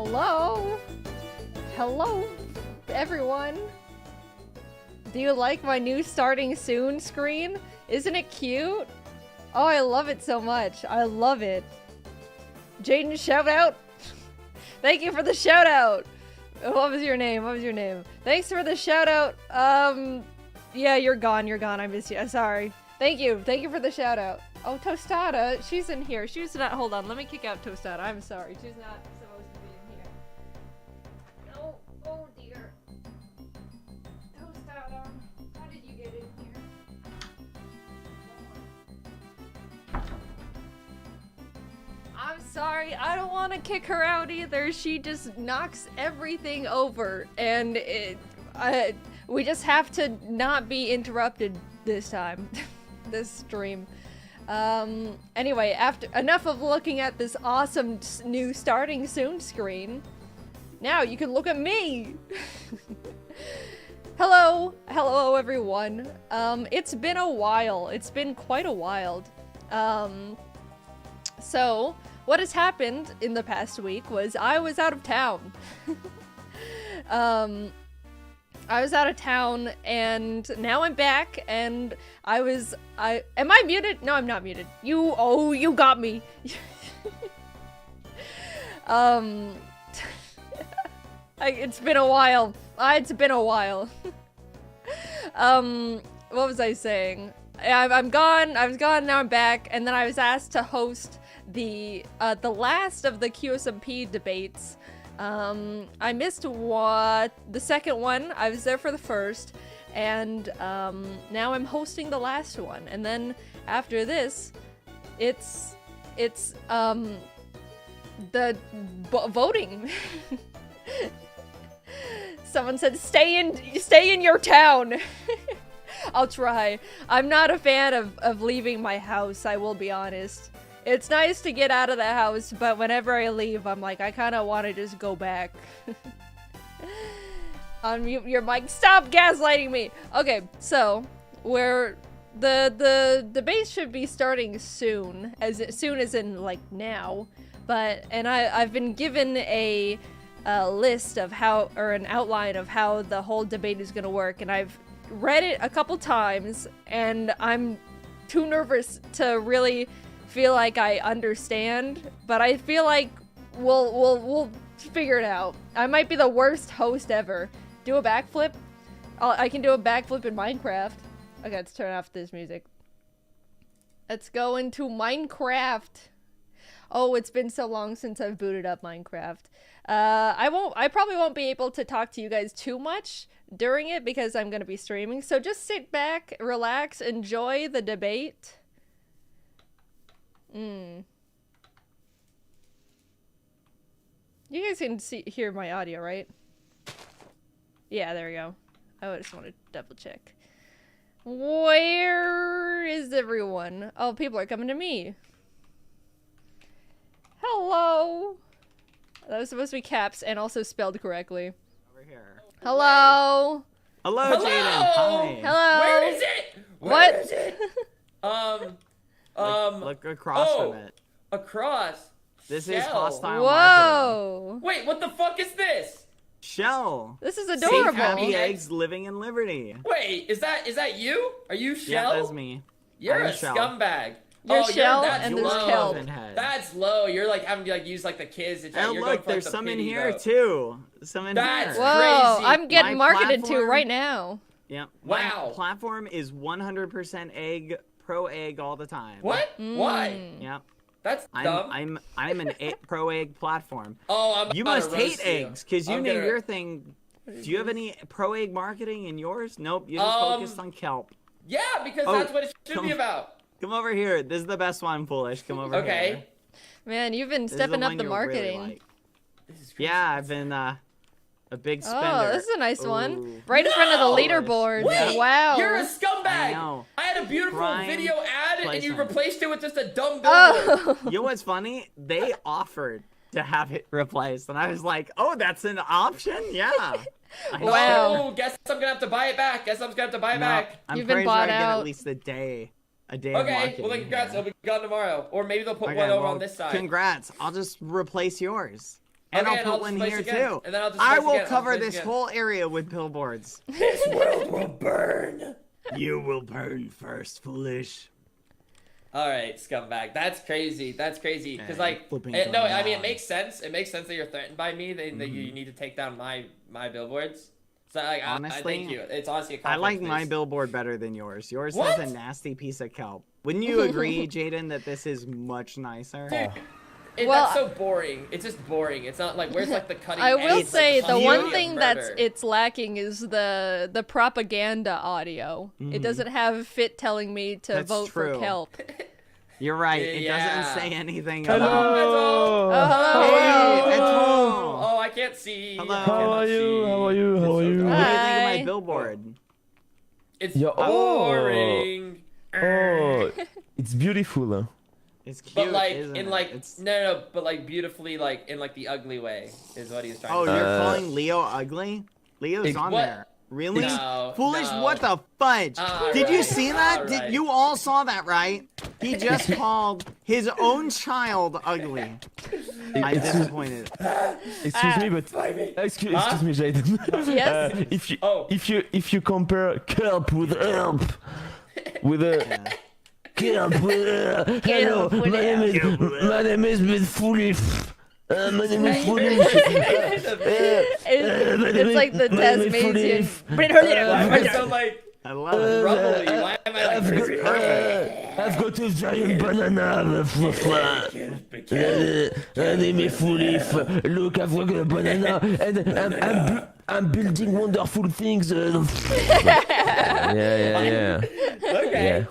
Hello? Hello, everyone. Do you like my new starting soon screen? Isn't it cute? Oh, I love it so much. I love it. Jaden, shout out. Thank you for the shout out. What was your name? What was your name? Thanks for the shout out. Yeah, you're gone. You're gone. I miss you. Sorry. Thank you. Thank you for the shout out. Oh, Tostada. She's in here. She's not. Hold on. Let me kick out Tostada. I'm sorry. She's not supposed to be in here. No. Oh, dear. Tostada. How did you get in here? I'm sorry. I don't want to kick her out either. She just knocks everything over. And we just have to not be interrupted this time. This stream. Anyway, after enough of looking at this awesome new starting soon screen, now you can look at me. Hello everyone. It's been a while. It's been quite a while. So what has happened in the past week was I was out of town. I was out of town and now I'm back and am I muted? No, I'm not muted. You got me. It's been a while. It's been a while. What was I saying? I'm gone. I was gone, now I'm back, and then I was asked to host the last of the Qsmp debates. I missed the second one. I was there for the first, and now I'm hosting the last one. And then after this, it's the voting. Someone said, stay in your town. I'll try. I'm not a fan of leaving my house, I will be honest. It's nice to get out of the house, but whenever I leave, I'm like, I kind of want to just go back. Unmute your mic. Stop gaslighting me! Okay, so, the debate should be starting soon, soon as in, like, now. And I've been given a list of an outline of how the whole debate is gonna work, and I've read it a couple times, and I'm too nervous to really feel like I understand, but I feel like we'll figure it out. I might be the worst host ever. Do a backflip? I can do a backflip in Minecraft. Okay, let's turn off this music. Let's go into Minecraft. Oh, it's been so long since I've booted up Minecraft. I probably won't be able to talk to you guys too much during it because I'm gonna be streaming. So just sit back, relax, enjoy the debate. You guys can hear my audio, right? Yeah, there we go. I just want to double check. Where is everyone? Oh, people are coming to me. Hello. That was supposed to be caps and also spelled correctly. Over here. Hello. Hello, Jaden. Hi. Hello. Where is it? What? Is it? Look across from it. Across. This Shell. is hostile Whoa. marketing. Wait, what the fuck is this? Shell. This is Safe, adorable. happy eggs living in liberty. Wait, is that you? Are you Shell? Yeah, that's me. You're I'm a Shell. scumbag. You're oh, Shell that's and there's low. Kelp. That's low. You're like having to like use like the kids. To try. And You're look, going for, like, there's the some in pity, here though. too. Some in That's here. Whoa, crazy. I'm getting My marketed to platform- right now. Yep. Wow. My platform is 100% egg, pro egg all the time. What? Why? Yep. That's dumb. I'm an pro egg platform. Oh, I'm You about must to hate roast you. eggs because you I'm named gonna- your thing. Do you have any pro egg marketing in yours? Nope. You just focused on kelp. Yeah, because Oh, that's what it should be about. Come over here. This is the best one, Foolish. Come over here. Okay. Man, you've been This is stepping up one the you'll really marketing. like. This is crazy. Yeah, I've been a big spender. Oh, this is a nice Ooh. one. Right in front of the No! leaderboard. Wait, Wow. you're a scumbag. I know. I had a beautiful Prime video ad, and you placement. replaced it with just a dumb billboard. Oh. You know what's funny? They offered to have it replaced, and I was like, "Oh, that's an option? Yeah." I Wow. Oh, guess I'm gonna have to buy it back. Guess I'm gonna have to buy it No, back. I'm You've been pretty bought sure I get out. at least a day of Okay, marketing. well then congrats. here. It'll be gone tomorrow, or maybe they'll put Okay, one over well, on this side. Congrats! I'll just replace yours. And Okay, I'll and I'll put one just here place again. too. And then I'll just I place will again. I'll cover place this again. whole area with billboards. This world will burn. You will burn first, foolish. All right, scumbag. That's crazy. That's crazy. Because like, flipping no, I going mean it on. makes sense. It makes sense that you're threatened by me. That you need to take down my billboards. So like, I Honestly, thank you. It's honestly a I like confidence my boost. billboard better than yours. Yours What? has a nasty piece of kelp. Wouldn't you agree, Jaden, that this is much nicer? Dude, Well, that's so boring. It's just boring. It's not like where's like the cutting I edge, will like, say the possibility one of thing murder. it's lacking is the propaganda audio. It doesn't have Fit telling me to That's vote true. for kelp. You're right. It Yeah. doesn't say anything Hello, about. Oh, Edzo. hello. Hey, hello. Edzo. Oh, I can't see. Hello. I How cannot are you? see. How are you? It's How so are you? dark. What do you think of my Hi. billboard? It's Yeah, oh. boring. Oh, it's beautiful. It's cute, But like isn't in it? like It's... no, but like beautifully like in like the ugly way is what he's trying Oh, to you're say. calling Leo ugly? Leo's on what? there. Really? No, Foolish, no. what the fudge? All Did you right, see that? all Did right. you all saw that, right? He just called his own child ugly. I'm Excuse, disappointed. excuse me, but excuse me, Jaden. Yes? If you compare kelp with help, with a kelp with hello, Kelp with my name is Miss Foolish. My name is Foolish. It's like the Tasmanian. Why am I so like I love it. rumbly? Why am I like Chris Pratt? I've got a giant banana. My name is Foolish. Look, I've got a banana, and I'm building wonderful things. Yeah. Okay. Yeah.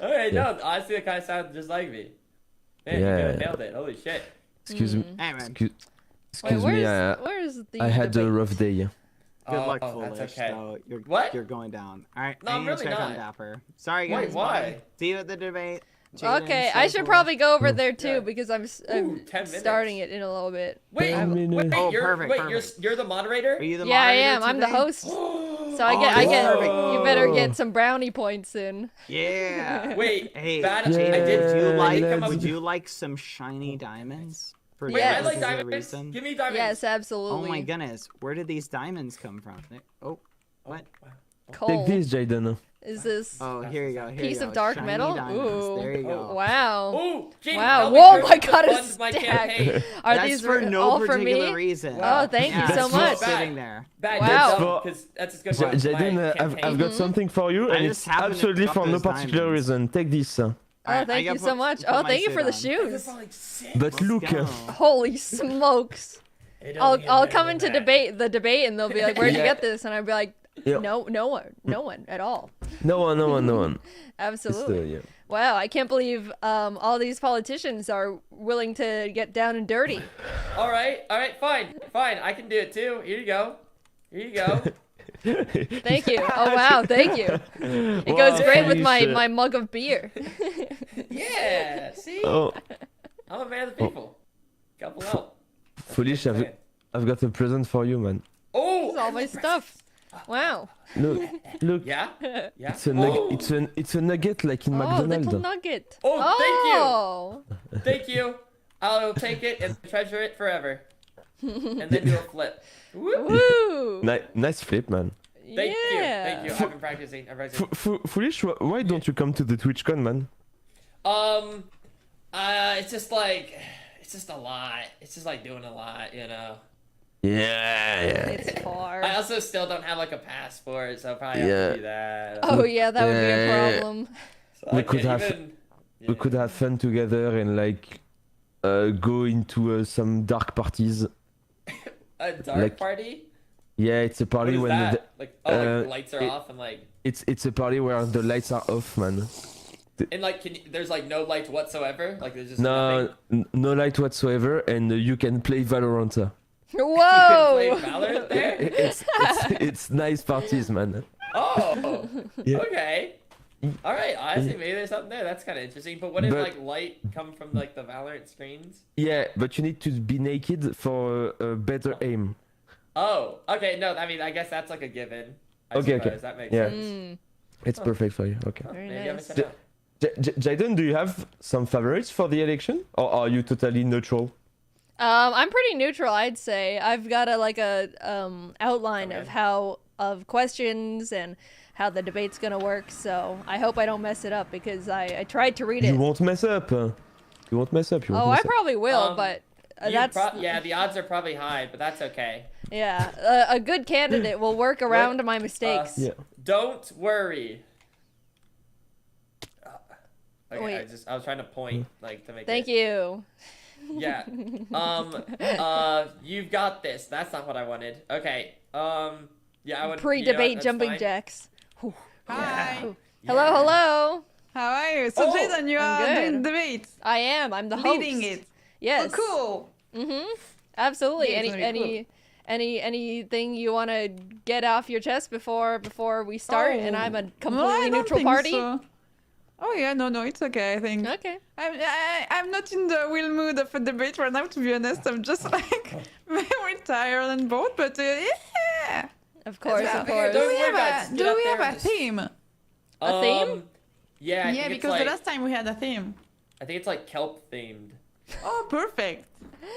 Okay, no, honestly, it kind of sounds just like me. Man, you Yeah. could have nailed it. Holy shit. Excuse me. Hey, man. Excuse Wait, me. where's the I had a debate? rough day. Good Oh, luck, that's foolish. okay. So you're, What? You're going down. All right. No, I I'm need to really check on not. Dapper. Sorry, Wait, guys. why? Bye. See you at the debate. Jaden, Okay, so I should foolish. probably go over there too Yeah. because I'm 10 minutes. starting it in a little bit. Wait, Oh, perfect, wait, perfect. you're the moderator? Are you the Yeah, I moderator am. I'm the today? host. So I Oh, get. perfect. You better get some brownie points in. Yeah. Wait, Hey, bad. Jaden, I did. would you I like? did come up Would with- you like some shiny diamonds? For Wait, no I like particular diamonds. reason? Give me diamonds. Yes, absolutely. Oh my goodness, where did these diamonds come from? Oh, what? Coal. Take this, Jaden. Is this Oh, here you go. Here piece you go. of dark Shiny metal? diamonds. Ooh. There you go. Wow. Ooh, James, Wow. help me Whoa, first my to God, a fund my stack. campaign. Are That's these for no all for particular me? reason. Oh, thank you Yeah, so it's much. just sitting there. Bad, Wow. because that's just good for my Jaden, campaign. I've got something for you, I and just it's happened to absolutely drop for no those particular diamonds. reason. Take this. Oh, I thank you gotta so much. put Oh, my thank you for the suit on. shoes. But Let's look, go. Holy smokes. I'll come into the debate and they'll be like, "Where'd you Yeah. get this?" And I'll be like, Yeah. no one at all. no one. Absolutely. Yeah. Wow, I can't believe all these politicians are willing to get down and dirty. All right, fine. I can do it too. Here you go. Thank you. Oh wow, thank you. It goes great with my mug of beer. Yeah, see? Oh, I'm a man of the people. Couple help. Foolish, I've got a present for you, man. Oh, This is all my stuff. Wow. Look. Yeah? It's a nugget like in Oh, McDonald's. little nugget. Oh, thank you. I'll take it and treasure it forever. And then do a flip. Woo. Woo! Nice flip, man. Thank Yeah. you. I've been practicing. Foolish, why don't you come to the TwitchCon, man? It's just like, it's just a lot. It's just like doing a lot, you know. Yeah. It's far. I also still don't have like a passport, so I probably have Yeah. to do that. Oh yeah, that would be a Yeah. problem. So We I could can't have- even- We could have fun together and like go into some dark parties. a dark like- party. Yeah, it's a What party is when that? Like uh, lights are it- off and like it's a party where the lights are off, man. and like there's like no light whatsoever. Like there's just No, nothing. no light whatsoever, and you can play Valorant. Play Whoa! Valorant there. It's nice parties, man. Oh, Yeah. okay. All right. Honestly, maybe there's something there. That's kind of interesting. But what if But- like light come from like the Valorant screens? Yeah, but you need to be naked for a better aim. Oh, okay. No, I mean, I guess that's like a given. I Okay, suppose. okay. That makes Yeah. sense. It's perfect for you. Okay. Very Maybe I'm nice. missing out. Jaden, do you have some favorites for the election, or are you totally neutral? I'm pretty neutral, I'd say. I've got a outline of questions and how the debate's gonna work, so I hope I don't mess it up because I tried to read it. You won't mess up. You won't mess up. You won't Oh, I mess up. probably will, but that's yeah, the odds are probably high, but that's okay. yeah. A good candidate will work around my mistakes. Yeah. Don't worry. Okay, Wait. I was trying to point like to make. Thank you. Yeah. You've got this. That's not what I wanted. Okay. Yeah, I would. Pre-debate that's jumping fine. jacks. Hi. Hello, hello. How are you? So Oh, Jason, you I'm are good. doing the debate, I am. I'm the host. leading it. Yes. Oh, cool. Absolutely. Yeah, it's gonna be Anything you want to get off your chest before we start? And I'm a No, I completely don't neutral think party. so. Oh yeah, no, it's okay. I think. Okay. I'm not in the real mood of a debate right now. To be honest, I'm just like very tired and bored. But yeah. Of course, of okay. course. Don't worry about it. Just Do get up we there have a and just- theme? A theme? Yeah. I Yeah, think it's because like, the last time we had a theme. I think it's like kelp themed. Oh, perfect.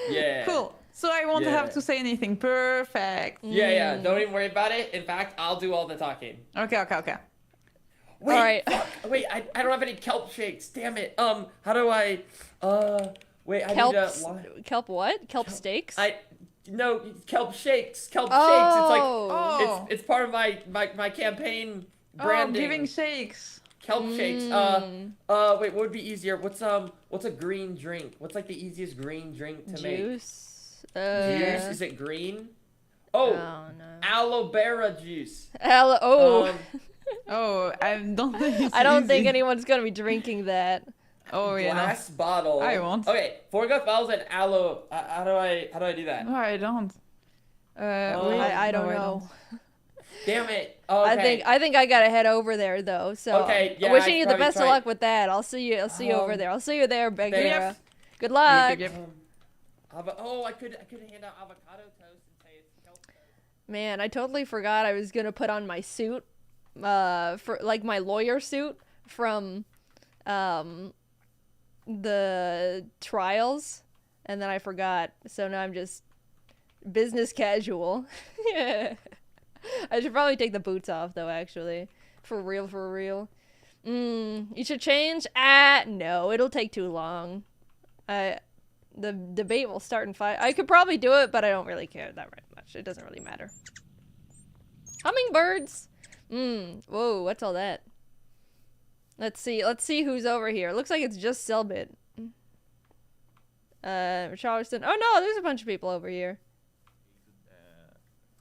Yeah. Cool. So I won't Yeah. have to say anything. Perfect. Yeah. Don't even worry about it. In fact, I'll do all the talking. Okay. Wait, All right. fuck. Wait, I don't have any kelp shakes. Damn it. How do I? Wait, I Kelp. need to. Kelp what? Kelp steaks? No, kelp shakes. Kelp Oh. shakes. It's like Oh. it's part of my campaign Oh, branding. giving shakes. Kelp shakes. Wait, what would be easier? What's a green drink? What's like the easiest green drink to make? Juice. Juice? Is it green? Oh, no. aloe vera juice. Oh. Oh, I don't think it's I don't think easy. anyone's gonna be drinking that. Oh yeah. No. Glass bottle. I won't. Okay, four glass bottles and aloe. How do I do that? No, I don't. Wait, I don't no, know. Damn it. Okay. I think I gotta head over there though. So Okay, yeah, wishing I'd you the probably best of try- luck with that. I'll see you over there. I'll see you there, Bagheera. Yep. Good luck. Yep. I could hand out avocado toast and say it's kelp toast. Man, I totally forgot I was gonna put on my suit, for like my lawyer suit from, the trials, and then I forgot. So now I'm just business casual. Yeah. I should probably take the boots off though, actually. For real. You should change? No, it'll take too long. The debate will start in 5. I could probably do it, but I don't really care that very much. It doesn't really matter. Hummingbirds! Whoa, what's all that? Let's see who's over here. Looks like it's just Selbit. Charleston. Oh no, there's a bunch of people over here.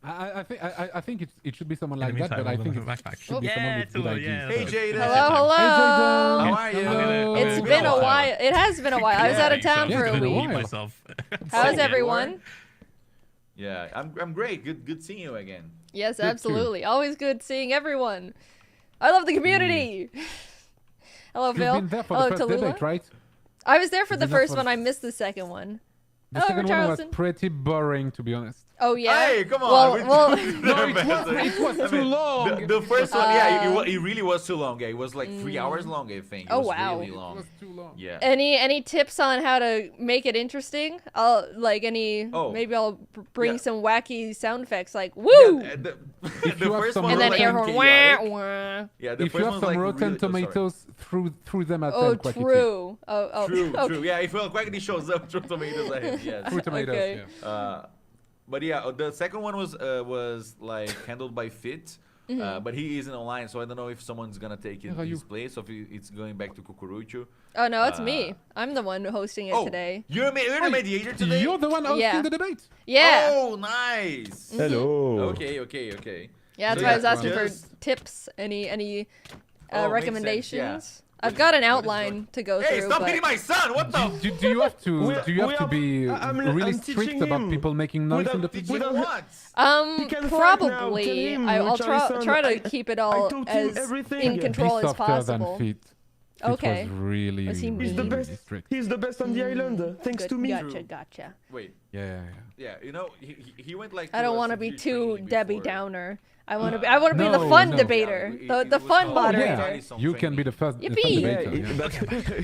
I think it should be someone like that, but I think it should be someone with good ideas. Hey, Jaden. Hello. How are you? Hello. It's been a while. It has been a while. I was out of town Yeah, for it's a been a week. while. Myself. How's everyone? Yeah, I'm great. Good seeing you again. Yes, too. absolutely. Always good seeing everyone. I love the community. Hello, You've Phil. been there for Hello, the first Tallulah. debate, right? I was there for the Isn't that first what- one. I missed the second one. The Hello, second one was Charleston. pretty boring, to be honest. Oh yeah. Hey, come on. Well, It was too long. The first one, it really was too long. Yeah, it was like 3 hours long, I think. It Oh, was wow. really It long. was too long. Yeah. Any tips on how to make it interesting? I'll Oh. maybe I'll bring Yeah. some wacky sound effects like woo, Yeah, the you have first some one and was then like air horn. Wah, chaotic. wah. Yeah, the If first you have one was some like Rotten really, Tomatoes, through them at Oh, them quackity. true. Oh, True, okay. true. Yeah, if Quackity shows up, True Tomatoes ahead. Yes. Through tomatoes, Okay. yeah. But yeah, the second one was like handled by Fit, but he isn't online, so I don't know if someone's gonna take Yeah, his place, or if it's going back to Cucurucho. Oh no, it's me. I'm the one hosting it Oh, today. you're the mediator today. You're the one hosting Yeah. the debate. Yeah. Oh, nice. Hello. Okay. Yeah, that's So why I was yeah, asking just- for tips. Any Oh, makes recommendations? sense, yeah. I've got an What is outline going- to go Hey, through. stop but... hitting my son! What the? Do you have to be I'm really teaching strict about him. people making noise in the Did video? you what? He can fight now. Tell Probably. him, I'll Richarlison. try to keep it all taught him as everything. in Yeah, control Be as softer than possible. feet. Okay. It was really, Was he really, He's the mean? really best. strict. He's the best on the island, thanks to me. Gotcha. Wait. Yeah. Yeah, you know, he went like. I don't want to be too Debbie Downer. I want to be No, the fun no. debater, the fun moderator. You can be the first Yippee! debater.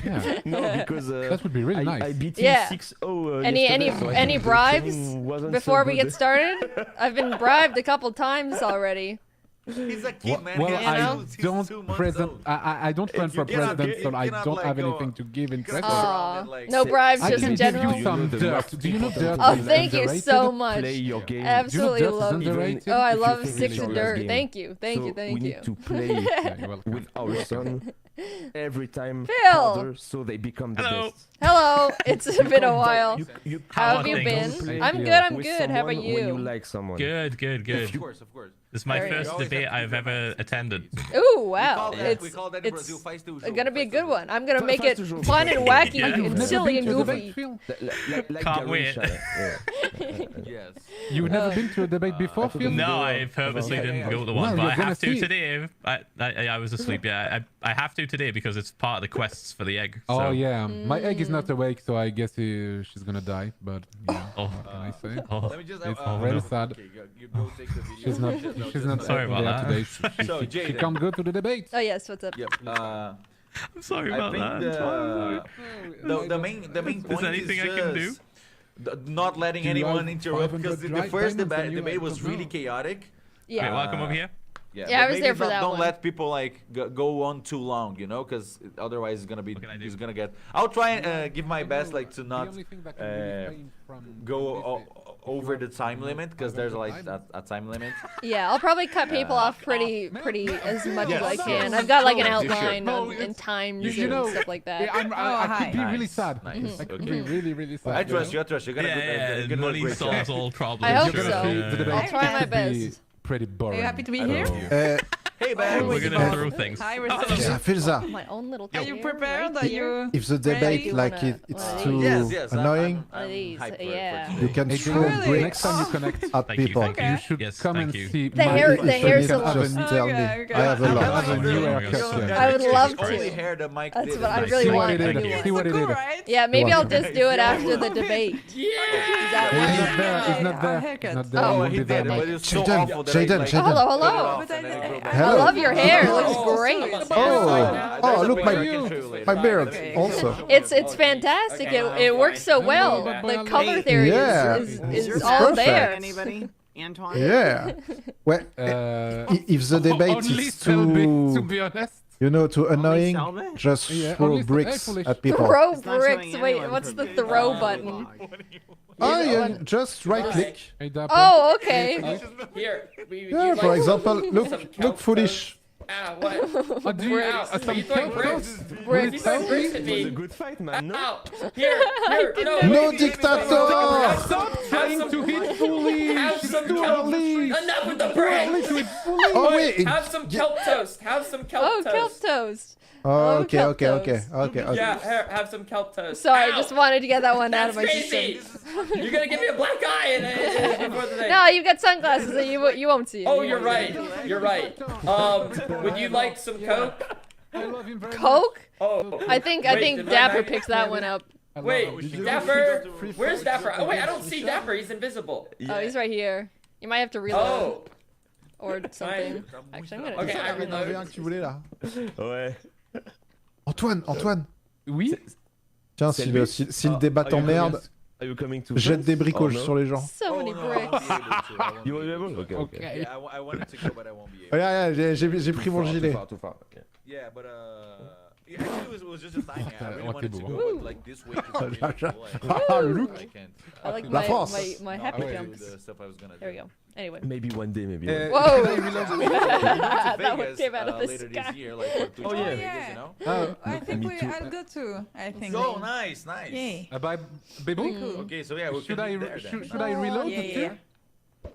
Yeah. No, because That would be really I nice. beat him Yeah. 6-0. Any yesterday, so I any think the bribes training wasn't before so we good. get started? I've been bribed a couple times already. He's a kid, man. Well, He I has- he's 2 don't months present. old. I don't run for You cannot president, get- so you I cannot, don't like, have go- anything to give in You cannot president. sit around and, like, No say- bribes, I just can in give general. you some dirt. Do you know dirt Oh, is thank you underrated? so much. Play your game. Absolutely dirt is love underrated? Oh, I if you love think Sticks it's and your Dirt. game. Thank you, thank So you, thank we you. need to play Yeah, you're welcome. with our son every time Phil! harder, so they become the Hello. best. Hello, it's been a while. You How have are you things? been? play I'm with good, I'm good. How someone about When you you? like someone. Good. Of course. This is my Very first nice. debate I've ever attended. Ooh, wow. We call that in It's Brazil, faz teu jogo, gonna be a faz good teu one. I'm gonna make it Faz teu jogo. fun and wacky Yeah. and You've never silly been and to a debate, goofy. Phil? Like Can't Gary wait. Shara, yeah. Yes. You've never been to a debate before, Phil? No, I purposely didn't go to one, Well, but you're I gonna have to see it. today. I was asleep. Yeah, I have to today because it's part of the quests for the egg. Oh so- yeah, my egg is not awake, so I guess she's gonna die. But yeah, Oh. what can I say? Oh, Let me just. It's Oh, very no. sad. Okay, you go take the video. She's not. No, She's just not Sorry about there that. today. She So, she Jaden. can't go to the debate. Oh yes, what's up? Yep. I'm sorry I about think that. the main point there anything is I can do? just not letting Do you anyone have interrupt 500 because the dry first diamonds and you debate like, was don't really know? chaotic. Yeah. Wait, welcome over here. Yeah, but I was maybe there for that don't one. let people like go on too long, you know, because otherwise it's gonna be. What can I do? He's gonna get. I'll try and give my best, like to The not only thing that can really uh, fail from go this is over the time limit because there's like a time limit. Yeah, I'll probably cut people off pretty as much as I Yes, can. yes. I've got like an You should. outline No, and times you know, and stuff like that. I could be hi. really Nice, sad. nice, I could okay. be really sad. I you trust know? you. I trust you. You're gonna Yeah, you're gonna do a money great job. solves all problems. I hope sure. so. The debate I'll try my could be best. pretty boring. Are you happy to be I here? don't know. Hey man, We're gonna throw things. Hi, Oh, we're hello. Sasha. Filza, My own little Are chair you prepared? right Are here. you? if the Ready? debate You like wanna- it's one of too yes, yes. annoying, One of these, hyped for yeah. today. you can Hey, throw Jaden, Really? next time you connect, at Thank you, people. thank you. you should Yes, come thank and you. see The my hair- if the you hair's can a have Just a- tell me. Okay, okay. I have a I lot. have a new Oh my haircut. God. Yeah. I would love It's only to. hair that Mike That's did. what I Nice. really See want what to it do. is. It's See what so it cool, is. right? Yeah, maybe I'll welcome. just do it after the debate. He's not there. He's not there. haircut. Not there. Oh, He Oh, won't he be there did, but much. it's so Jaden, awful that I Jaden, like. Jaden. Hello, cut it hello. off But and then it grew back. I Hello. love your hair. It looks Oh, great. Oh, look, my beard Okay. also. It's fantastic. It works so well. The color theory Yeah. is It's all perfect. there. Anybody? Antoine? Yeah. Well, if the debate only is Selbit, to too, be honest. too annoying, Selbit? just Yeah, throw only bricks foolish. at people. Throw It's not bricks. showing Wait, anyone what's for the me. throw button? Oh, yeah, just right click. Hey, Dapper. Oh, okay. Here. Yeah, you for like example, some look kelp foolish. Ah, what? Oh, do you Ow, some you throwing kelp bricks? toast? You Bricks. throwing bricks at It was a me? good fight, man. No? Ow! Here, no. No dictator! Stop trying to hit fully. Have It's some too kelp. early. Enough with the Too early bricks. to hit fully. Oh, wait. Have some kelp toast. Have some kelp Oh, kelp toast. toast. Oh, okay, kelp okay, okay, toast. okay. Yeah, here, have some kelp toast. Sorry, Ow. just wanted to get that one out That's of my crazy. system. You're gonna give me a black eye before the day. No, you've got sunglasses, so you won't see it. Oh, You you're won't see right. You're right. Would you like some Coke? I love him very it. much. Coke? Oh. I think Wait, did my Dapper bag- picks that one up. I love Wait, him. Dapper. Where's Dapper? Oh wait, I don't see Dapper. He's invisible. Oh, he's right here. You might have to reload Oh. or something. Actually, I'm gonna. Okay, I Il y en avait un reload. que tu voulais là. Ouais. Antoine, Oui. tiens, C'est si lui. le débat Are you t'emmerde, coming- Are you coming to jette France? des bricoles Oh, no? sur les gens. So many Oh, no, I bricks. won't be able to. I won't You be will be able able? to. Okay, okay. Okay. Yeah, I wanted to go, but I won't be able. Regarde, j'ai pris mon gilet. Too far. Okay. Yeah, but actually, it was just a thing. I really wanted to Woo. go, but like this week is really cool. Ah, le look. I can't. I like La my, France. my No, happy wait. jumps. The stuff I was gonna do. There we go. Anyway. Maybe one day, maybe. Uh, Whoa! That That one came out of the later sky. this year, like for Twitch Oh, Vegas, yeah. you know. Ah, I think me too. I'll go too. I think. Oh, nice, nice. Yay. Bye, Bebo. Okay, so yeah, we Should can I meet there then. should I reload Yeah, the yeah, two? yeah.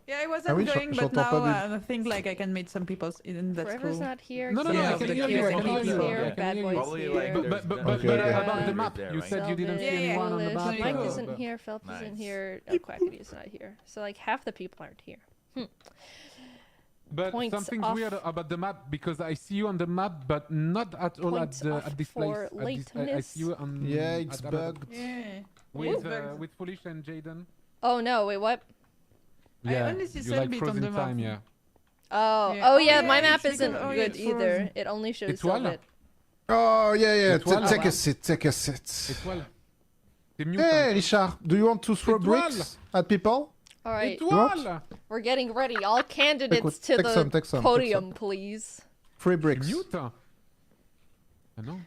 Yeah, I wasn't oui, going, but j'entends pas now I think like I can meet some people in that Forever's school. not here. No, no, Some no, I of can the hear you, I cute can hear ones you. here, Yeah. Bad boys Probably here. like But there's but there's about the there's map, there, you right? said you didn't see Selvage, Yeah, anyone on the Polish, map. Mike cool. isn't here, Phelps isn't Nice. here, Quackity's not here. So like half the people aren't here. But points something's off. weird about the map because I see you on the map, but not at all Points off at this for place. I see you on. Yeah, it's at another- bugged. Yeah. with Foolish and Jaden. Oh no! Wait, what? Yeah, only see you like Selbit on frozen the map. time, yeah. Oh, Yeah. oh Oh, yeah, yeah, my it's map because- isn't oh, yeah, good it's either. frozen. It only shows Étoile. Selbit. Oh, yeah. Étoile. Take Oh, a seat, take a seat. Étoile. T'es mute. Hey, hein. Richard, do you want to throw Étoile. bricks at people? All right, Étoile. we're getting ready. All candidates to Take the some, take some, take podium, some. please. 3 bricks. Mute. Ah non.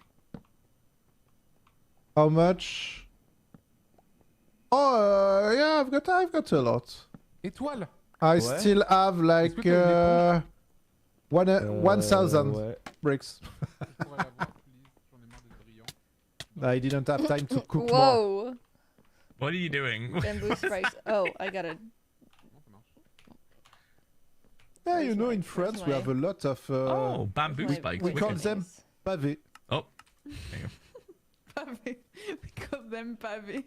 How much? Oh, yeah, I've got a lot. Étoile. I still have like Est-ce que t'as une 1,000 ouais. bricks. Voilà, voilà, please. J'en ai marre d'être brillant. I didn't have time to cook more. Whoa! What are you doing? Bamboo spikes. Oh, I gotta. Yeah, Where's you know, my- in France where's we my- have a lot of Oh, bamboo my spikes. we call wicked. them pavés. Oh, there you go. Pavé. We call them pavé.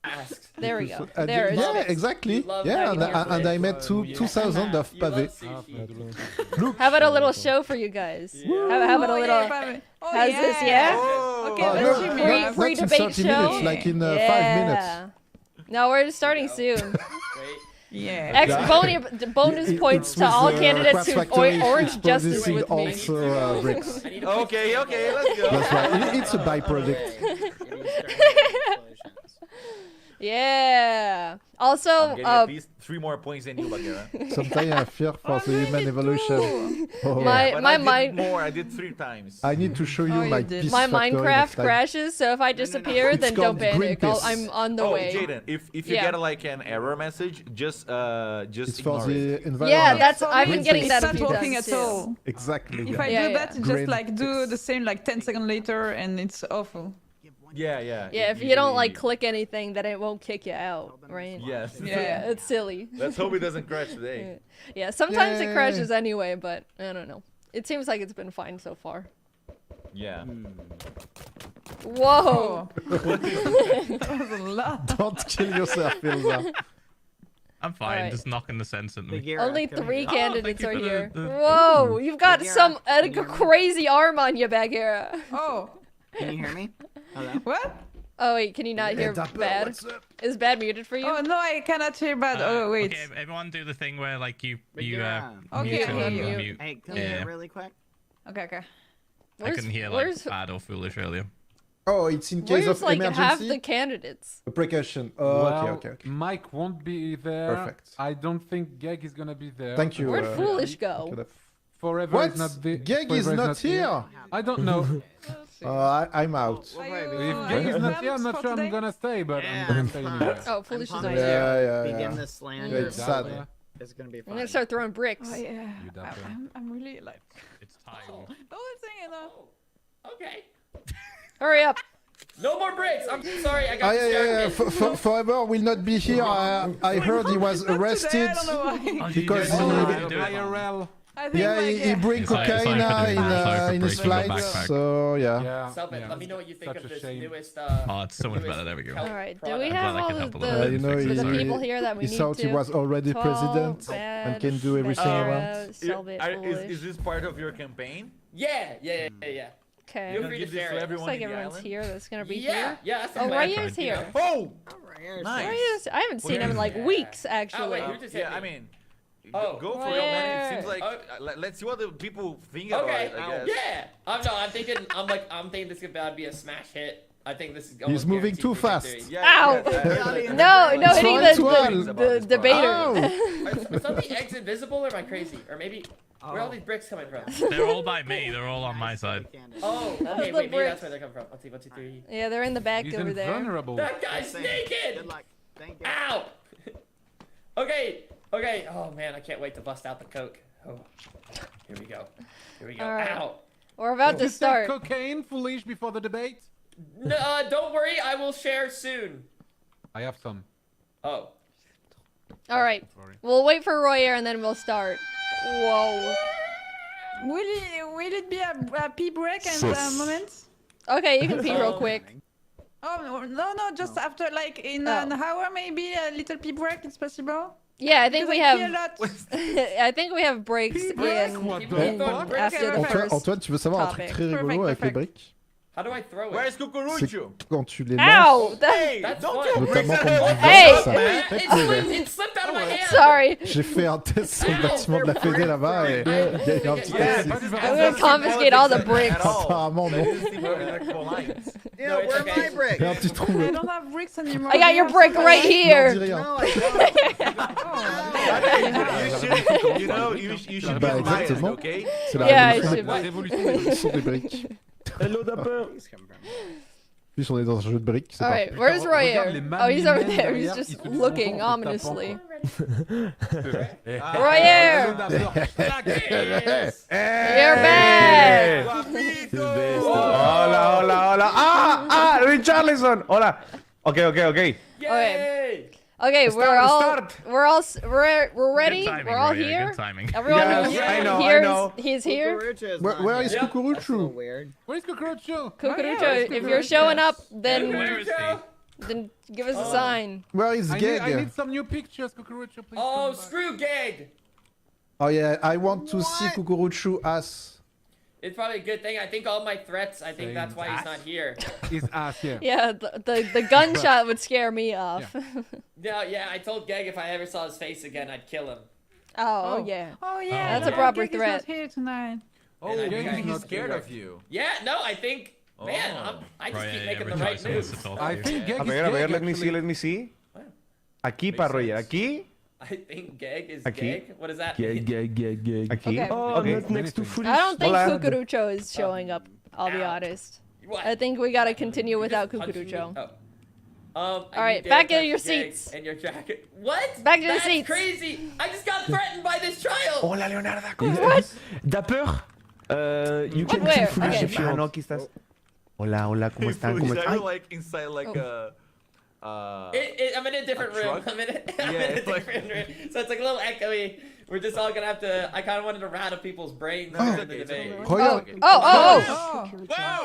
Asked. There we go. And There it yeah, is. exactly. You love Yeah, having your and I food. made 2,000 of You love pavés. sushi. Look. How about a little show for you guys? How about a Oh, little? yeah, pavé. Oh, How's this? Yeah. Oh, Okay, Oh, let's no, see me. Free, Map. free not in debate 30 show. minutes, like in 5 minutes. Yeah. No, we're starting soon. Great. Yeah. Bonus It- points it's to with, all candidates Quartz who Factory orange is justice producing with me. also bricks. I need to Okay, let's go. That's right. It's a byproduct. Yeah. Also, I'm getting at least 3 more points than you, Bagheera. Sometimes I fear for the human evolution. Oh. My- But my I did mind- more. I did 3 times. I need to show you Oh, you my did. peace my factory Minecraft next time. crashes, so if I disappear, It's then called don't panic. Greenpeace. I'm on the Oh, way. Jaden, if you Yeah. get like an error message, just It's for ignore the it. environment. Yeah, that's For I've me, been getting it's that a not few working times at too. all. Exactly. If I Yeah, do yeah. that, it just Green like do ticks. the same like 10 seconds later, and it's awful. Yeah. Yeah, if you don't like click anything, then it won't kick you out, right? Yes. Yeah. It's silly. Let's hope it doesn't crash today. Yeah, sometimes it Yay. crashes anyway, but I don't know. It seems like it's been fine so far. Yeah. Whoa! That was a lot. Don't kill yourself, Ilza. I'm fine. Alright. Just knocking the sense at me. Bagheera, Only come 3 here. candidates thank are you for here. the- Whoa! You've got Bagheera, some can you hear me? crazy arm on you, Bagheera. Oh, Can you hear me? Hello? what? Oh wait, can you not hear bad? Is bad muted for you? Oh no, I cannot hear bad. Oh wait. Okay, everyone do the thing where like you Bagheera. Okay, mute okay, and okay. unmute. Hey, come Yeah. here really quick. Okay, okay. I couldn't hear like bad or foolish earlier. Oh, it's in case Where's of like half emergency? the candidates? Precaution. Oh, Well, okay. Mike won't be there. Perfect. I don't think Geg is gonna be there. Thank you. Where'd Foolish go? Could have- Forever What? is not the. Geg Forever is not here. I don't know. I'm out. We'll Are probably you- If Geg is not here, I'm plans not for sure I'm today? gonna stay, but Yeah, I'm I'm gonna stay pumped. anyway. Oh, Foolish is I'm not pumped. here. Yeah. Begin the slander. It's sad. It's gonna be I'm fun. gonna start throwing bricks. Oh yeah. You doubt it. I'm really like. It's time. The only thing you know. Okay. Hurry up! No more bricks. I'm sorry. I got Yeah. distracted. Forever will not be here. I heard he was Not arrested. today, I don't know why. Because Oh, he- do it. IRL. I think Yeah, like, he bring It's like- it's cocaine like for doing- it's like for in his breaking the flights. backpack. So yeah. Yeah. Selbit, yeah. let me know what you think Such of a this shame. newest. Oh, it's so much newest better. There we go. health All right, do product. we I'm have glad I all can of help a little bit. You know, Fix it, the sorry. people here that we He need thought to? he was already 12, president bad, and can do everything he Bagheera, wants. Selbit, Foolish. Is this part of your campaign? Yeah. Okay. Feel Gonna free give to this share to it. everyone Looks like in the everyone's island? here. That's gonna be Yeah. here. Yeah. That's the Oh, plan. Rayu's here. Oh, Alright, nice. Rayu's, I haven't seen him in like Yeah. weeks, Oh, actually. wait, you just hit Yeah, me. I mean, Oh. go for it, man. It seems Where? like let's see what the people think Okay. about it. I guess. Yeah. I'm thinking this could be a smash hit. I think this is. He's almost moving guaranteed too for fast. victory. Yeah, Ow! yeah, No, It's hitting fine, it's the fine. debater. Ow! Are some of the eggs invisible or am I crazy? Or maybe where are all these bricks coming from? They're all by me. They're all on my side. Oh, okay, the wait, maybe bricks. that's where they're coming from. Let's see, 1, 2, 3. Yeah, they're in the back He's over there. invulnerable. That guy's Good naked! luck. Thank you. Ow! Okay. Oh man, I can't wait to bust out the coke. Oh, here we go. All right. Ow! We're about to You said start. cocaine, foolish, before the debate? No, don't worry, I will share soon. I have some. Oh. All right, Sorry. we'll wait for Royer and then we'll start. Whoa. Will it be a pee break and a moment? Okay, you can pee real quick. Oh no, just after like in Oh. an hour maybe a little pee break. It's possible. Yeah, I think we Because I have. pee a lot. I think we have breaks in after the Antoine, first. Antoine, tu veux savoir un truc topic. très rigolo Perfect, avec les perfect. briques? How do I throw it? Where's C'est Cucurucho? quand tu les Ow! lances, Hey, That's don't fun. throw bricks notamment at comme us. du vent, Hey! ça fait It pleurer. slipped, it slipped out of my hand. Sorry. J'ai fait un test sur le bâtiment de la Fédé là-bas et il y a eu un petit Yeah, test. but it's- I'm gonna confiscate all the bricks. Apparemment non. Yeah, No, it's where are okay. my bricks? Il y a un petit trou. I don't have bricks anymore. I got your brick right Non, here. dis rien. No, I You know, you should be Bah, biased, exactement. okay? C'est la Yeah, révolution I des- should- La révolution des révolution des briques. Hello, Dapper. don't. Plus on est dans un jeu de briques, c'est All right, parfait. where's Regarde les Royer? Oh, he's over mamie there. men He's derrière, just ils se disent looking bonjour en te ominously. Royer. You're back. Hola, hola, hola. Ah, Richarlison. Hola. Okay. Okay. Yay! Okay, Start. we're ready. Good timing, We're all Royer, here. Good timing. Everyone Yes, here, I know, I here's, know. he's here. Cucurucho is Where- not where is here. That's a little Cucurucho? weird. Where's Cucurucho? Cucurucho, if you're showing up, then Where is he? then give us a sign. Where is I Geg? need some new pictures, Cucurucho, please. Oh, come back. screw Gag! Oh yeah, I want to see Cucurucho ass. It's probably a good thing. I think all my threats, I think Same that's why he's ass. not here. His ass here. Yeah, the gunshot would scare me off. No, yeah, I told Gag if I ever saw his face again, I'd kill him. Oh yeah. Oh yeah. That's a yeah, proper Geg is threat. not here tonight. Oh, And I maybe think he's not scared here. of you. Yeah, no, I think, man, I just keep making the right moves. I think Geg A is ver, Geg, let me actually. see, let me see. Wow. Aquí para Roger, aquí. I think Gag is Aquí. Gag. What does that mean? Aquí. Okay. Oh, Okay. not next to foolish. I don't think Hola. Cucurucho is showing up. I'll be Ow. honest. What? I think we gotta continue You without just punched me? Cucurucho. Oh. All right, back in your seats. And your jacket. What? Back to the That's seats. crazy. I just got threatened by this child. Hola, Leonardo. What? Dapper. You can Where? kill foolish Okay. if you want. No, aquí estás. Hola, hola, ¿cómo están? ¿Cómo You're están? like inside like a. I'm in a different room. truck? I'm in a Yeah, it's like- different room. So it's like a little echoey. We're just all gonna have to. I kind of wanted to rattle people's brains No, into it's the okay, debate. it's okay. Regarde. Oh.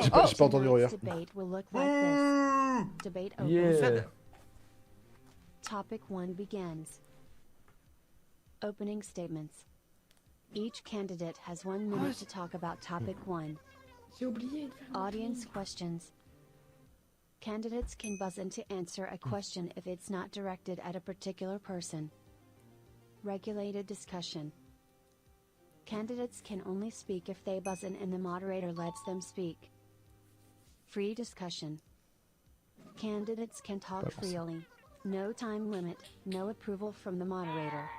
J'ai pas entendu Royer. Debate will look like this. Debate open. Yeah. Topic 1 begins. Opening statements. Each candidate has 1 minute to talk about topic 1. J'ai oublié de faire. Audience questions. Candidates can buzz in to answer a question if it's not directed at a particular person. Regulated discussion. Candidates can only speak if they buzz in and the moderator lets them speak. Free discussion. Candidates can talk freely. No time limit, no approval from the moderator.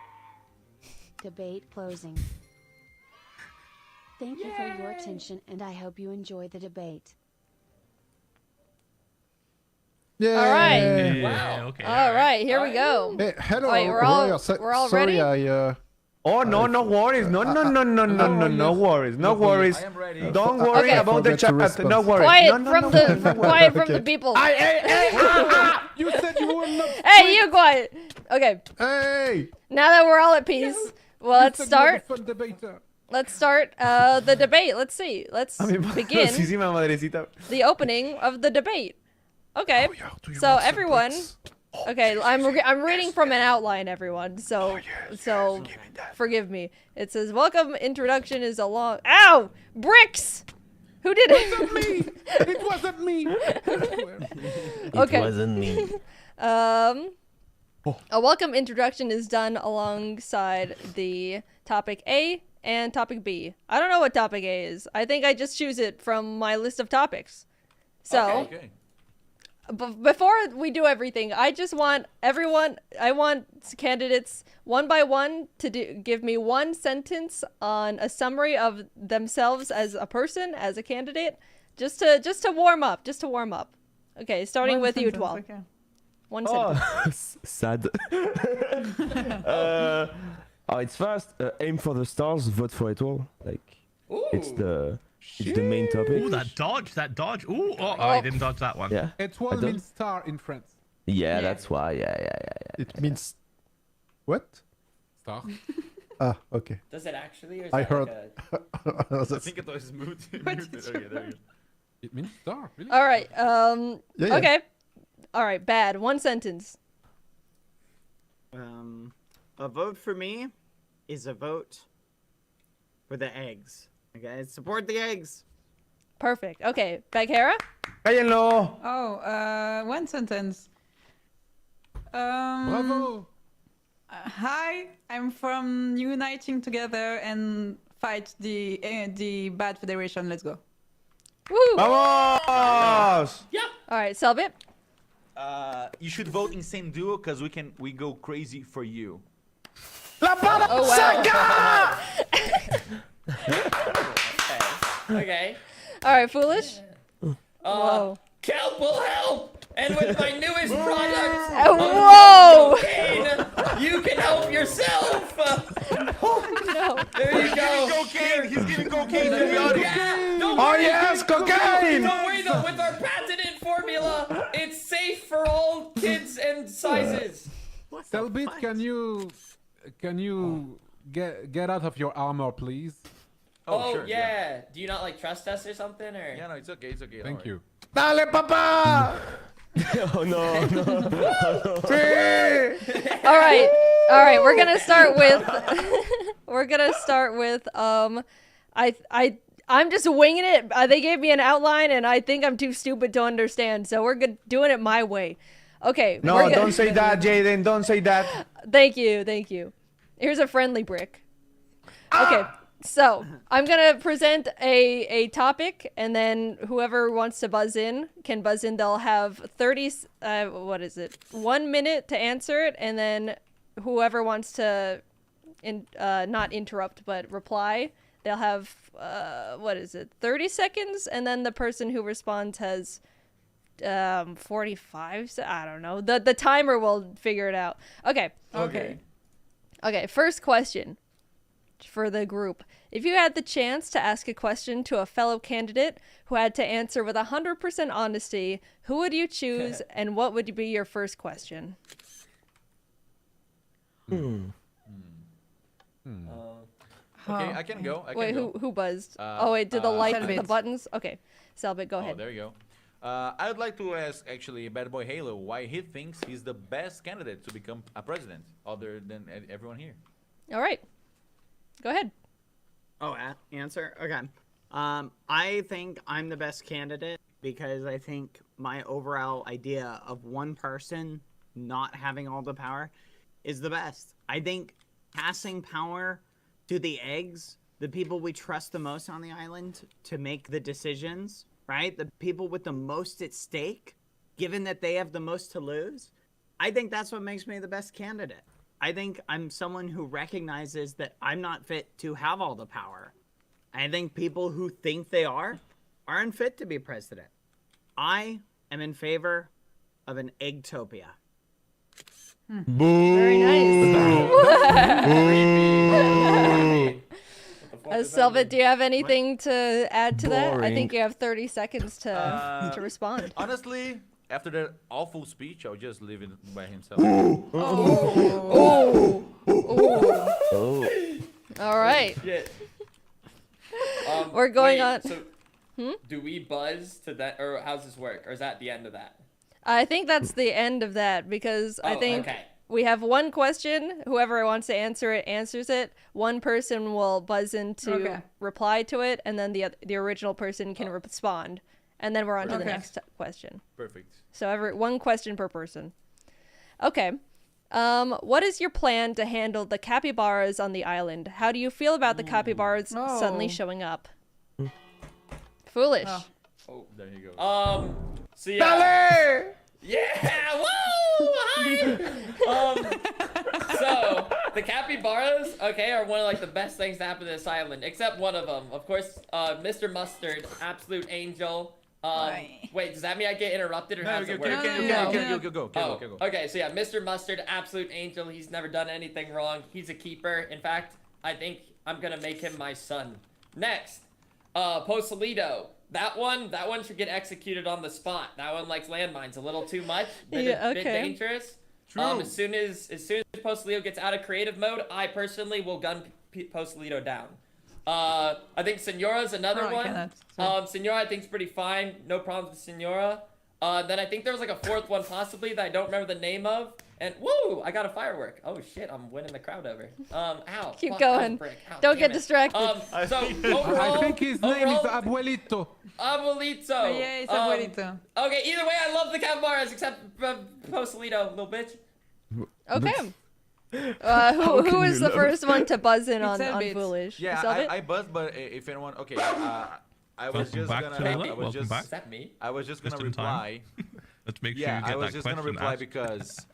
Debate closing. Thank you for your attention and I hope you enjoy the debate. Yeah. All right. Yeah, okay. All right, here we go. Hey, hello. Wait, we're all- Royer. we're all Sorry, ready? Oh, no worries. No worries. No worries. I am ready. Don't worry Okay. about the Forget to chat. respond. No worries. Quiet No from worries. the quiet from Okay. the people. You said you were not. Hey, you quiet. Okay, Hey. now that we're all at peace, well, let's You said you were start. the fun debater. Let's start the debate. Let's see. Let's begin Muchísima madrecita. the opening of the debate. Okay. Do you So want some everyone, bricks? okay, I'm reading from an outline, everyone. So forgive me. It says welcome introduction is a long. Ow! Bricks. Who did it? It wasn't me. Okay. It wasn't me. A welcome introduction is done alongside the topic A and topic B. I don't know what topic A is. I think I just choose it from my list of topics. So, Okay. before we do everything, I just want I want candidates one by one to give me one sentence on a summary of themselves as a person, as a candidate, just to warm up, Okay, starting One with you, sentence, 12. okay. One sentence. Oh, sad. It's first. Aim for the stars. Vote for it all. Like it's the main topic. Ooh, that dodge. Ooh, I didn't dodge that one. Yeah. Étoile I don't- means star in France. Yeah, that's why. Yeah. It means what? Star. Ah, okay. Does it actually? Or is I that heard. Like I That's- think it was muted. What did you Okay, there you go. It means star. Really? All right. Yeah. Okay. All right. Bad. One sentence. A vote for me is a vote for the eggs. Okay, support the eggs. Perfect. Okay, Bagheera? Cállenlo. Oh, one sentence. Bravo. Hi, I'm from Uniting Together and Fight the Bad Federation. Let's go. Woo! Vamos. Yeah. All right, Selbit? You should vote Insane Duo because we go crazy for you. La para Oh, wow. Okay. All right, Foolish? Whoa. Kelp will help! And with my newest product, Whoa! cocaine, you can help yourself! No. There you go! Cocaine! He's giving cocaine to the audience! Yeah, don't Oh worry, yes, cocaine. Don't worry though, with our patented formula, it's safe for all kids and sizes. Selbit, can you get out of your armor, please? Oh, sure, yeah. Do you not like trust us or something, or? Yeah, no, it's okay, it's okay. Thank you. Dale, papá. Oh no. Sí. All right. We're gonna start with. I'm just winging it. They gave me an outline, and I think I'm too stupid to understand. So we're doing it my way. Okay. No, don't say that, Jaden. Don't say that. Thank you. Here's a friendly brick. Okay. So I'm gonna present a topic, and then whoever wants to buzz in can buzz in. They'll have 1 minute to answer it, and then whoever wants to not interrupt but reply, they'll have 30 seconds, and then the person who responds has 45. I don't know. The timer will figure it out. Okay. First question for the group. If you had the chance to ask a question to a fellow candidate who had to answer with 100% honesty, who would you choose and what would be your first question? Okay, I can go. Wait, who buzzed? Did the light the buttons? Okay, Selbit, go ahead. Oh, there you go. I would like to ask, actually, Bad Boy Halo, why he thinks he's the best candidate to become a president, other than everyone here. All right. Go ahead. Oh, answer? Okay. I think I'm the best candidate because I think my overall idea of one person not having all the power is the best. I think passing power to the eggs, the people we trust the most on the island to make the decisions, right? The people with the most at stake, given that they have the most to lose. I think that's what makes me the best candidate. I think I'm someone who recognizes that I'm not fit to have all the power. I think people who think they are unfit to be president. I am in favor of an eggtopia. Very nice. Selbit, do you have anything to add to that? I think you have 30 seconds to respond. Honestly, after that awful speech, I'll just leave it by himself. All right. Shit. We're going on. So, do we buzz to that, or how's this work? Or is that the end of that? I think that's the end of that because I think we have one question. Whoever wants to answer it answers it. One person will buzz in to reply to it, and then the original person can respond. And then we're on to the next question. Perfect. So one question per person. Okay. What is your plan to handle the capybaras on the island? How do you feel about the capybaras suddenly showing up? Foolish. Oh, there you go. So yeah. Yeah! Woo! Hi! So the capybaras, are one of like the best things to happen to this island, except one of them. Of course, Mr. Mustard, absolute angel. Wait, does that mean I get interrupted or how does it work? Go. Okay, so yeah, Mr. Mustard, absolute angel. He's never done anything wrong. He's a keeper. In fact, I think I'm gonna make him my son. Next, Posolido. That one should get executed on the spot. That one likes landmines a little too much. Bit dangerous. True. As soon as Posolido gets out of creative mode, I personally will gun Posolido down. I think Senora's another one. Senora I think's pretty fine. No problems with Senora. Then I think there was like a fourth one possibly that I don't remember the name of. And woo, I got a firework. Oh shit, I'm winning the crowd over. Ow. Keep fuck, that was a going. brick. Ow, Don't damn get it. distracted. So overall, I think his name is overall, Abuelito. Abuelito. Oh, yeah, it's Abuelito. Okay, either way, I love the capybaras except Posolito, little bitch. Okay. How Who can was you the love first one to buzz in on Selbit. Foolish? Yeah, Selbit? I buzzed, but if anyone, okay, I was Welcome just back, gonna, Taylor. I was Welcome just, back. Is that me? I was just gonna Just in time. reply. Let's make sure Yeah, you get I was that just gonna question reply asked. because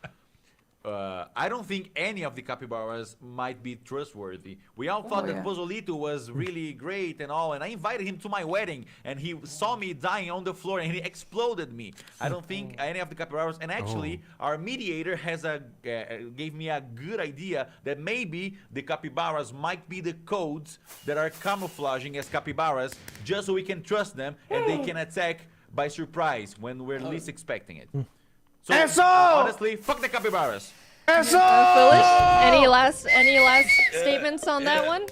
I don't think any of the capybaras might be trustworthy. We all thought that yeah. Pozolito was really great and all, and I invited him to my wedding, and he saw me dying on the floor, and he exploded me. I don't think any of the capybaras, and actually, our mediator has gave me a good idea that maybe the capybaras might be the codes that are camouflaging as capybaras, just so we can trust them, and they can attack by surprise when we're least expecting it. So, honestly, fuck the capybaras. Foolish? Any last statements on that one?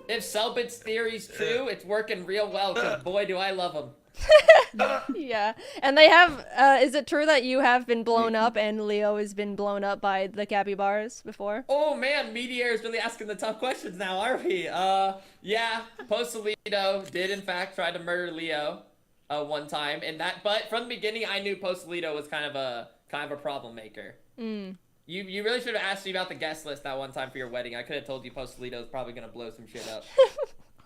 If Selbit's theory's true, it's working real well, because boy, do I love him. Yeah. And they have, is it true that you have been blown up and Leo has been blown up by the capybaras before? Oh man, Meteor's really asking the tough questions now, are we? Yeah, Posolito did in fact try to murder Leo one time, and but from the beginning I knew Posolito was kind of a problem maker. You really should have asked me about the guest list that one time for your wedding. I could have told you Posolito was probably gonna blow some shit up.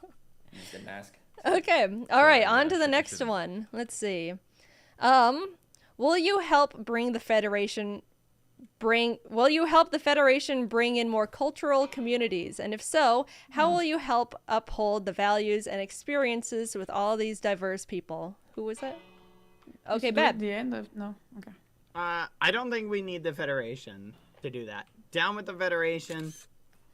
You just didn't ask. Okay. All right. yeah, On to the you next shouldn't. one. Let's see. Will you help bring the Federation bring in more cultural communities? And if so, how will you help uphold the values and experiences with all these diverse people? Who was that? Okay, At Bad. the end of no. Okay. I don't think we need the Federation to do that. Down with the Federation.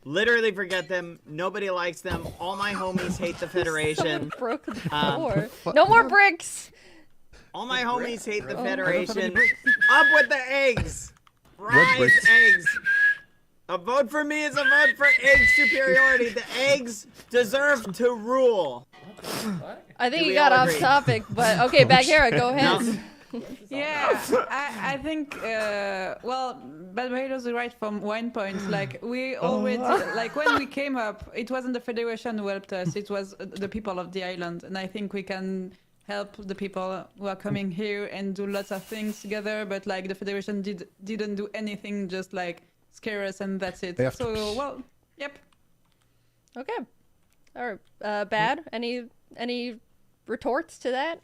Literally forget them. Nobody likes them. All my homies hate the Federation. Broke the floor. No more bricks. All my homies hate the I don't have any Federation. bricks. Up with the eggs. Rise, bricks? eggs. A vote for me is a vote for egg superiority. The eggs deserve to rule. What? I think Do you we got all off agree? topic, but okay, Bagheera, go ahead. No. Yeah, I think, well, Badbados is right from one point. Like, we already, like, when we came up, it wasn't the Federation who helped us, it was the people of the island. And I think we can help the people who are coming here and do lots of things together. But, like, the Federation didn't do anything, just, like, scare us and that's it. They have to- So, well, yep. Okay. All right. Bad. Any retorts to that?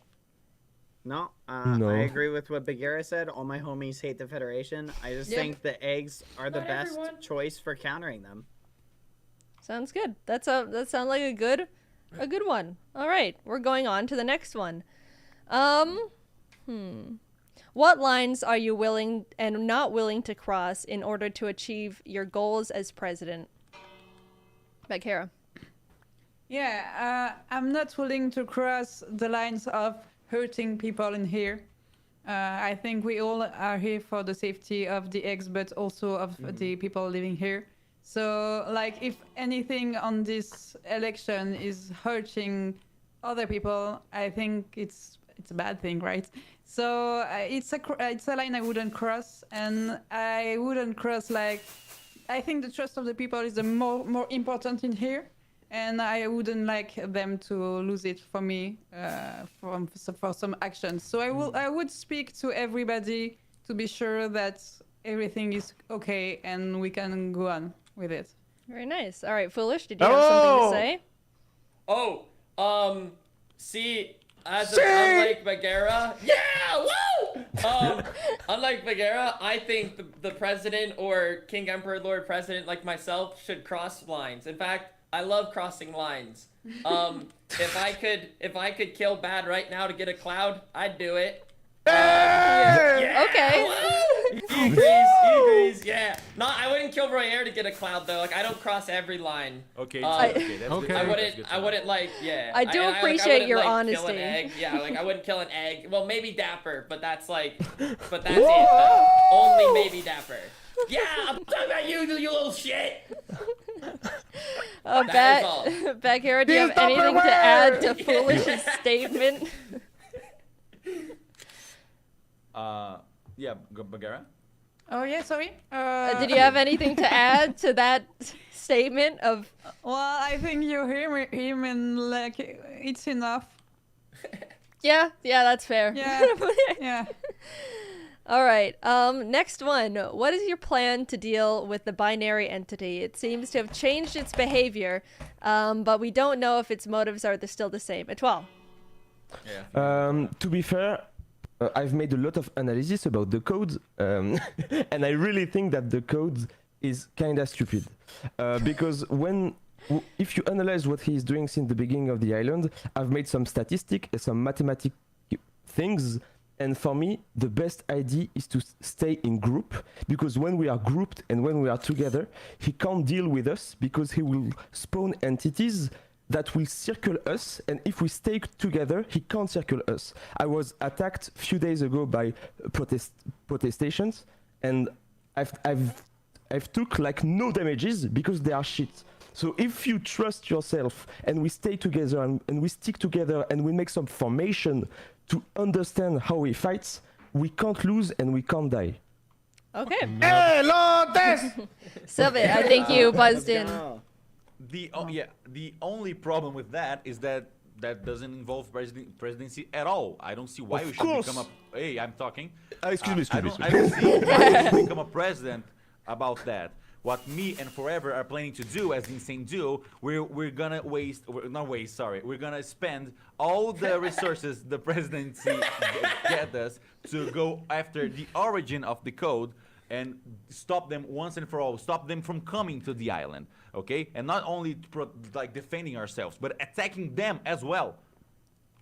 No, No. I agree with what Bagheera said. All my homies hate the Federation. I just Yep. think the eggs are the Not best everyone. choice for countering them. Sounds good. That sounds like a good one. All right, we're going on to the next one. What lines are you willing and not willing to cross in order to achieve your goals as president? Bagheera. Yeah, I'm not willing to cross the lines of hurting people in here. I think we all are here for the safety of the eggs, but also of the people living here. So, like, if anything on this election is hurting other people, I think it's a bad thing, right? So it's a line I wouldn't cross, and I wouldn't cross, like, I think the trust of the people is the more important in here. And I wouldn't like them to lose it for me for some actions. So I would speak to everybody to be sure that everything is okay and we can go on with it. Very nice. All right, Foolish, did you have something to say? See, unlike Bagheera, yeah, woo! Unlike Bagheera, I think the president or King Emperor Lord President like myself should cross lines. In fact, I love crossing lines. If I could kill Bad right now to get a cloud, I'd do it. Yeah, Okay. woo! He agrees, yeah. No, I wouldn't kill Royer to get a cloud though. Like, I don't cross every line. Okay, Okay, that's Okay. good. I That's good to know. wouldn't like, yeah. I do like, appreciate wouldn't, your like, Kill honesty. an egg. Yeah, like I wouldn't kill an egg. Well, maybe Dapper, but that's it. Though. Only maybe Dapper. Yeah, I'm talking about you little shit. That is all. Bagheera, do you have anything to add to Foolish's statement? Yeah, Bagheera? Oh yeah, sorry. Did you have anything to add to that statement of? Well, I think you hear him and like it's enough. Yeah, that's fair. Yeah, yeah. All right. Next one. What is your plan to deal with the binary entity? It seems to have changed its behavior, but we don't know if its motives are still the same. Etoile. Yeah. To be fair, I've made a lot of analysis about the code, and I really think that the code is kinda stupid. Because if you analyze what he's doing since the beginning of the island, I've made some statistic, some mathematic things, and for me, the best idea is to stay in group, because when we are grouped and when we are together, he can't deal with us because he will spawn entities that will circle us, and if we stay together, he can't circle us. I was attacked a few days ago by protestations, and I've took like no damages because they are shit. So if you trust yourself and we stay together and we stick together and we make some formation to understand how we fight, we can't lose and we can't die. Okay. Elotes! Sylvia, I think you buzzed in. The only problem with that is that doesn't involve presidency at all. I don't see why Of we should course. become a. Hey, I'm talking. Excuse me. I don't see why we should become a president about that. What me and Forever are planning to do as the Insane Duo, we're gonna we're gonna spend all the resources the presidency get us to go after the origin of the code and stop them once and for all. Stop them from coming to the island, okay? And not only like defending ourselves, but attacking them as well.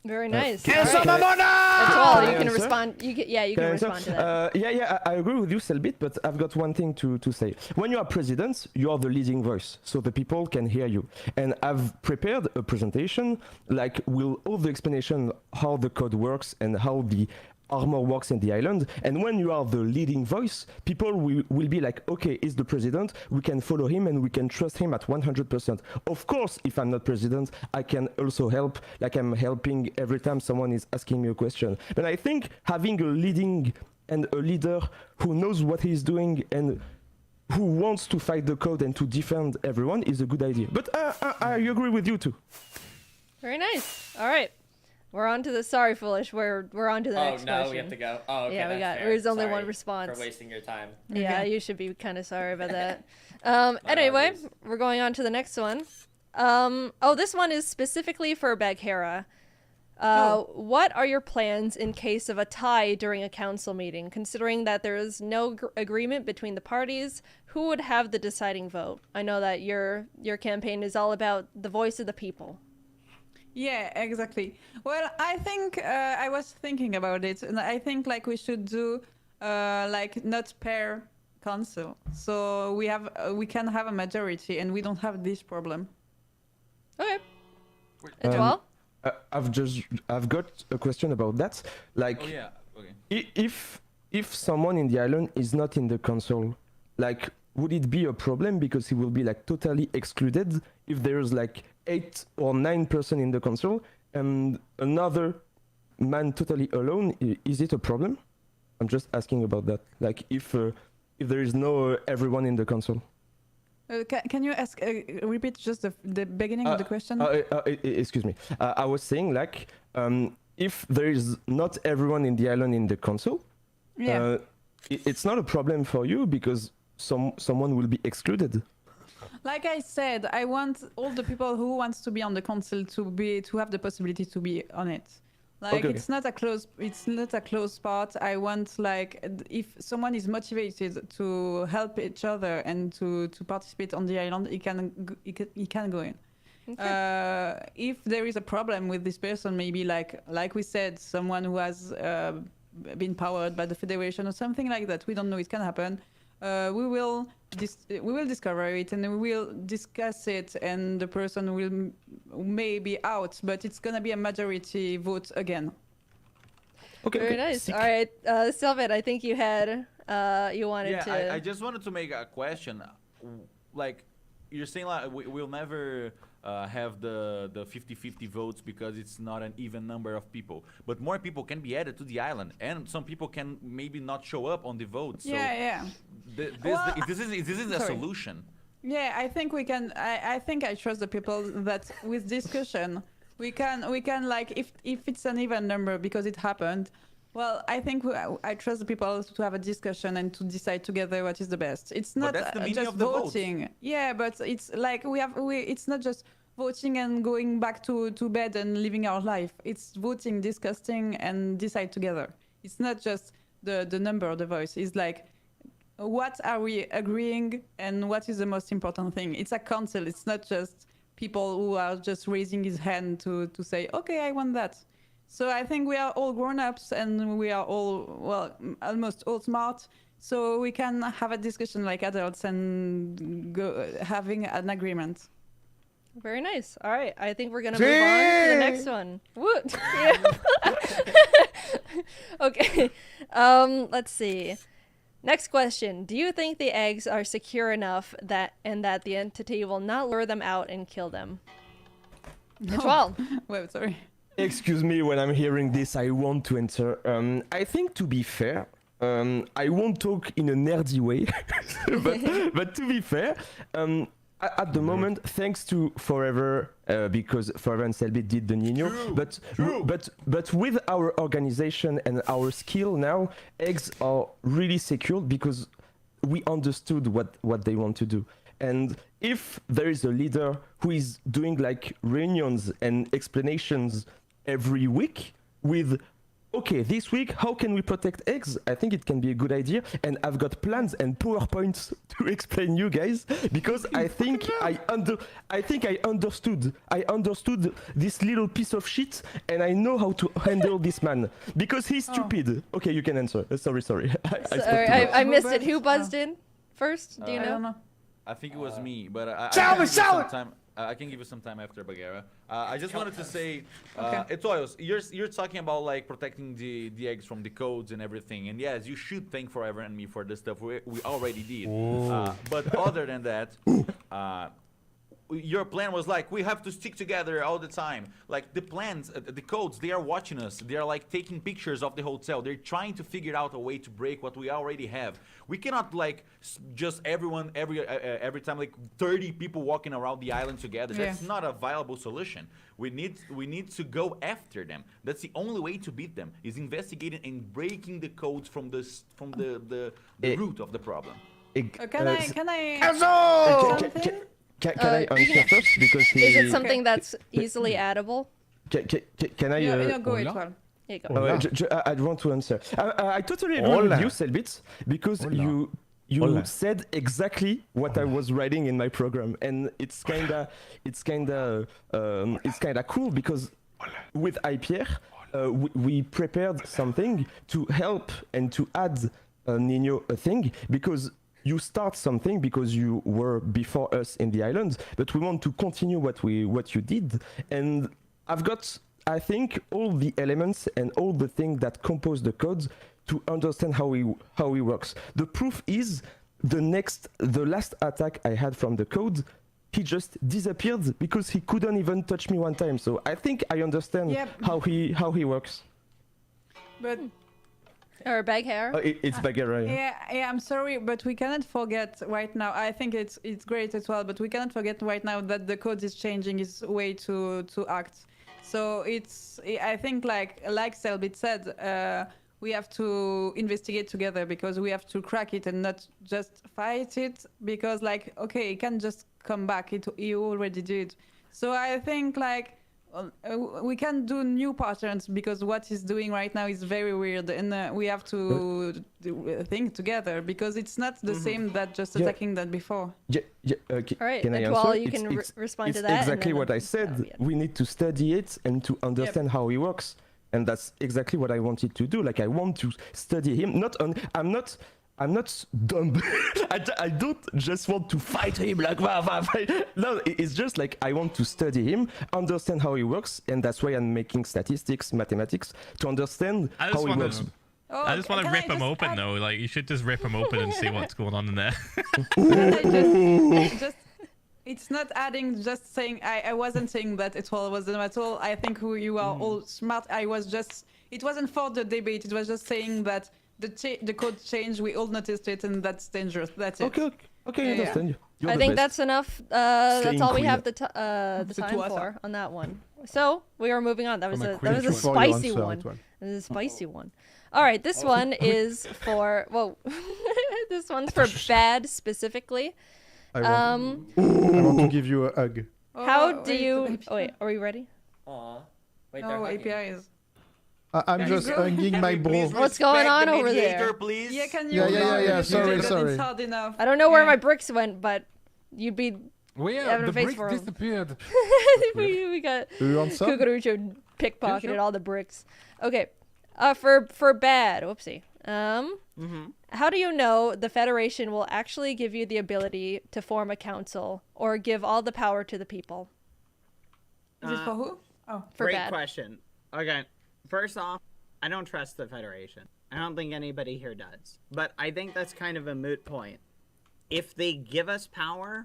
Very nice. Eso, All right. mamona! Etoile, you Can I can answer? respond. You can Can I respond answer? to that. I agree with you, Selbit, but I've got one thing to say. When you are president, you are the leading voice, so the people can hear you. And I've prepared a presentation, like with all the explanation how the code works and how the armor works in the island. And when you are the leading voice, people will be like, okay, he's the president, we can follow him and we can trust him at 100%. Of course, if I'm not president, I can also help, like I'm helping every time someone is asking me a question. But I think having a leader who knows what he's doing and who wants to fight the code and to defend everyone is a good idea. But I agree with you too. Very nice. All right. We're on to the sorry foolish. We're on to the next question. Oh no, we have to go. Oh, okay, Yeah, we that's got. fair. There's only Sorry one response. for wasting your time. Yeah, you should be kind of sorry about that. Anyway, worries. we're going on to the next one. This one is specifically for Bagheera. What are your plans in case of a tie during a council meeting? Considering that there is no agreement between the parties, who would have the deciding vote? I know that your campaign is all about the voice of the people. Yeah, exactly. Well, I think I was thinking about it, and I think like we should do like not pair council, so we can have a majority, and we don't have this problem. Okay. Etoile? I've got a question about that. Like, Oh yeah. Okay. if someone in the island is not in the council, like, would it be a problem because he will be like totally excluded if there's like 8 or 9% in the council and another man totally alone? Is it a problem? I'm just asking about that. Like, if there is no everyone in the council. Can you repeat just the beginning of the question? Excuse me. I was saying like, if there is not everyone in the island in the council, Yeah. It's not a problem for you because someone will be excluded. Like I said, I want all the people who wants to be on the council to have the possibility to be on it. Like Okay. it's not a closed part. I want like if someone is motivated to help each other and to participate on the island, he can go in. If there is a problem with this person, maybe like we said, someone who has been powered by the Federation or something like that, we don't know, it can happen. We will discover it and we will discuss it, and the person will maybe out, but it's gonna be a majority vote again. Okay. Very okay. nice. Sick. All right, Sylvan, I think you had you wanted to. Yeah, I just wanted to make a question. Like, you're saying like we'll never have the 50-50 votes because it's not an even number of people. But more people can be added to the island, and some people can maybe not show up on the votes. So this is a solution. Yeah, I think we can. I think I trust the people that with discussion we can like if it's an even number because it happened. Well, I think I trust the people to have a discussion and to decide together what is the best. It's not just voting. Votes. Yeah, but it's like it's not just voting and going back to bed and living our life. It's voting, discussing, and decide together. It's not just the number of the voice. It's like what are we agreeing and what is the most important thing. It's a council. It's not just people who are just raising his hand to say, okay, I want that. So I think we are all grown-ups and we are all, well, almost all smart. So we can have a discussion like adults and go having an agreement. Very nice. All right. I think we're going to move on to the next one. Woot. Okay. Let's see. Next question. Do you think the eggs are secure enough that the entity will not lure them out and kill them? No. Wait, sorry. Excuse me, when I'm hearing this, I want to answer. I think to be fair, I won't talk in a nerdy way, but to be fair, at the moment, thanks to Forever, because Forever and Selbit did the Nino, but with our organization and our skill now, eggs are really secured because we understood what they want to do. And if there is a leader who is doing like reunions and explanations every week with, okay, this week, how can we protect eggs? I think it can be a good idea. And I've got plans and PowerPoints to explain you guys because I think I understood this little piece of shit and I know how to handle this man because he's stupid. Okay, you can answer. Sorry. I missed it. Who buzzed in first? Do you know? I don't know. I think it was me, but I can give you some time after Bagheera. I just wanted to say, Etoyos, you're talking about like protecting the eggs from the codes and everything, and yes, you should thank Forever and me for the stuff we already did. But other than that, your plan was like, we have to stick together all the time. Like the plans, the codes, they are watching us. They are like taking pictures of the hotel. They're trying to figure out a way to break what we already have. We cannot like just everyone every time like 30 people walking around the island together. Yeah. That's not a viable solution. We need to go after them. That's the only way to beat them is investigating and breaking the codes from the root of the problem. Can I Can I answer first? Because is it something that's easily addable? Can I? Go ahead, Juan. Yeah, go. I want to answer. I totally agree with you, Selbit, because you said exactly what I was writing in my program, and it's kinda cool because with IPR we prepared something to help and to add Nino a thing because. You start something because you were before us in the islands, but we want to continue what you did. And I've got, I think, all the elements and all the things that compose the codes to understand how he works. The proof is the last attack I had from the code, he just disappeared because he couldn't even touch me one time. So I think I understand how he works. But. Or Bagheera. It's Bagheera. Yeah, I'm sorry, but we cannot forget right now. I think it's great as well, but we cannot forget right now that the code is changing its way to act. So I think like Selbit said, we have to investigate together because we have to crack it and not just fight it because like, okay, it can just come back. You already did. So I think like, we can do new patterns because what he's doing right now is very weird and we have to think together because it's not the same that just attacking that before. All right, can I answer? You can respond to that. It's exactly what I said. We need to study it and to understand how he works. And that's exactly what I wanted to do. Like I want to study him. I'm not dumb. I don't just want to fight him like no, it's just like I want to study him, understand how he works, and that's why I'm making statistics, mathematics to understand how he works. I just want to rip him open though. Like you should just rip him open and see what's going on in there. It's not adding, just saying, I wasn't saying that it all wasn't at all. I think you are all smart. I was just, it wasn't for the debate. It was just saying that the code changed. We all noticed it, and that's dangerous. That's it. Okay, I understand you. You're I the think best. that's enough. That's Slaying all we queen. have the time for on that one. So we are moving on. That was a For your spicy answer, one. Antoine. This is a spicy one. All right, this one is for this one's for bad specifically. I want to give you a hug. How do wait, you? Oh wait, are we ready? Aw. Wait, No, they're hugging. APIs. I'm just hugging my bro. What's going on over mediator, there? Please? Yeah, can you? Yeah. Sorry. It's hard enough. I don't know where Yeah. my bricks went, but you'd be. Well, yeah, Having a the face bricks for 'em. disappeared. we got Do you want some? Cucurucho pickpocketed sure. all the bricks. Okay, for bad. Whoopsie. How do you know the Federation will actually give you the ability to form a council or give all the power to the people? Is it for who? Oh, For Great bad. question. Okay, first off, I don't trust the Federation. I don't think anybody here does. But I think that's kind of a moot point. If they give us power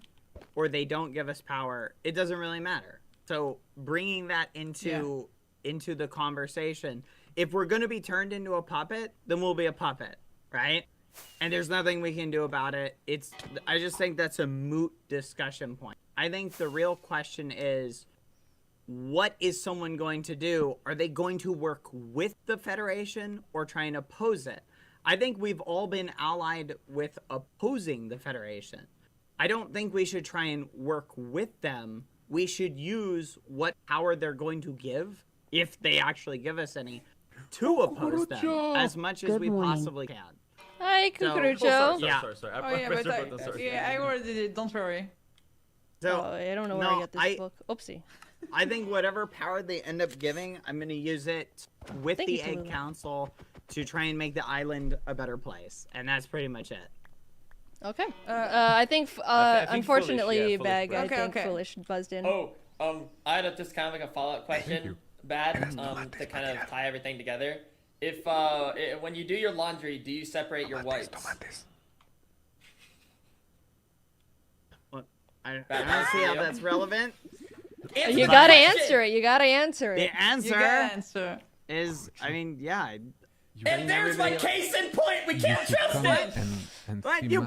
or they don't give us power, it doesn't really matter. So bringing that into the conversation, if we're going to be turned into a puppet, then we'll be a puppet, right? And there's nothing we can do about it. I just think that's a moot discussion point. I think the real question is, what is someone going to do? Are they going to work with the Federation or try and oppose it? I think we've all been allied with opposing the Federation. I don't think we should try and work with them. We should use what power they're going to give, if they actually give us any, to oppose them as much as we possibly can. Hi, So- Cucurucho. Yeah. Sorry. Oh yeah, but I already did. Don't worry. So Oh, I don't know where I got this book. Oopsie. I think whatever power they end up giving, I'm going to use it with Thank the you, Egg Tallulah. Council to try and make the island a better place. And that's pretty much it. Okay. I think, think unfortunately, Foolish, yeah, Foolish Bag, I Okay, think okay. Foolish buzzed in. Oh, I had just kind of like a follow-up question, Bad, to kind of tie everything together. If when you do your laundry, do you separate your whites? I don't see how that's relevant. You gotta answer it. You gotta answer The it. You answer gotta answer. is, I mean, yeah. And there's my case in point. We can't trust it. But you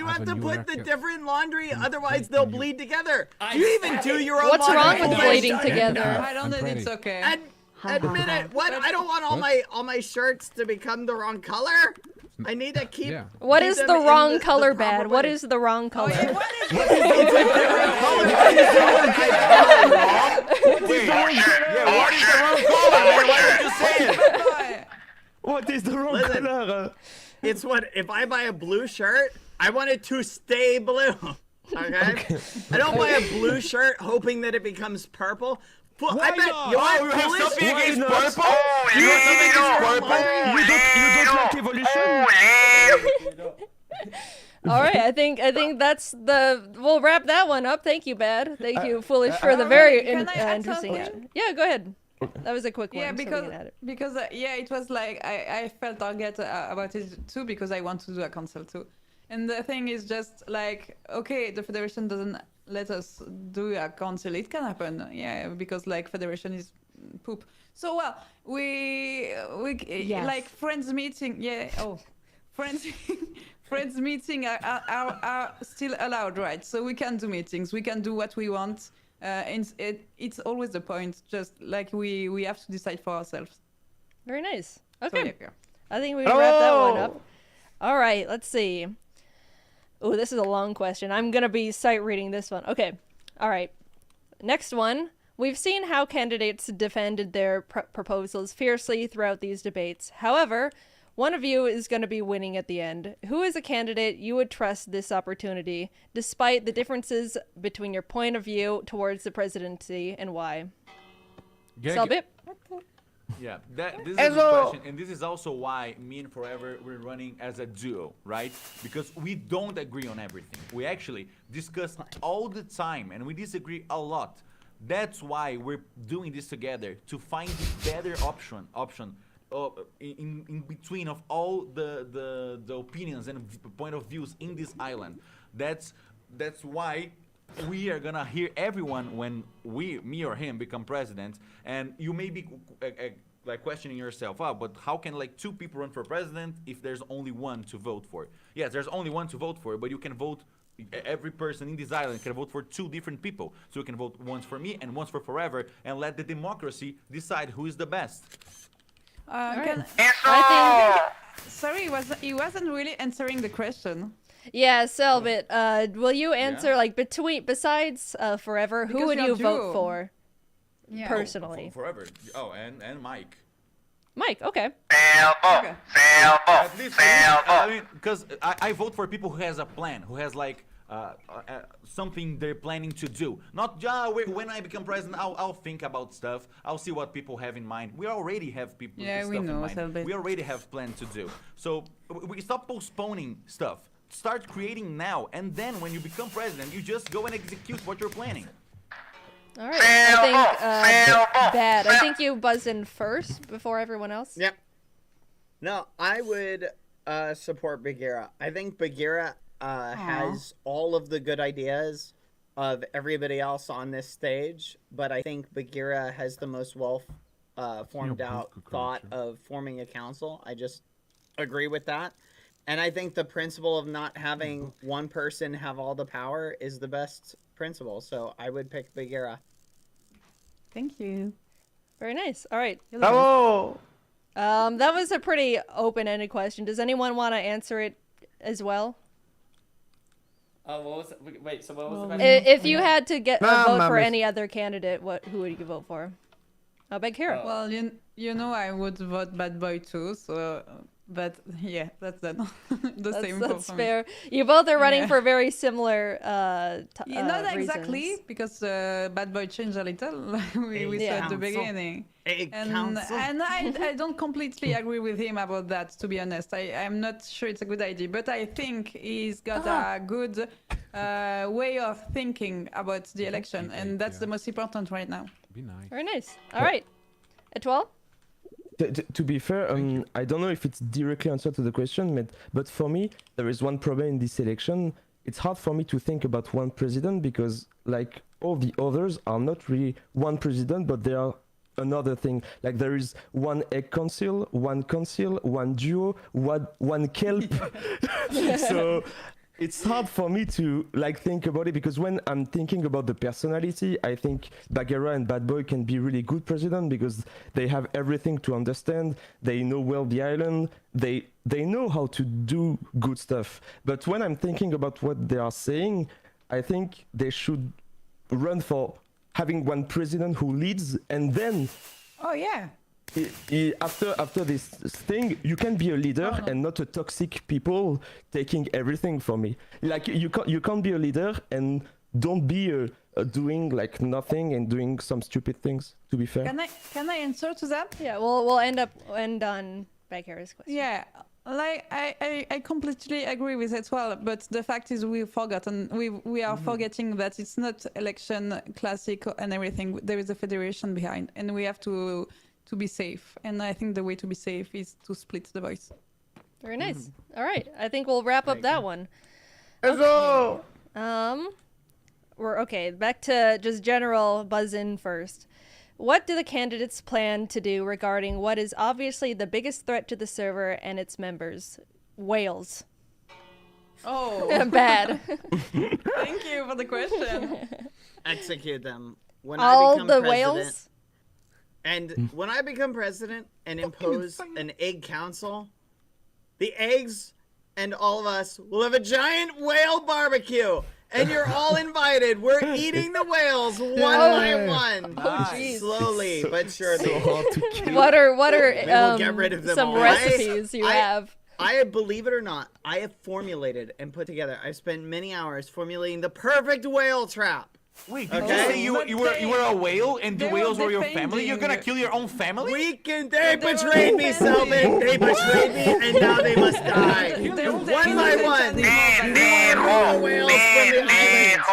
have to put the different laundry, otherwise they'll bleed together. Do you even do your own What's laundry? wrong with bleeding together? I don't think it's okay. Admit it. What? I don't want all my shirts to become the wrong color. I need to keep. Yeah. What keep is them the in wrong the color, proper Bad? What way. is the wrong color? Wait, yeah, what is the wrong color, man? Why did you say it? What is the wrong Listen. color? It's what if I buy a blue shirt, I want it to stay blue. Okay? I don't buy a blue shirt hoping that it becomes purple. I bet not? you Oh, you have Foolish? something Why against not? purple? You You have have something against something purple? against You don't like evolution? All right, I think that's the. We'll wrap that one up. Thank you, Bad. Thank you, Foolish, for the very Can I add interesting. something? Yeah, go ahead. That was a quick one. Yeah, so we because can add it. it was like I felt target about it too because I want to do a council too, and the thing is just like okay, the Federation doesn't let us do a council. It can happen, yeah, because like Federation is poop. So well, we Yes. like friends meeting, yeah. Oh, friends. Friends meeting are still allowed, right? So we can do meetings, we can do what we want. And it's always the point, just like we have to decide for ourselves. Very nice. So, Okay. yeah. I think we wrap that one up. All right, let's see. Oh, this is a long question. I'm going to be sight reading this one. Okay. All right. Next one. We've seen how candidates defended their proposals fiercely throughout these debates. However, one of you is going to be winning at the end. Who is a candidate you would trust this opportunity, despite the differences between your point of view towards the presidency and why? Selbit? Yeah, this is a good question, and this is also why me and Forever we're running as a duo, right? Because we don't agree on everything. We actually discuss all the time, and we disagree a lot. That's why we're doing this together to find the better option. In between of all the opinions and point of views in this island. That's why we are gonna hear everyone when me or him become president, and you may be like questioning yourself, but how can like two people run for president if there's only one to vote for? Yes, there's only one to vote for, but you can vote. Every person in this island can vote for two different people. So you can vote once for me and once for forever, and let the democracy decide who is the best. Sorry, he wasn't really answering the question. Yeah, Selbit, will you answer like besides forever, who Because would you're you vote duo. for Yeah. personally? Forever. Oh, and Mike. Mike, okay. Okay. At least, I mean, because I vote for people who has a plan, who has like something they're planning to do. Not when I become president, I'll think about stuff. I'll see what people have in mind. We already have people Yeah, stuff we know, in mind. Selbit. We already have plans to do. So we stop postponing stuff. Start creating now, and then when you become president, you just go and execute what you're planning. All right. I think bad. I think you buzz in first before everyone else. Yep. No, I would support Bagheera. I think Bagheera has all of the good ideas of everybody else on this stage, but I think Bagheera has the most formed out thought of forming a council. I just agree with that. And I think the principle of not having one person have all the power is the best principle. So I would pick Bagheera. Thank you. Very nice. All right. Bravo! That was a pretty open-ended question. Does anyone want to answer it as well? What was it? Wait, so what was the question? If you had to get a vote for Mamas. any other candidate, who would you vote for? Bagheera. Well, you know I would vote Bad Boy too, so... But yeah, that's that. Same. That's for fair. You both are running Yeah. for very similar not exactly, reasons. because Bad Boy changed a little, like we said at the beginning. And I don't completely agree with him about that, to be honest. I'm not sure it's a good idea, but I think he's got a good way of thinking about the election, and that's the most important right now. Be nice. Very nice. All right. Etoile? To be fair, I don't know if it's directly answer to the question, but for me, there is one problem in this election. It's hard for me to think about one president because, like, all the others are not really one president, but they are another thing. Like, there is one egg council, one duo, one kelp. So it's hard for me to like think about it because when I'm thinking about the personality, I think Bagheera and Bad Boy can be really good president because they have everything to understand. They know well the island. They know how to do good stuff. But when I'm thinking about what they are saying, I think they should run for having one president who leads, and then Oh yeah. after this thing, you can be a leader and not a toxic people taking everything from me. Like you can't be a leader and don't be doing like nothing and doing some stupid things. To be fair. Can I answer to that? Yeah, we'll end on Bagheera's question. Yeah, like I completely agree with it. Well, but the fact is we are forgetting that it's not election classic and everything. There is a federation behind, and we have to be safe. And I think the way to be safe is to split the voice. Very nice. All right, I think we'll wrap up that one. Let's go! We're okay. Back to just general buzz in first. What do the candidates plan to do regarding what is obviously the biggest threat to the server and its members? Whales. Oh, Bad. thank you for the question. Execute them. When All I become the president, whales? And when I become president and impose an egg council, the eggs and all of us will have a giant whale barbecue. And you're all invited. We're eating the whales one by one. Oh, jeez. Slowly but surely. So hard to kill. What are will get rid of them some all. recipes you have? I believe it or not, I have formulated and put together. I've spent many hours formulating the perfect whale trap. Wait, did Okay. you say you were a whale and the They whales were were your family? You're gonna defending- kill your own family? They betrayed me, Selvin. They betrayed me, and now they must die. One by one. All the whales from the islands.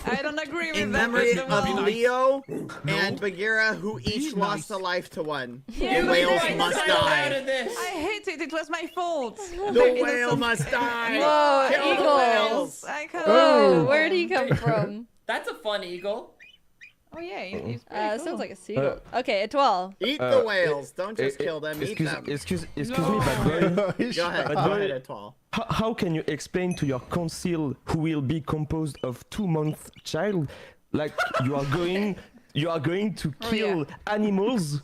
I don't agree with In that. memory but of well, Leo and Bagheera, who each lost a life to one. Yeah, The but whales I must decided Out die. of this. I hate it. It was my fault. The whale must die. Whoa, Kill the eagles. whales. I can't. Whoa, Whoa, where'd he come from? That's a fun eagle. Oh yeah, it's pretty cool. Sounds like a seagull. Okay, Etoile. Eat the whales. Don't just kill them. Eat them. Excuse me, bad boy. Go ahead. But Go boy, ahead, Etoile. How can you explain to your council, who will be composed of 2-month child, like you are going to kill animals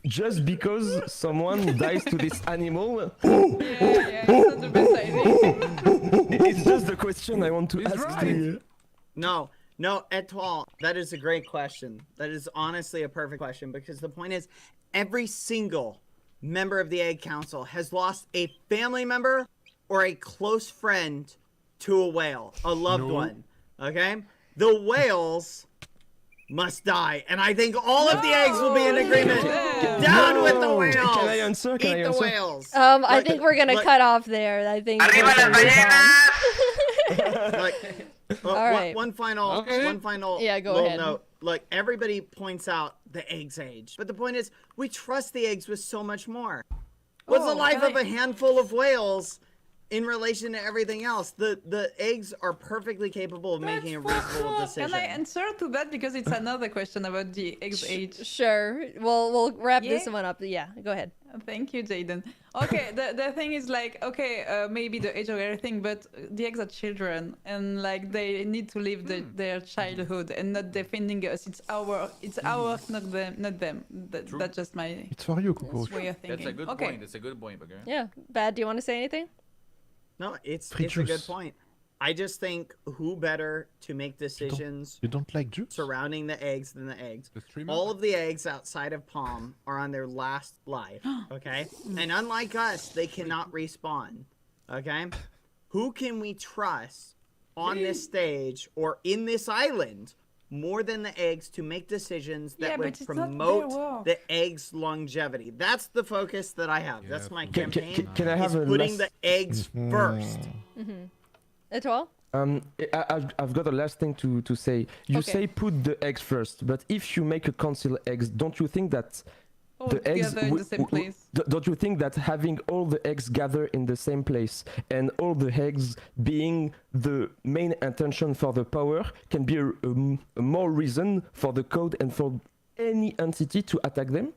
just because someone dies to this animal? Yeah, it's not the best idea. It's just the question I want to ask right. to you. No, Etoile, that is a great question. That is honestly a perfect question because the point is every single member of the Egg Council has lost a family member or a close friend to a whale, a loved one, okay? The whales must die, and I think all of the eggs will be in agreement. Down with the whales! Can I answer? Eat the whales! I think we're gonna cut off there. I think. All right. One final Yeah, go little ahead. note. Look, everybody points out the egg's age, but the point is, we trust the eggs with so much more. What's the life of a handful of whales in relation to everything else? The eggs are perfectly capable of making a reasonable decision. Can I answer to that because it's another question about the egg's age? Sure. We'll wrap this one up. Yeah, go ahead. Thank you, Jaden. Okay, the thing is like, okay, maybe the age of everything, but the eggs are children, and like they need to live their childhood and not defending us. It's our, not them. That's just my It's for you, Kuko. way of thinking. That's a good point. That's a good point, Bagheera. Yeah. Bad. Do you want to say anything? No, it's Free a good juice. point. I just think who better to make decisions You don't like juice? surrounding the eggs than the eggs. The streamer? All of the eggs outside of Palm are on their last life, okay? And unlike us, they cannot respawn, okay? Who can we trust on this stage or in this island more than the eggs to make decisions that Yeah, would but it's not their promote world. the eggs' longevity? That's the focus that I have. Yeah, That's my Can- campaign. can I have is a putting last- the eggs first. Etoile? I've got a last thing to say. You Okay. say put the eggs first, but if you make a council eggs, don't you think that All the eggs together in the same place. don't you think that having all the eggs gather in the same place and all the eggs being the main intention for the power can be a more reason for the code and for any entity to attack them?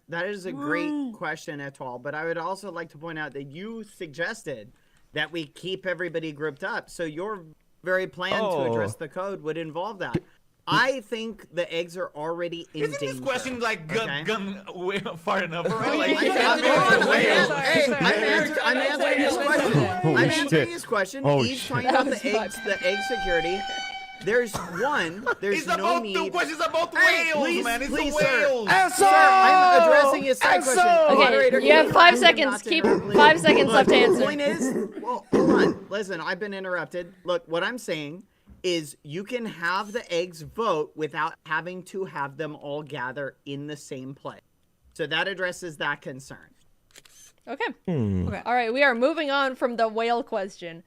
That is a great question, Etoile, but I would also like to point out that you suggested that we keep everybody grouped up. So your very plan to address the code would involve that. I think the eggs are already in Isn't danger. this question like okay? gone way far enough already? Like, I'm answering his question. Holy I'm answering shit. his question. Holy He's shit. talking about the egg security. There's It's no about need. 2 questions about Hey, whales, please, man. It's please, the sir. whales. Sir, I'm addressing his side question. Okay, Moderator, you can have 5 remind him seconds. not to Keep interrupt, 5 seconds left to The answer. point is, well, hold on. Listen, I've been interrupted. Look, what I'm saying is you can have the eggs vote without having to have them all gather in the same place. So that addresses that concern. Okay. Okay. All right, we are moving on from the whale question.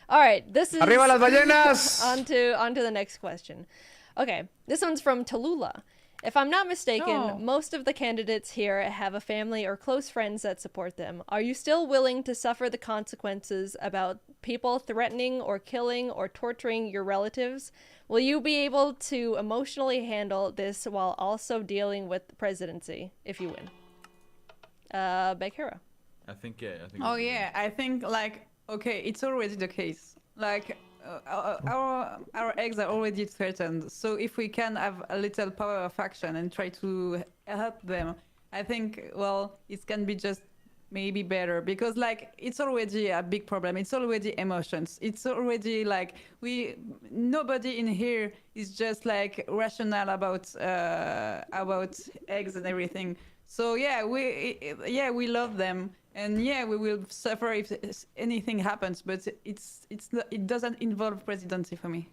All right, this is ¡Arriba las ballenas! on to the next question. Okay, this one's from Tallulah. If I'm not mistaken, Oh. most of the candidates here have a family or close friends that support them. Are you still willing to suffer the consequences about people threatening or killing or torturing your relatives? Will you be able to emotionally handle this while also dealing with the presidency if you win? Bagheera. I think, yeah. Oh yeah, I think like okay, it's already the case. Like our eggs are already threatened. So if we can have a little power of action and try to help them, I think well it can be just maybe better because like it's already a big problem. It's already emotions. It's already like nobody in here is just like rational about eggs and everything. So yeah, we love them. And yeah, we will suffer if anything happens, but it doesn't involve presidency for me.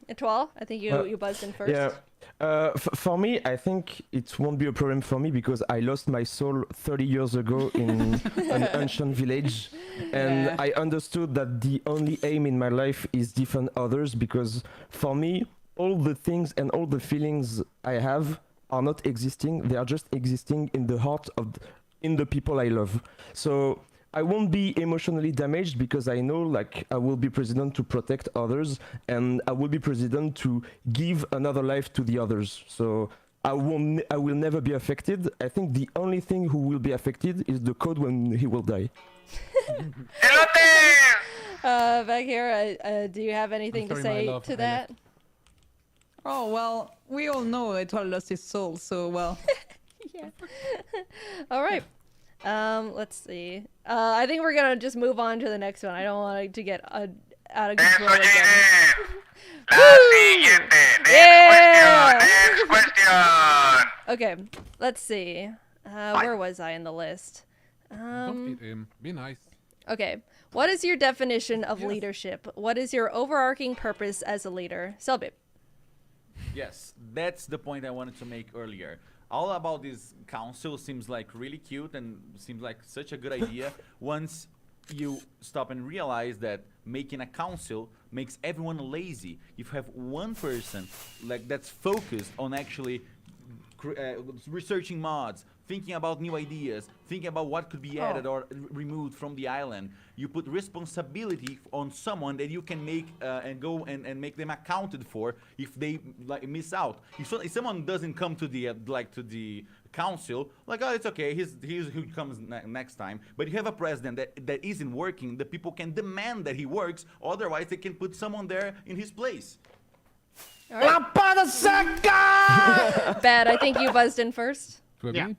Etoile, I think you buzzed in first. Yeah, for me, I think it won't be a problem for me because I lost my soul 30 years ago in an ancient village, and Yeah. I understood that the only aim in my life is defend others because for me, all the things and all the feelings I have are not existing; they are just existing in the heart of in the people I love. So I won't be emotionally damaged because I know like I will be president to protect others, and I will be president to give another life to the others. So I will never be affected. I think the only thing who will be affected is the code when he will die. Back here, do you have anything to say to that? Oh, well, we all know Etoile lost his soul, so well. Yeah. All right. Let's see. I think we're gonna just move on to the next one. I don't want it to get out of control again. Yeah! Next question. Okay, let's see. Where was I in the list? Don't feed him. Be nice. Okay. What is your definition of leadership? What is your overarching purpose as a leader? Selbit. Yes, that's the point I wanted to make earlier. All about this council seems like really cute and seems like such a good idea once you stop and realize that making a council makes everyone lazy. If you have one person like that's focused on actually researching mods, thinking about new ideas, thinking about what could be added or removed from the island, you put responsibility on someone that you can make and go and make them accounted for if they like miss out. If someone doesn't come to the to the council, like, oh, it's okay, he's who comes next time. But you have a president that isn't working, the people can demand that he works, otherwise they can put someone there in his place. All right. Bad, I think you buzzed in first. Yeah.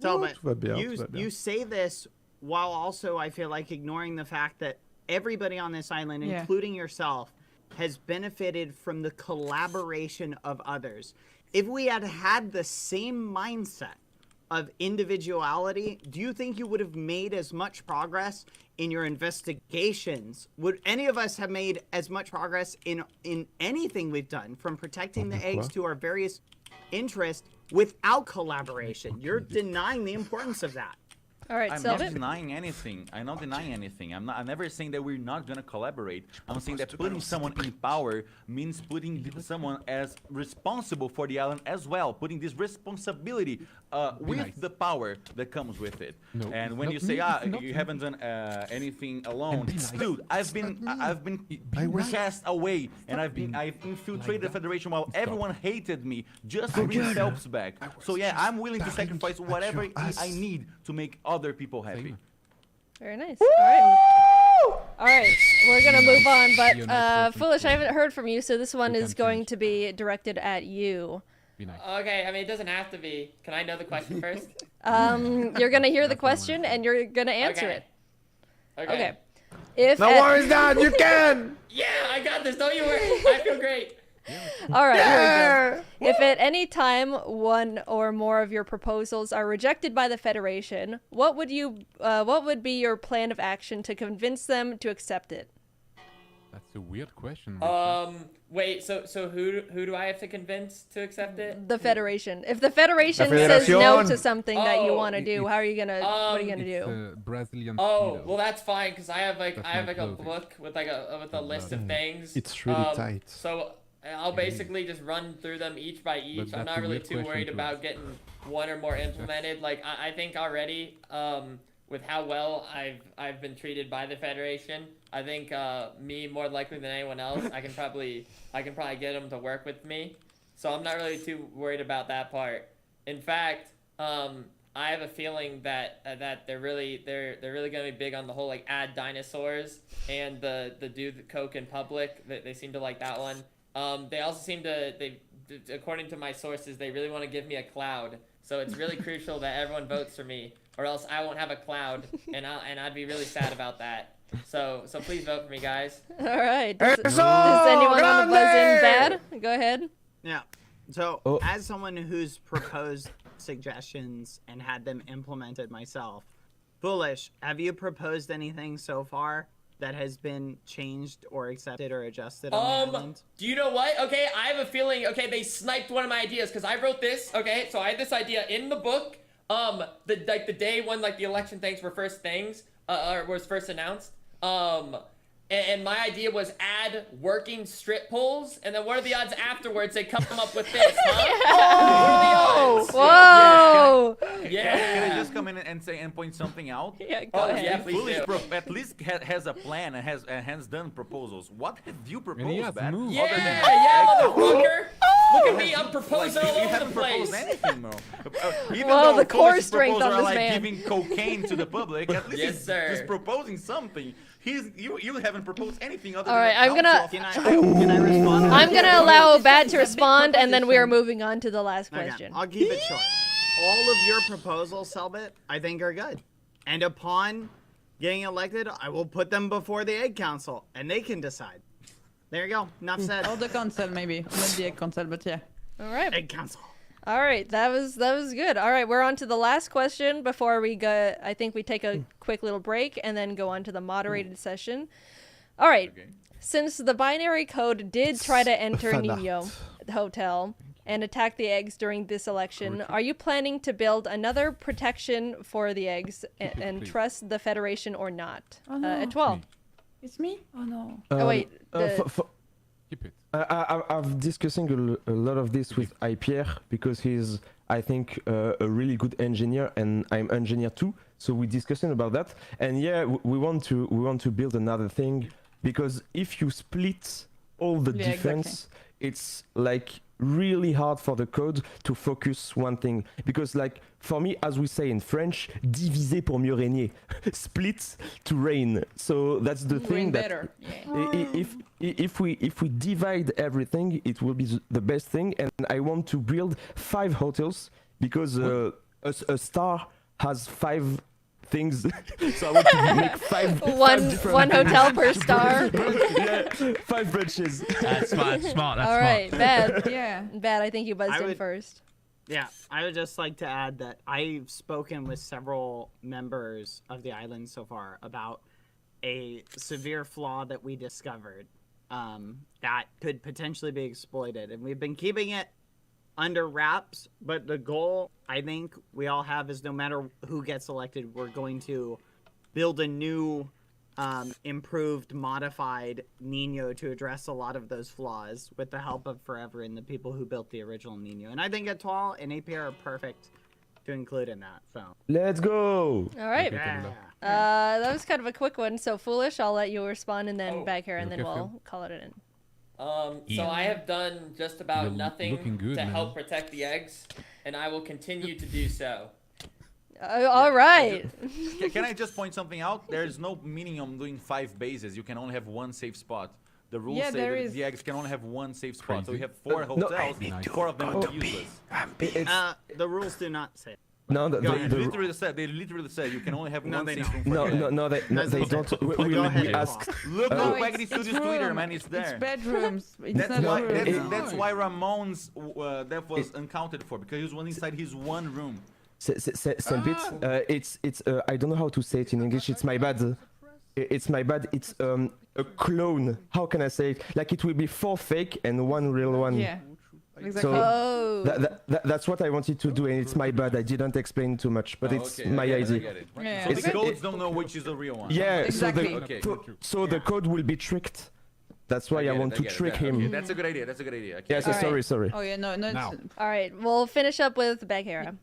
So, but you say this while also I feel like ignoring the fact that everybody on this island, including yourself, has benefited from the collaboration of others. If we had had the same mindset of individuality, do you think you would have made as much progress in your investigations? Would any of us have made as much progress in anything we've done, from protecting the eggs to our various interests, without collaboration? You're denying the importance of that. All right, I'm not denying anything. I'm not denying anything. I'm never saying that we're not gonna collaborate. I'm saying that putting someone in power means putting someone as responsible for the island as well. Putting this responsibility with the power that comes with it. No, and when you say, you haven't done anything alone, dude, I've been cast away, and I've infiltrated the Federation while everyone hated me just to bring Phelps back. So yeah, I'm willing to sacrifice whatever I need to make other people happy. Very nice. All right, we're gonna move on, but Foolish, I haven't heard from you, so this one is going to be directed at you. Okay, I mean, it doesn't have to be. Can I know the question first? You're gonna hear the question and you're gonna answer it. Okay. If No worries, Dad, you can! Yeah, I got this. Don't you worry. I feel great. All right, here we go. If at any time one or more of your proposals are rejected by the Federation, what would be your plan of action to convince them to accept it? That's a weird question. Wait, so who do I have to convince to accept it? The Federation. If the Federation says no to something that you want to do, how are you gonna? What are you gonna do? Brazilian. Well, that's fine because I have a book with a list of things. It's really tight. So I'll basically just run through them each by each. I'm not really too worried about getting one or more implemented. Like I think already, with how well I've been treated by the Federation, I think me more likely than anyone else, I can probably get them to work with me. So I'm not really too worried about that part. In fact, I have a feeling that they're really gonna be big on the whole like add dinosaurs and the do the coke in public. They seem to like that one. They also seem to according to my sources, they really want to give me a cloud. So it's really crucial that everyone votes for me, or else I won't have a cloud, and I'd be really sad about that. So please vote for me, guys. All right. Does anyone want to buzz in? Bad? Go ahead. Yeah. So as someone who's proposed suggestions and had them implemented myself, Foolish, have you proposed anything so far that has been changed or accepted or adjusted on the island? Do you know what? Okay, I have a feeling, they sniped one of my ideas, because I wrote this, so I had this idea in the book, the day when, the election things were first announced, and my idea was add working strip poles, and then what are the odds afterwards they come up with this, huh? What Whoa! Yeah. Can I just come in and say and point something out? Yeah, go Oh, ahead. yeah, please Foolish do. at least has a plan and has done proposals. What have you proposed, And he has man? moved. Other than Yeah, motherfucker! Look at me, I'm like, proposing you all over the haven't proposed place. anything, bro. Even Well, though the core foolish strength proposals on are this like man. giving cocaine to the public, at least Yes, he's sir. just proposing something. You haven't proposed anything other All than right, a I'm gonna- council. Can I respond? to I'm that? gonna allow Bad to respond, and then we are moving on to the last Okay, question. I'll keep it short. All of your proposals, Selbit, I think are good. And upon getting elected, I will put them before the Egg Council, and they can decide. There you go. Enough said. Or the council, maybe. Not the egg council, but yeah. All right. Egg Council. All right, that was good. All right, we're on to the last question before we go. I think we take a quick little break and then go on to the moderated session. All right. Okay. Since the binary code did try to enter fan Nino Hotel and attack the eggs during this election, are you planning to build another protection for the eggs and please. trust the Federation or not? Oh, no. Etoile. It's me? Oh no. Oh wait. Keep it. I've discussing a lot of this with Pierre because he's, I think, a really good engineer, and I'm engineer too. So we're discussing about that, and yeah, we want to build another thing because if you split all the Yeah, defense, it's like really hard for the code to focus one thing because like for me, as we say in French, diviser pour mieux régner, split to reign. So that's the thing Doing that better. Yeah. if we divide everything, it will be the best thing. And I want to build 5 hotels because a star has 5 things. So I want to make 5 different one things. hotel per star. Yeah, 5 branches. That's smart. That's All smart. right, Bad. Yeah. Bad. I think you buzzed I in would- first. Yeah, I would just like to add that I've spoken with several members of the island so far about a severe flaw that we discovered that could potentially be exploited. And we've been keeping it under wraps, but the goal I think we all have is no matter who gets elected, we're going to build a new improved, modified Nino to address a lot of those flaws with the help of Forever and the people who built the original Nino. And I think Etoile and APR are perfect to include in that. So, Let's go. All right. yeah. That was kind of a quick one. So Foolish, I'll let you respond, and then back here, and then Okay, we'll Phil. call it in. So I have done just about You're nothing looking good, to man. help protect the eggs, and I will continue to do so. All right. Can I just point something out? There is no meaning on doing 5 bases. You can only have 1 safe spot. The rules Yeah, say there that is. the eggs can only have 1 safe spot. So we Crazy. have 4 hotels. Nice. 4 of them are useless. It's, The rules do not say. no, They literally said you can only have No, 1 they safe don't. room for no, the egg. they don't. We Go ahead, asked. Etoile. Look No, at Waggity it's Studios Twitter, room. man. It's there. It's bedrooms. It's That's not why, room. that's why Ramon's death was uncounted for, because he was one inside his 1 room. Sempit, it's I don't know how to say it in English. It's my bad. It's my bad. It's a clone. How can I say it? Like it will be 4 fake and 1 real one. Yeah. Exactly. So Oh. that's what I wanted to do, and it's my bad. I didn't explain too much, but it's my I idea. get it. Yeah. So It's- the codes don't know which is the real one. Yeah. Exactly. Okay. So the code will be tricked. That's why I want to trick him. Okay, that's a good idea. That's a good idea. Okay. Yeah. So Alright. sorry. Oh yeah, no, no. Now. All right. We'll finish up with Bagheera.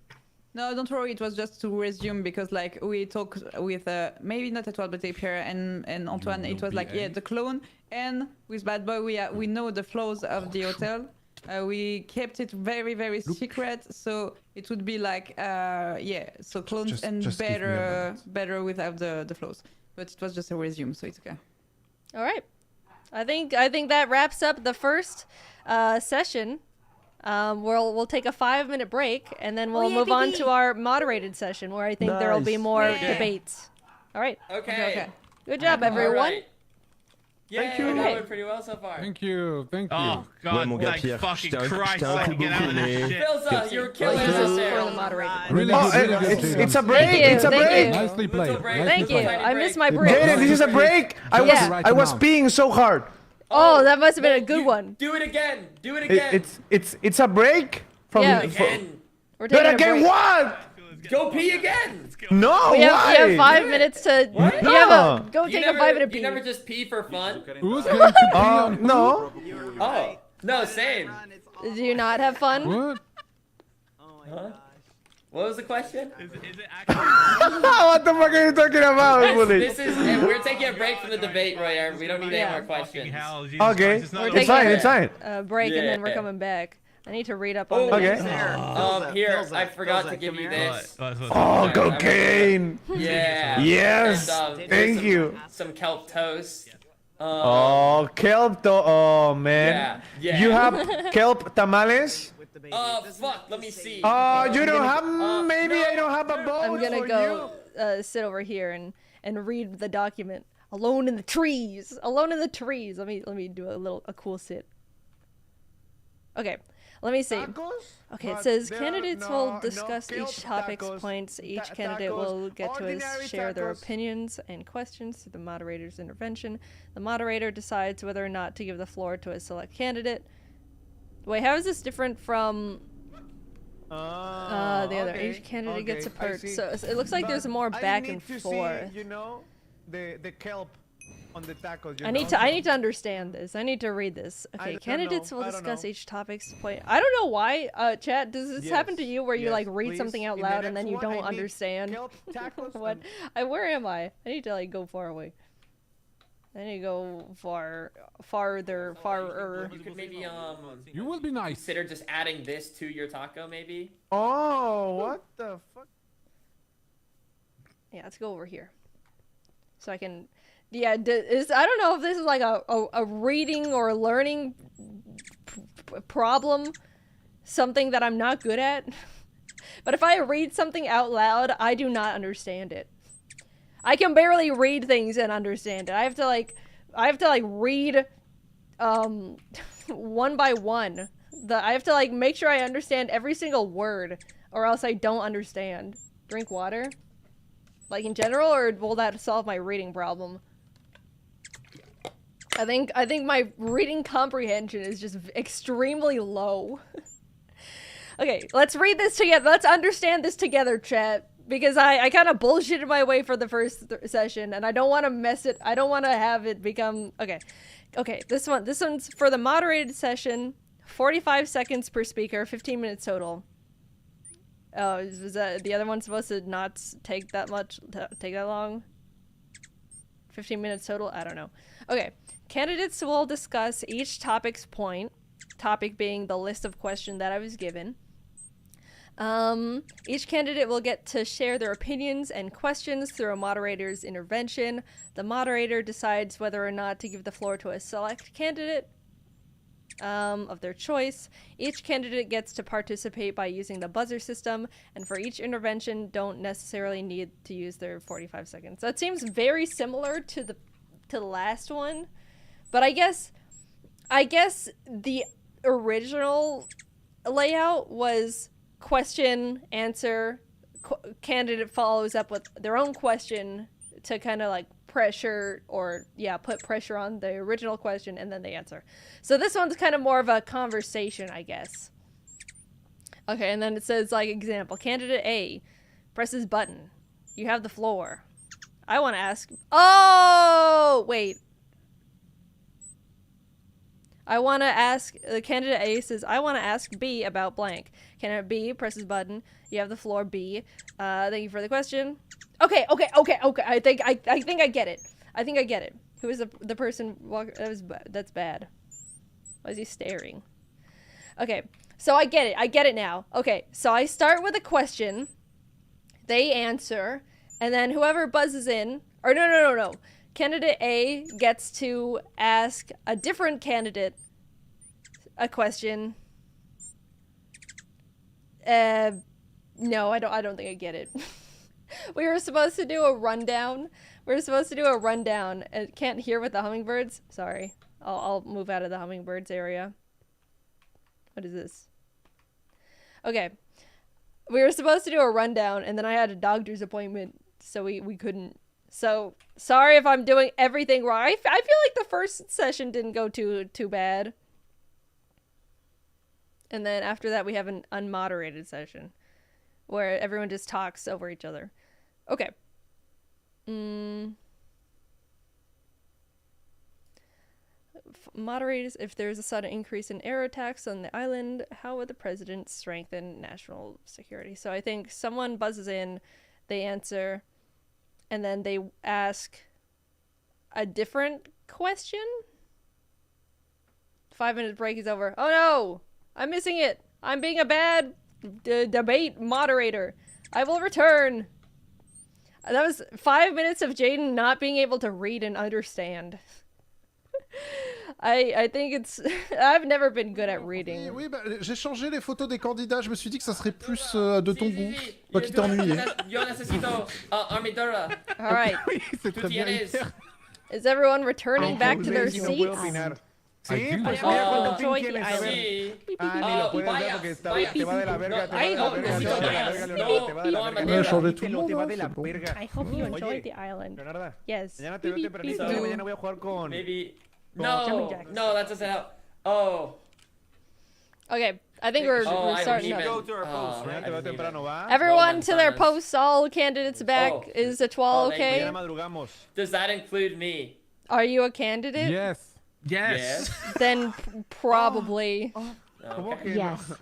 No, don't worry. It was just to resume because like we talked with maybe not Etoile but Pierre and Antoine. You It will was be like yeah, egg. the clone, and with Bad Boy we know the flaws of the hotel. We kept it very very secret, so it would be like yeah, so clones Just- and just give me a better better without the flaws. But it was just a resume, so it's okay. All right. I think that wraps up the first session. We'll take a 5-minute break, and then we'll move on to our moderated session, where I think there will be Nice. more Okay. debates. All right. Okay. Okay. Good job, All everyone. right. Yeah, Thank you. we're Okay. doing pretty well so far. Thank you. Thank you. Oh God! mon gars, Like Pierre, fucking je Christ! t'ai un Like, coup get out of beaucoup, this mais- shit. Filza, you're killing This us is there. for the moderated. Really Oh, good, really good, it's Jaden. a break. Thank you, It's a thank break. you. Nicely played. Little break. Nicely Thank you. played. I missed my Good break. Jaden, this is a break. I was Yeah. I was Right peeing so hard. Oh, that must have been a Well, good you- one. Do it again. Do it again. It's a break from. Yeah. Again. We're But taking a again, break. what? Go pee again. No, We have why? 5 minutes to. What? You have No. go You take never, a 5 minute you pee. never just pee for fun? Who's going to pee on who? No. Oh, no, same. Do you not have fun? What? Oh my Huh? gosh. What was the question? Is it actually? What the fuck are you talking about, Bully? This is, and we're taking a break from the debate, Roy. We don't need Yeah. any more Fucking questions. hell, Jesus Okay, Christ, it's not We're over it's taking fine, a- it's fine. Break and then we're Yeah. coming back. I need to read up on Oh, the Okay. next- Here, I forgot to give you this. Oh, cocaine. Yeah. Yes. And, there's Thank some- you. Some kelp toast. Oh, kelp. Oh, man. Yeah, yeah. You have kelp tamales? Fuck, let me see. Oh, you don't have. Maybe no. I don't have a bowl. I'm gonna for go sit over here and read the document. Alone in the trees. Alone in the trees. Let me do a cool sit. Okay. Let me see. Okay, it says candidates will discuss each topic's points. Each candidate will get to share their opinions and questions through the moderator's intervention. The moderator decides whether or not to give the floor to a select candidate. Wait, how is this different from the other? Each candidate gets a perk. So it looks like there's more back and forth. You know, the kelp on the tacos. I need to understand this. I need to read this. Okay, don't candidates know. will I don't discuss know. each topic's point. I don't know why. Chat, does this happen to you where you yes, like read please. something out In the loud and then next you one, I don't need understand? kelp tacos What? Where am I? I need to like go far away. I need to go farther. You could maybe You will be nice. consider just adding this to your taco, maybe. Oh, what the fuck? Yeah, let's go over here. So I can. Yeah, I don't know if this is like a reading or learning problem, something that I'm not good at. But if I read something out loud, I do not understand it. I can barely read things and understand it. I have to read one by one. I have to like make sure I understand every single word, or else I don't understand. Drink water, like in general, or will that solve my reading problem? I think my reading comprehension is just extremely low. Okay, let's read this together. Let's understand this together, chat. Because I kind of bullshitted my way for the first session, and I don't want to mess it. I don't want to have it become okay. Okay, this one's for the moderated session. 45 seconds per speaker, 15 minutes total. Oh, is that the other one supposed to not take that long? 15 minutes total? I don't know. Okay, candidates will discuss each topic's point. Topic being the list of questions that I was given. Each candidate will get to share their opinions and questions through a moderator's intervention. The moderator decides whether or not to give the floor to a select candidate of their choice. Each candidate gets to participate by using the buzzer system, and for each intervention, don't necessarily need to use their 45 seconds. That seems very similar to the last one, but I guess the original layout was question, answer, candidate follows up with their own question to kind of like pressure or put pressure on the original question, and then they answer. So this one's kind of more of a conversation, I guess. Okay, and then it says like example, candidate A presses button. You have the floor. I want to ask. Oh wait. I want to ask, the candidate A says, I want to ask B about blank. Candidate B presses button. You have the floor, B. Thank you for the question. Okay. I think I get it. Who is the person that's bad. Why is he staring? Okay, so I get it now. Okay, so I start with a question. They answer, and then whoever buzzes in, or no. Candidate A gets to ask a different candidate a question. No, I don't think I get it. We were supposed to do a rundown. Can't hear with the hummingbirds. Sorry. I'll move out of the hummingbirds area. What is this? Okay. We were supposed to do a rundown, and then I had a doctor's appointment, so we couldn't. So, sorry if I'm doing everything wrong. I feel like the first session didn't go too bad. And then after that, we have an unmoderated session. where everyone just talks over each other. Okay. Moderators, if there's a sudden increase in air attacks on the island, how would the president strengthen national security? So I think someone buzzes in, they answer, and then they ask a different question. 5-minute break is over. Oh no! I'm missing it! I'm being a bad debate moderator. I will return. That was 5 minutes of Jaden not being able to read and understand. I think it's... I've never been good at reading. Oui, bah, j'ai changé les photos des candidats. Je me suis dit que ça serait plus de ton goût. Toi qui t'ennuies. Yo necesito armadura. All right. Tú tienes. Is everyone returning back to their seats? Sí, I pues do. mira cuánto Enjoy pin the tienes, a ver. island. Ni lo puedes ver porque te va de la verga, te va de la verga, te va de la verga, te va de la verga. On a changé tout le Te monde. va hein, de la c'est bon. verga. I hope you enjoy Oye, the island. Leonarda, Yes. mañana te veo tempranito, mañana voy a jugar con... Maybe. Jumping No, jacks. no, that doesn't help. Oh. Okay, I think we're I starting don't up. Go to our post, Mañana te veo temprano, ¿va? Everyone No to their manzanas. posts, all candidates back. Oh. Is the Twal Oh, thank you. okay? Mañana madrugamos. Does that include me? Are you a candidate? Yes. Yes. Then probably. ¿Cómo que Yes.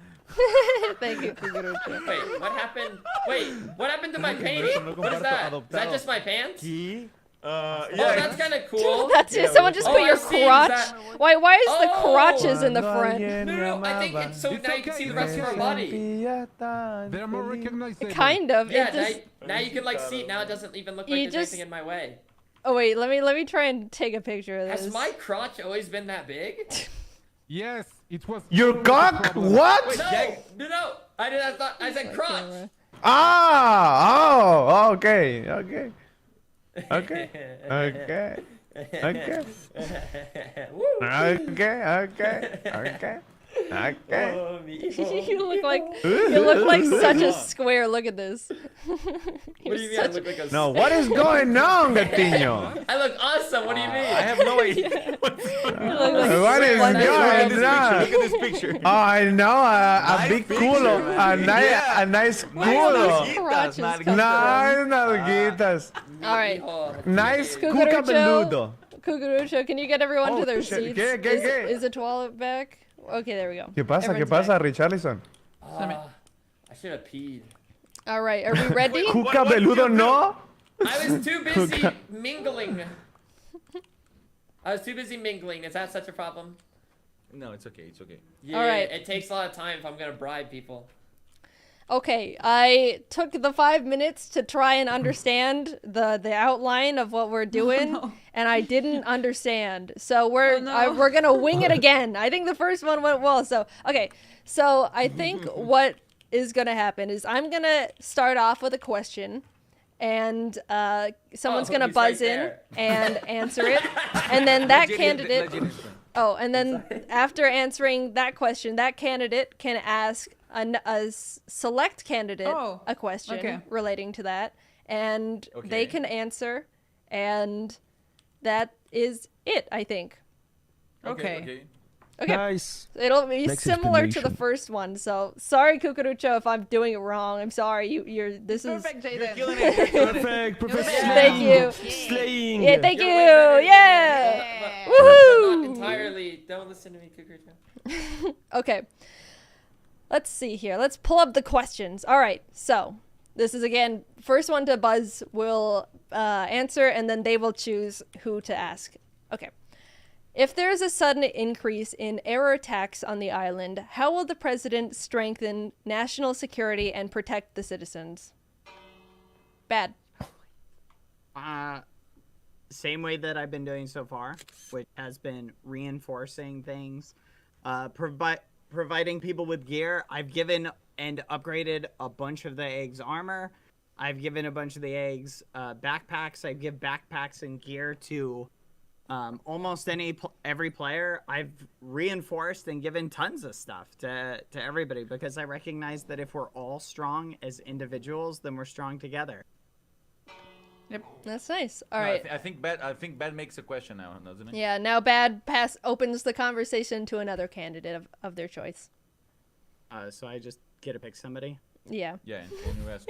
Thank you, Kugurucho. Wait, what happened? Wait, what happened to my painting? What is that? Is that just my pants? Sí. Oh, that's kind of cool. That's it. Someone just Oh, put I your see, is crotch. that- Why is the Oh. crotches in the front? No, I think it's so It's now you can okay, see the it's rest of our okay. body. They're more recognizable. Kind of. Yeah, It just... now you can like see it. Now it doesn't even look like You there's just- anything in my way. Oh wait, let me try and take a picture of Has this. my crotch always been that big? Yes, it was. Your always a cock? problem. What? No. I said crotch. Ah! Oh, okay, okay. Okay. Okay. Okay. Woo. Okay. Okay. Oh, mijo. you look like such a square. Look at this. What do you mean I look like a... No, what is going on, Gatiño? I look awesome. What do you mean? I have no idea. What is Look at going on? Look at this picture. Oh, I know, a Nice big picture, culo, man. a nice Why culo. is crotches Nalguitas, come Nice nalguitas. All right. Mijo. Nice Cucurucho. cuca peludo. Kugurucho, can you get everyone to their seats? ¿Qué? Is the toilet back? Okay, there we go. ¿Qué pasa? ¿Qué Everyone's pasa, back. Richarlison? I should have peed. All right, are we ready? Cuca peludo, no? I was too busy mingling. I was too busy mingling. Is that such a problem? No, it's okay. It's okay. Yeah, All right. It takes a lot of time if I'm gonna bribe people. Okay, I took the 5 minutes to try and understand the outline of what we're doing, and I didn't understand. So we're gonna wing it again. I think the first one went well. So okay, so I think what is gonna happen is I'm gonna start off with a question, and someone's gonna he's right buzz in there. and answer it, and then that Legit- candidate. legit- Oh, and then after answering that question, that candidate can ask a select candidate Oh, a question okay. relating to that, and they Okay. can answer, and that is it, I think. Okay. Okay. Nice. It'll be Next similar to the explanation. first one, so sorry, Kukurucho, if I'm doing it wrong. I'm sorry. This is... Perfect, You're Jaden. killing it. You're killing it. Perfect. Perfect. Thank you. Slaying. Yeah, thank you. You're way better than me. Yeah. But Woohoo! not entirely. Don't listen to me, Kukurucho. Okay. Let's see here. Let's pull up the questions. All right. So this is again, first one to buzz will answer, and then they will choose who to ask. Okay. If there is a sudden increase in air attacks on the island, how will the president strengthen national security and protect the citizens? Bad. Same way that I've been doing so far, which has been reinforcing things, providing people with gear. I've given and upgraded a bunch of the eggs armor. I've given a bunch of the eggs backpacks. I give backpacks and gear to almost every player. I've reinforced and given tons of stuff to everybody because I recognize that if we're all strong as individuals, then we're strong together. That's nice. All No, right. I think Bad makes a question now, doesn't it? Yeah, now Bad opens the conversation to another candidate of their choice. So I just get to pick somebody. Yeah. Yeah, and you ask.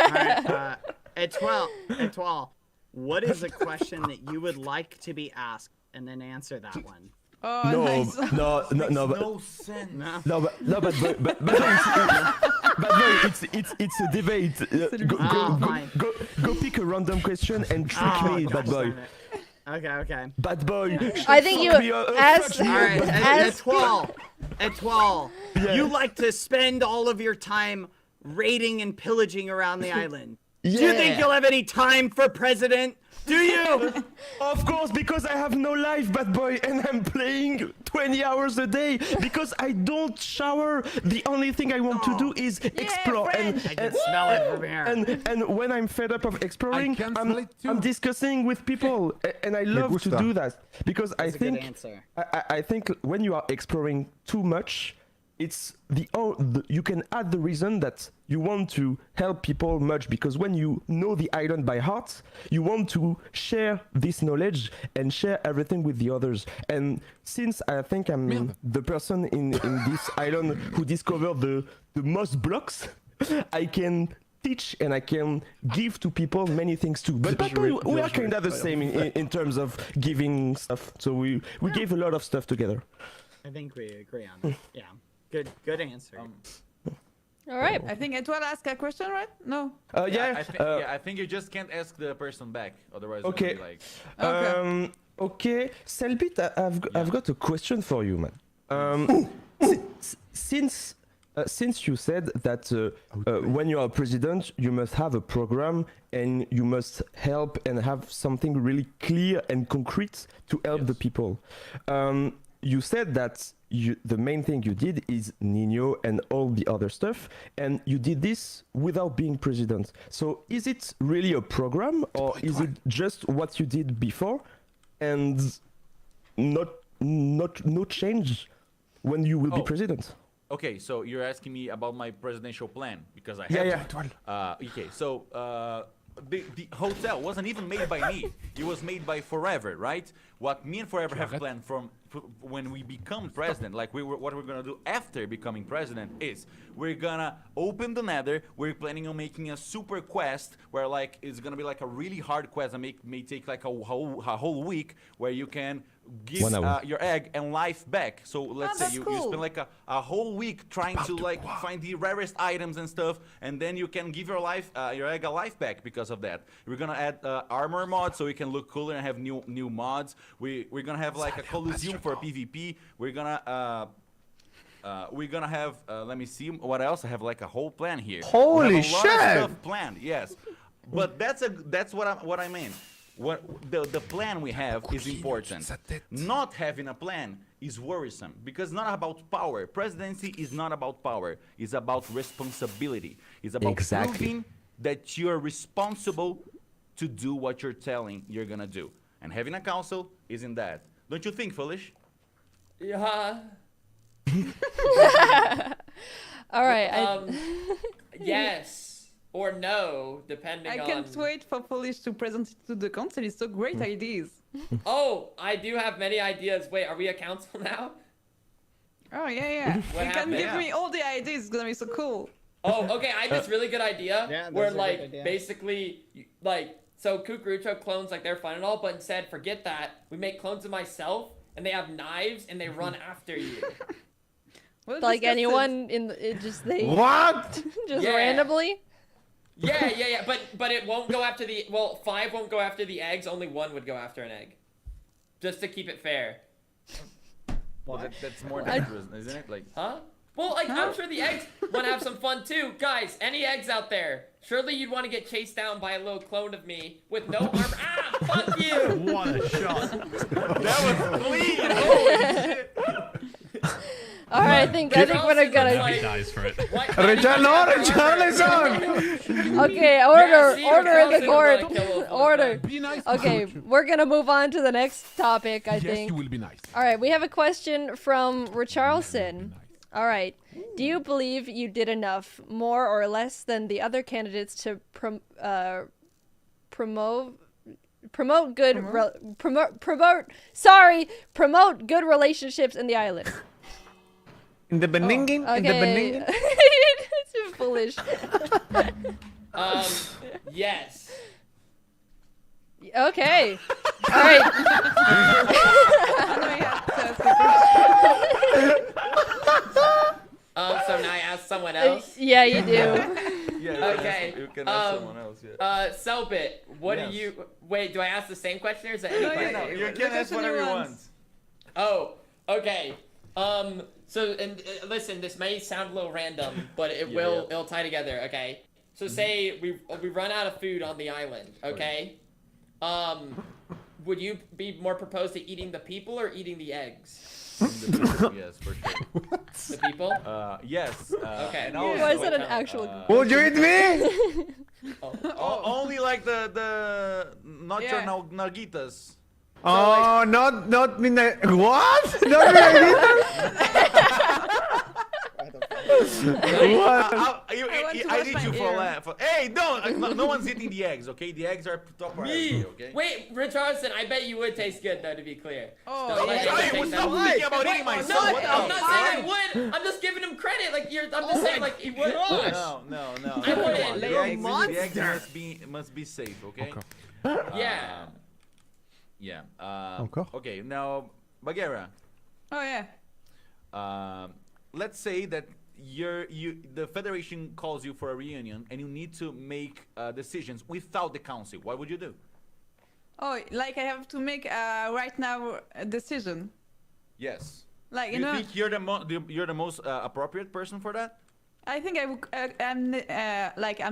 Alright, Etoile, what is a question that you would like to be asked, and then answer that one? Oh, No, nice. no, no, but No sense. No? but it's a debate. Go pick a random question and trick me, bad boy. damn it. Okay. Bad boy. I think you asked. Alright, Ask. Etoile, you like to spend all of your time raiding and pillaging around the island. Do you think you'll have any time for president? Do you? Of course, because I have no life, bad boy, and I'm playing 20 hours a day because I don't shower. The only thing I want to do is explore. friend. I can smell it from here. And when I'm fed up of exploring, can smell it too. I'm discussing with people, and I love to gusta. do that because I That's a good think answer. I think when you are exploring too much, it's you can add the reason that you want to help people much, because when you know the island by heart, you want to share this knowledge and share everything with the others. And since I think I'm the person in this island who discovered the most blocks, I can teach and I can give to people many things too. But we are kind of the same in terms of giving stuff. So we gave a lot of stuff together. I think we agree on that. Yeah. Good answer. All right. I think Etoile asked a question, right? No. I think you just can't ask the person back, otherwise. It'll Okay. be like, Okay, Selbit, I've got a question for you, man. Since you said that when you are president, you must have a program and you must help and have something really clear and concrete to help the people. You said that the main thing you did is Nino and all the other stuff, and you did this without being president. So is it really a program, or is it just what you did before, and no change when you will be president? okay, so you're asking me about my presidential plan because I Yeah, have to. Okay, so the hotel wasn't even made by me. It was made by Forever, right? What me and Forever have planned from when we become president, like what we're gonna do after becoming president is we're gonna open the Nether. We're planning on making a super quest where like it's gonna be like a really hard quest that may take like a whole week, where you can give your egg and life back. So let's say you spend like a whole week trying to like find the rarest items and stuff, and then you can give your egg a life back because of that. We're gonna add armor mods so we can look cooler and have new mods. We're gonna have like a Coliseum for PvP. We're gonna have let me see what else. I have like a whole plan here. Holy we have a lot of shit! stuff planned, yes. But that's what I mean. What the plan we have is important. Not having a plan is worrisome because it's not about power. Presidency is not about power. It's about responsibility. It's about proving that you're responsible to do what you're telling you're gonna do. And having a council isn't that. Don't you think, Foolish? Yeah. All right. Yes or no, depending on. I can't wait for Polish to present it to the council. It's so great ideas. Oh, I do have many ideas. Wait, are we a council now? Oh yeah. What You can happened? give me all the ideas. It's gonna be so cool. Oh, okay. I have this really good idea Yeah, where, that's a good like, idea. basically, like, so Kukrucho clones, like, they're fun and all, but instead, forget that. We make clones of myself, and they have knives, and they run after you. We'll Like discuss anyone in the, it just they What? just Yeah. randomly. Yeah. But it won't go after the. Well, 5 won't go after the eggs. Only 1 would go after an egg. Just to keep it fair. Well, that's more dangerous, isn't it? Like, Huh? Well, like, I'm sure the eggs want to have some fun too. Guys, any eggs out there? Surely you'd want to get chased down by a little clone of me with no armor. Ah, fuck you! What a shot. that was clean! Holy shit! All right, I think we're Carlson gonna. looks He dies for it. Okay, order in the court. Order. Be nice. Okay, we're gonna move on to the next topic. I Yes, think. you will be nice. All right, we have a question from Richarlison. All right, do you believe you did enough, more or less, than the other candidates to promote good relationships in the island? In the Beninging? In the Okay. Beninging? foolish. Yes. Okay. All right. So now I ask someone else. Yeah, you do. Yeah, Okay. You can ask someone else. Yeah. Selbit, what Yes. do you? Wait, do I ask the same question or is it any question? No, you can ask whatever you want. Oh, okay. So and listen, this may sound a little random, but it'll tie together. Okay. So say we run out of food on the island. Okay. Would you be more proposed to eating the people or eating the eggs? The people, yes, for sure. The people? Yes. Okay. And also, Why is that an actual? Would you eat me? only like the not your nagitas. Oh, not midnight. What? Not midnight. I need you for a laugh. Hey, no one's eating the eggs, okay? The eggs are top priority, okay? Wait, Richardson, I bet you would taste good though, to be clear. Oh, What's up thinking about eating myself? No, What I'm the not fuck? saying I would. I'm just giving him credit. Like I'm just saying like he would. No. I wouldn't. The eggs must be safe, okay? Yeah. Yeah. Encore? Okay, now, Bagheera. Oh yeah. Let's say that the Federation calls you for a reunion and you need to make decisions without the council. What would you do? Oh, like I have to make right now a decision. Yes. Like Do you think you're the most appropriate person for that? I think I'm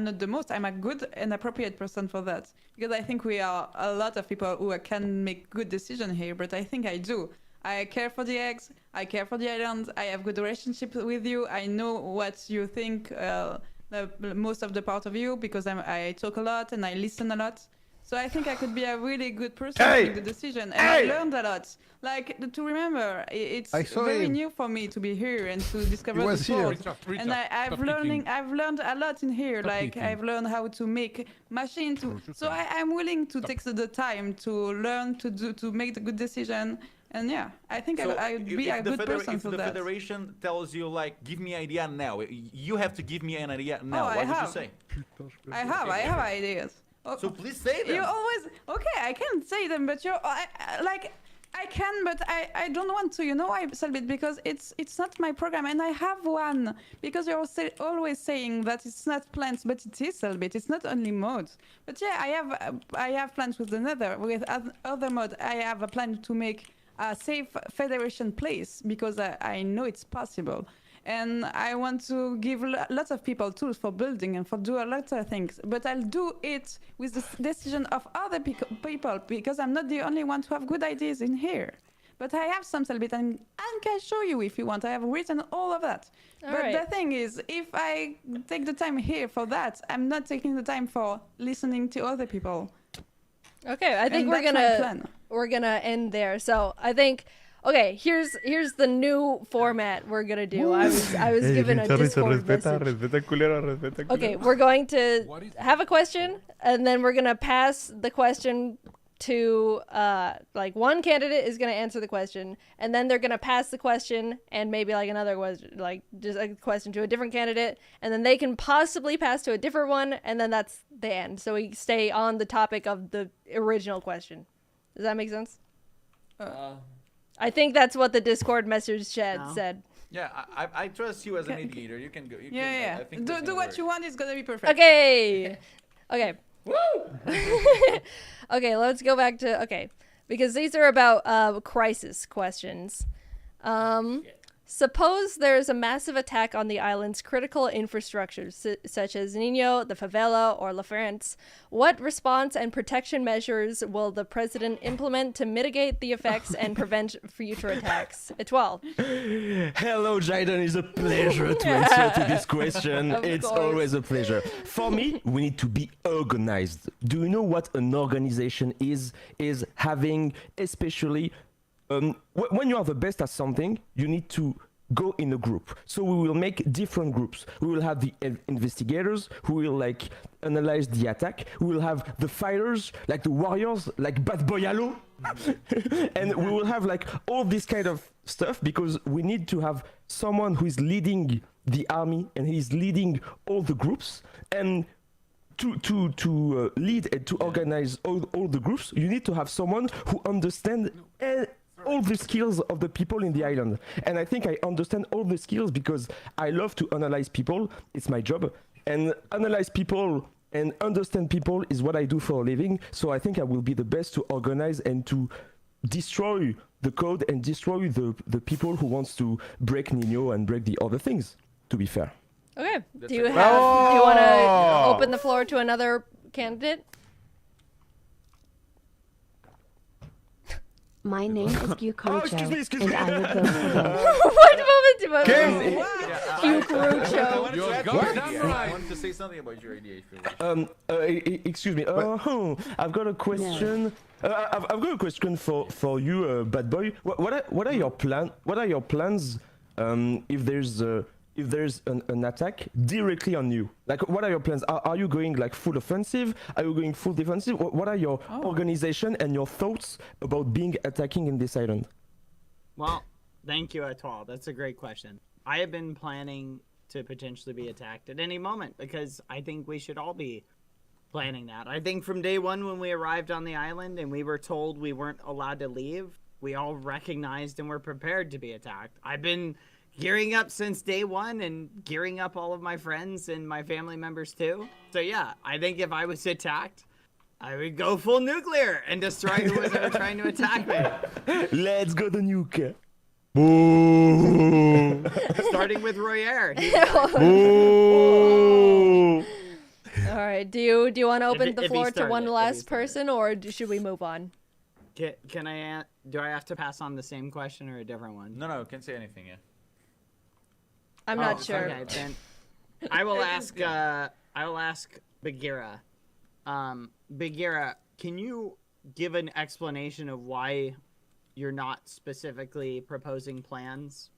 not the most. I'm a good and appropriate person for that because I think we are a lot of people who can make good decisions here. But I think I do. I care for the eggs. I care for the island. I have good relationship with you. I know what you think. Most of the part of you because I talk a lot and I listen a lot. So I think I could be a really good person to make the decision. And I learned a lot. Like, to remember, it's very new for me to be here and to discover this world. And I've learned a lot in here. I've learned how to make machines. So I'm willing to take the time to learn to make the good decision. And yeah, I think I would be a good person for that. If the Federation tells you, like, give me idea now, you have to give me an idea now. Oh, what would you say? I have ideas. So please say them. You always I can say them, but I can, but I don't want to. You know why, Selbit? Because it's not my program, and I have one. Because you're always saying that it's not plants, but it is Selbit. It's not only modes. But yeah, I have plans with other mod. I have a plan to make a safe Federation place because I know it's possible. And I want to give lots of people tools for building and for do a lot of things. But I'll do it with the decision of other people because I'm not the only one to have good ideas in here. But I have some Selbit and I can show you if you want. I have written all of that. But the thing is, if I take the time here for that, I'm not taking the time for listening to other people. Okay, I think we're gonna end there. So I think. Okay, here's the new format we're gonna do. I was given a Discord message. Okay, we're going to have a question, and then we're gonna pass the question to like one candidate is gonna answer the question, and then they're gonna pass the question and maybe like another question, like just a question to a different candidate, and then they can possibly pass to a different one, and then that's the end. So we stay on the topic of the original question. Does that make sense? I think that's what the Discord message said. Yeah, I trust you as a mediator. You can go. I think do what you want. It's gonna be perfect. Okay. Okay. Woo! Okay, let's go back to because these are about crisis questions. Suppose there's a massive attack on the island's critical infrastructures, such as Nino, the favela, or La France. What response and protection measures will the president implement to mitigate the effects and prevent future attacks? Étoile. Hello, Jaden. It's a pleasure to answer to this question. It's always a pleasure. For me, we need to be organized. Do you know what an organization is? Is having, especially when you are the best at something, you need to go in a group. So we will make different groups. We will have the investigators who will like analyze the attack. We will have the fighters, like the warriors, like Bad Boy Halo. And we will have like all this kind of stuff because we need to have someone who is leading the army and he's leading all the groups. And to lead and to organize all the groups, you need to have someone who understands all the skills of the people in the island. And I think I understand all the skills because I love to analyze people. It's my job. And analyze people and understand people is what I do for a living. So I think I will be the best to organize and to destroy the code and destroy the people who wants to break Nino and break the other things, to be fair. Okay. Do you want to open the floor to another candidate? My name is Qsmp, excuse me. and I will go for them. One moment. I wanted to say something about your idea. Excuse me. I've got a question. I've got a question for you, Bad Boy. What are your plans if there's an attack directly on you? Like, what are your plans? Are you going like full offensive? Are you going full defensive? What are your organization and your thoughts about being attacking in this island? Well, thank you, Etoile. That's a great question. I have been planning to potentially be attacked at any moment because I think we should all be planning that. I think from day one when we arrived on the island and we were told we weren't allowed to leave, we all recognized and were prepared to be attacked. I've been gearing up since day one and gearing up all of my friends and my family members too. So yeah, I think if I was attacked, I would go full nuclear and destroy who was ever trying to attack me. Let's go to nuke. Starting with Royer. All right. Do you want to open the floor to one last person, or should we move on? Can I? Do I have to pass on the same question or a different one? No, you can't say anything. Yeah. I'm not sure. Okay, then I will ask. I will ask Bagheera. Bagheera, can you give an explanation of why you're not specifically proposing plans?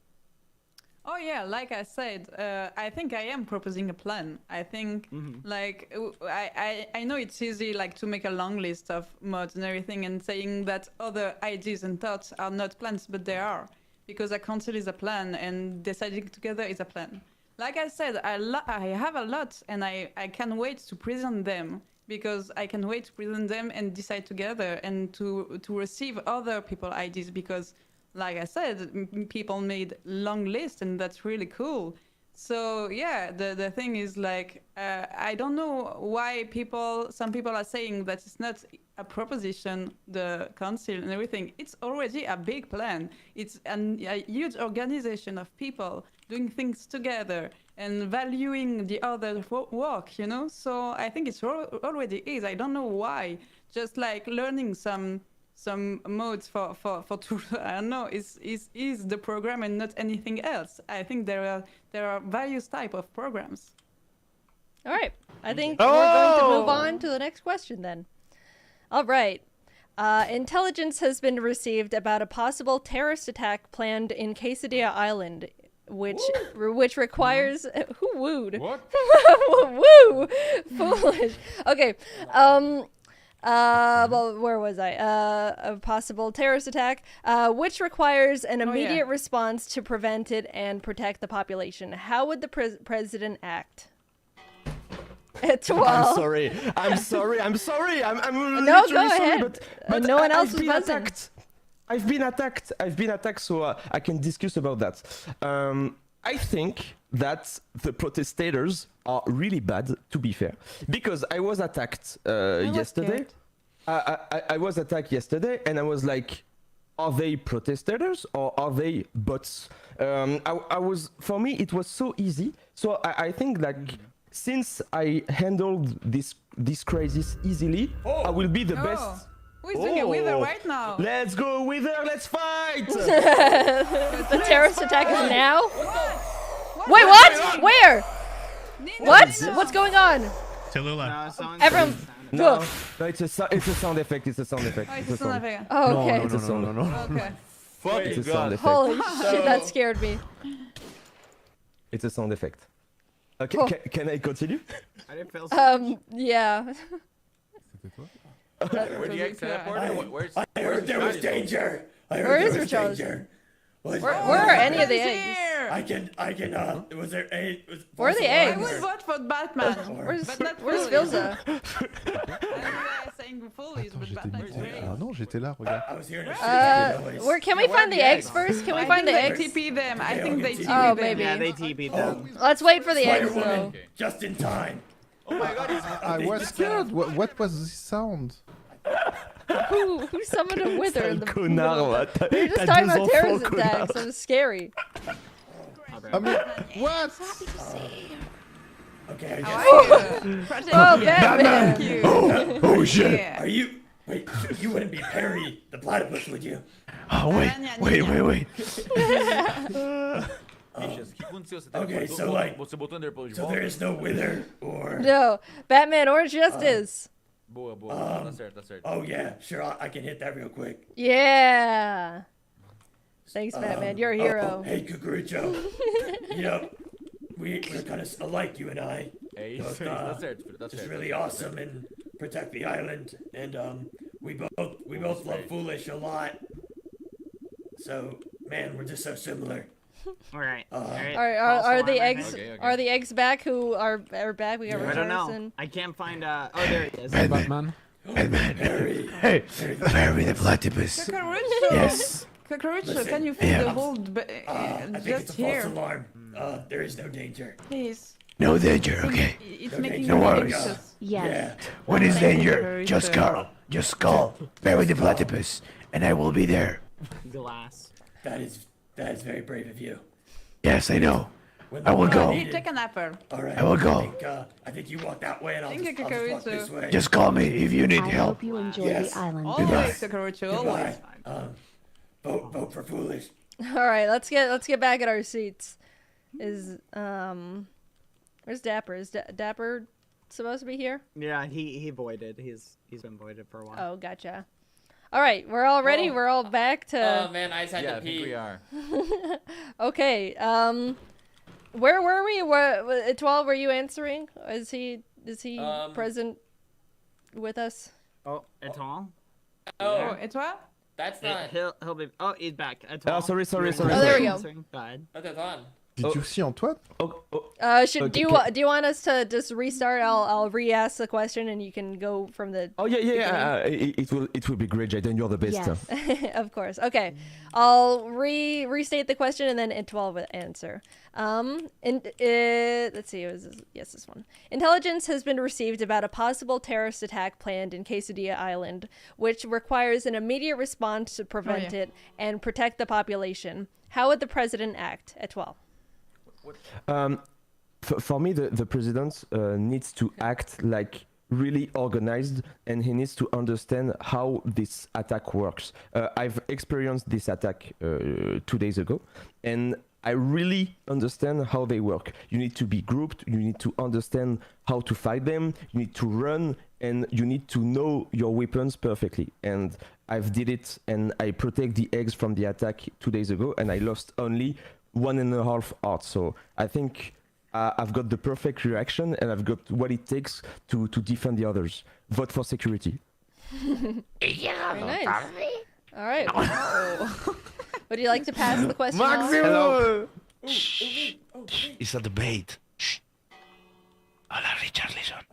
Oh yeah, like I said, I think I am proposing a plan. I think like I know it's easy like to make a long list of mods and everything and saying that other ideas and thoughts are not plans, but they are, because a council is a plan and deciding together is a plan. Like I said, I have a lot and I can't wait to present them, because I can wait to present them and decide together and to receive other people's ideas, because like I said, people made long lists and that's really cool. So yeah, the thing is like, I don't know why some people are saying that it's not a proposition, the council and everything. It's already a big plan. It's a huge organization of people doing things together and valuing the other work, you know? So I think it's already is. I don't know why. Just like learning some modes for I don't know, is the program and not anything else. I think there are various type of programs. All right. I think we're going to move on to the next question then. All right. Intelligence has been received about a possible terrorist attack planned in Quesadilla Island, which requires who wooed? What? Woo! Foolish. Okay. Well, where was I? A possible terrorist attack, which requires an immediate response to prevent it and protect the population. How would the president act? I'm sorry. I'm No, go sorry, ahead. but no one else I've was been buzzing. attacked. I've been attacked, so I can discuss about that. I think that the protesters are really bad, to be fair, because I was attacked yesterday. I was attacked yesterday, and I was like, are they protesters or are they bots? For me, it was so easy. So I think like, since I handled this crisis easily, I will be the best. Who is doing a wither right now? Let's go wither, let's fight! The terrorist attack is now? Wait, what? Where? What? What's going on? Tallulah. Everyone. No, it's a sound effect. It's a sound effect. Oh, it's a sound effect. Oh, okay. No. Okay. Fucking It's a sound god. effect. Holy shit, that scared me. It's a sound effect. Okay, Oh. can I continue? I didn't feel so Yeah. Where the eggs teleported? Where's I heard there was danger. I heard Where there is was Richard? danger. Where are any of the eggs? I can, was there a... Where are the I eggs? would vote for Batman. Where's but not Where's Foolish. Filza? I was saying Foolish, but Batman is great. Ah non, j'étais là, regarde. I was hearing a noise. Where can we find the eggs first? Can we I find think the they eggs? TP them. I think they TP Oh, them. maybe. Yeah, they TP'd them. Let's wait for the eggs though. Spider-Woman, just in time. Oh my god, I was scared. What was this sound? Who summoned a wither in the Connard, middle? va, We're just t'as talking deux about enfants, terrorist connard. attacks. That was scary. Ah mais what? Okay, I How guess. are you? Protect Oh, you. Batman! Thank you. Oh shit! Yeah. Are you? Wait, you wouldn't be Perry the platypus, would you? Oh, wait. Okay, so like, so there is no wither or. No, Batman Orange Justice. Boa, boa. Tá certo, tá certo. Oh yeah, sure, I can hit that real quick. Yeah. Thanks, Batman. You're a hero. Hey, Cucurucho. You know, we're kind of alike, you and I. É Both, isso aí, tá certo, filho, tá just certo. really awesome and protect the island, and we both love Foolish a lot. So, man, we're just so similar. Alright. Are the eggs Okay. are the eggs back? Who are back? We got I don't know. Richardson. I can't find oh there he is. Batman. Hey, Perry the platypus. Cucurucho. Yes. Cucurucho, can you feel the hold I think just it's a false here, alarm. There is no danger. please? No danger, okay? It's making No me worries. anxious. Yes. Yeah. When is Thank you, danger, just Cucurucho. call Perry the platypus, and I will be there. Glass. That is very brave of you. Yes, I know. When I will the go. world Hey, needed- take an apple. All right. I will go. I think you walk that way, and I'll Thank just you, walk this Cucurucho. way. Just call me if you need I help. hope you enjoy Yes. the island. Always, Goodbye. Cucurucho, Goodbye. always. Vote for Foolish. All right, let's get back at our seats. Is where's Dapper? Is Dapper supposed to be here? Yeah, he voided. He's been voided for a while. Oh, gotcha. All right, we're all ready. We're all back to. Oh man, I just had Yeah, to I think pee. we are. Okay. Where were we? What? 12? Were you answering? Is he present with us? Oh, Etal? Oh, et toi? That's not. He'll be. Oh, he's back. Etal. Oh, sorry. Oh, there we go. Go ahead. That's on. Did you see Antoine? Do you want us to just restart? I'll re-ask the question and you can go from the. Oh yeah. It will be great, Jaden. You're the best. Yes. Of course. Okay, I'll restate the question and then It12 will answer. Let's see. This one. Intelligence has been received about a possible terrorist attack planned in Quesadilla Island, which requires an immediate response to prevent it and protect the population. How would the president act? It12. For me, the president needs to act like really organized, and he needs to understand how this attack works. I've experienced this attack 2 days ago, and I really understand how they work. You need to be grouped, you need to understand how to fight them, you need to run, and you need to know your weapons perfectly. And I've did it, and I protect the eggs from the attack 2 days ago, and I lost only 1.5 hearts. So I think I've got the perfect reaction, and I've got what it takes to defend the others. Vote for security. Very nice. All right. Would you like to pass the question on? Hello. It's a debate. Shh. Hola, Richarlison.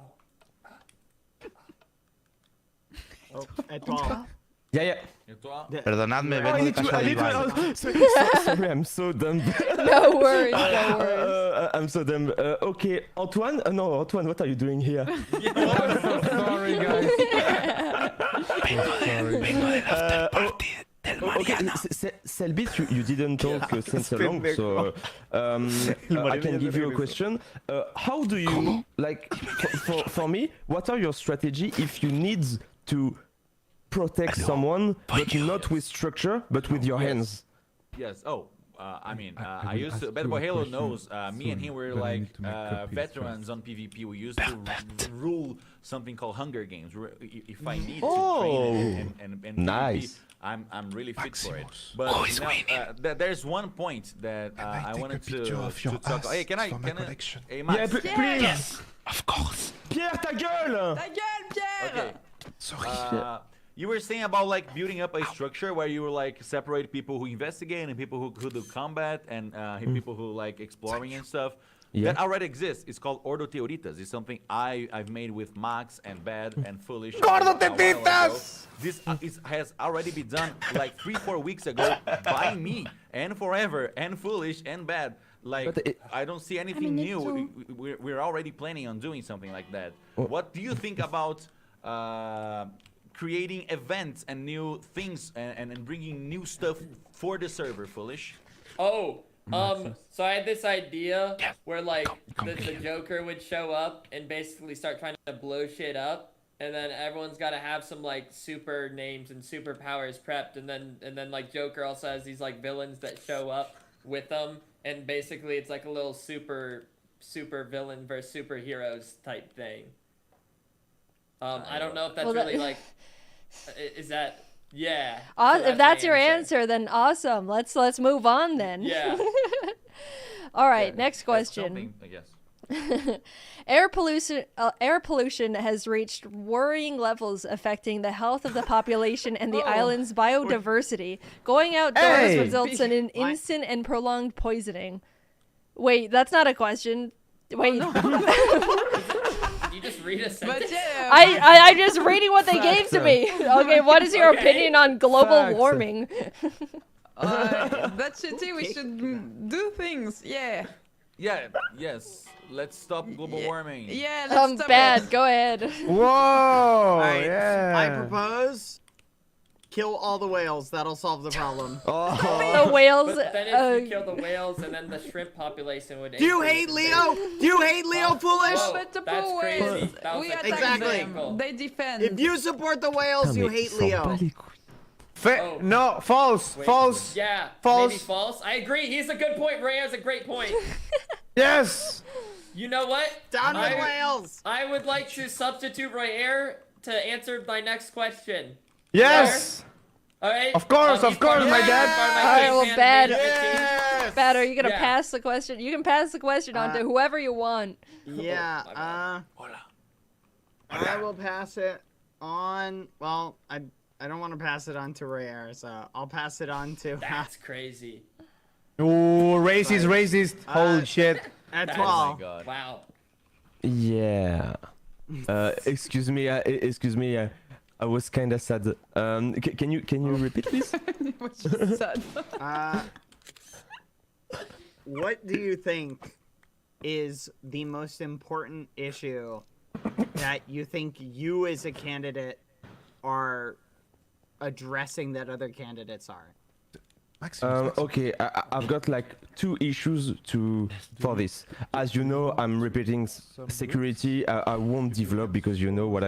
Oh, Etal. Yeah. Et toi? Perdonadme, Oh, I vengo de need to, casa I de need to, Ibai. sorry, I'm so dumb. No worries. No worries. I'm so dumb. Okay, Antoine? No, Antoine, what are you doing here? Sorry, guys. Vengo del after party del Okay, Mariano. Selbit, you didn't talk since so long, so I can give you a question. How do you, like, for me, what are your strategy if you need to protect someone, but not with structure, but with your hands? Yes. Oh, I mean, I used to. Bad Boy Halo knows. Me and him were like veterans on PvP. We used to rule something called Hunger Games. If I need to train and nice. PvP, I'm really fit for it. But there's one point that I wanted to talk. Hey, can I? Hey, Max. Yeah, please. Of course. Pierre, ta gueule. Ta gueule, Pierre. Okay. Sorry. You were saying about like building up a structure where you were like separate people who investigate and people who do combat and people who like exploring and stuff. Yeah. That already exists. It's called Ordo Teoritas. It's something I've made with Max and Bad and Foolish. Gordo Teoritas! This has already been done like 3-4 weeks ago by me and Forever and Foolish and Bad. Like I don't see anything new. We're already planning on doing something like that. What do you think about creating events and new things and bringing new stuff for the server, Foolish? Oh, so I had this idea where like the Joker would show up and basically start trying to blow shit up, and then everyone's got to have some like super names and superpowers prepped, and then like Joker also has these like villains that show up with them, and basically it's like a little super villain versus superheroes type thing. I don't know if that's really like, is that, yeah. If that's your answer, then awesome. Let's move on then. Yeah. All right, next question. I guess. Air pollution has reached worrying levels, affecting the health of the population and the island's biodiversity. Going outdoors results in an instant and prolonged poisoning. Wait, that's not a question. Wait. You just read a sentence. I'm just reading what they gave to me. Okay, what is your opinion on global warming? That's shitty. We should do things. Yeah. Yeah. Yes. Let's stop global warming. Yeah. Let's stop Bad. it. Go ahead. Whoa! Alright, Yeah. I propose kill all the whales. That'll solve the problem. The whales. But then if you kill the whales, and then the shrimp population would. Do you hate Leo? Do you hate Leo, Foolish? Whoa, But the that's poor crazy. whales, That was we like attack Exactly. them. They defend. If you support the whales, you hate Leo. Oh. No, false, Wait, false. Yeah, False. maybe false. I agree. He's a good point. Ray has a great point. Yes. You know what? Down with whales. I would like to substitute Royer to answer my next question. Yes. All right. Of course, he's part my of dad. All right, well, Bad. Yes. Bad, are you gonna Yeah. pass the question? You can pass the question on to whoever you want. Yeah, I will pass it on. Well, I don't want to pass it on to Royer, so I'll pass it on to That's crazy. Oh, racist. Holy shit. at That's 12. Oh my God. Wow. Yeah. Excuse me. I was kind of sad. Can you repeat, please? What you said. What do you think is the most important issue that you think you as a candidate are addressing that other candidates are? Okay, I've got like 2 issues for this. As you know, I'm repeating security. I won't develop because you know what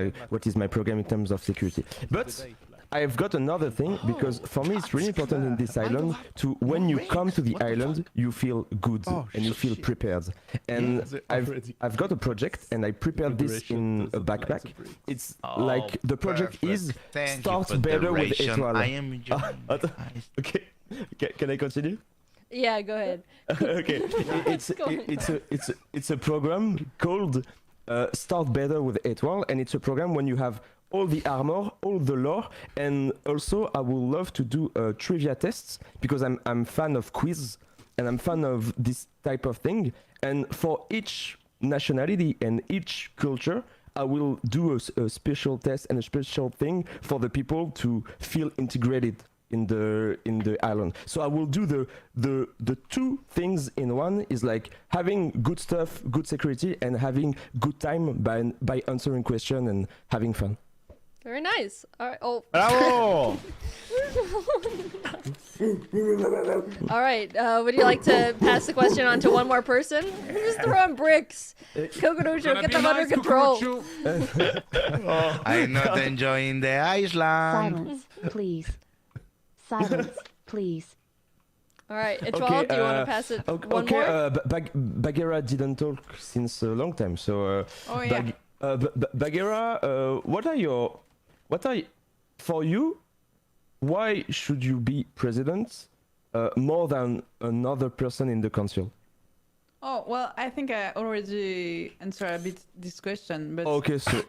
is my program in terms of security. But I've got another thing because for me it's really important in this island to when you come to the island you feel good and you feel prepared. And I've got a project and I prepared this in a backpack. It's like the project is start better with Etoile. I am enjoying Okay. Can I continue? Yeah, go ahead. Okay, it's a program called Start Better with Etoile, and it's a program when you have all the armor, all the lore, and also I would love to do trivia tests because I'm fan of quiz and I'm fan of this type of thing. And for each nationality and each culture, I will do a special test and a special thing for the people to feel integrated in the island. So I will do the 2 things in one is like having good stuff, good security, and having good time by answering questions and having fun. Very nice. All right. Oh. Bravo. All right. Would you like to pass the question on to one more person? You're just throwing bricks. Kokorucho, get them under control. I'm not enjoying the island. Silence, please. Silence, please. All right, Etoile, do you want to pass it one more? Bagheera didn't talk since a long time, so Bagheera, for you, why should you be president more than another person in the council? Oh, well, I think I already answered a bit this question, but... Okay, sorry.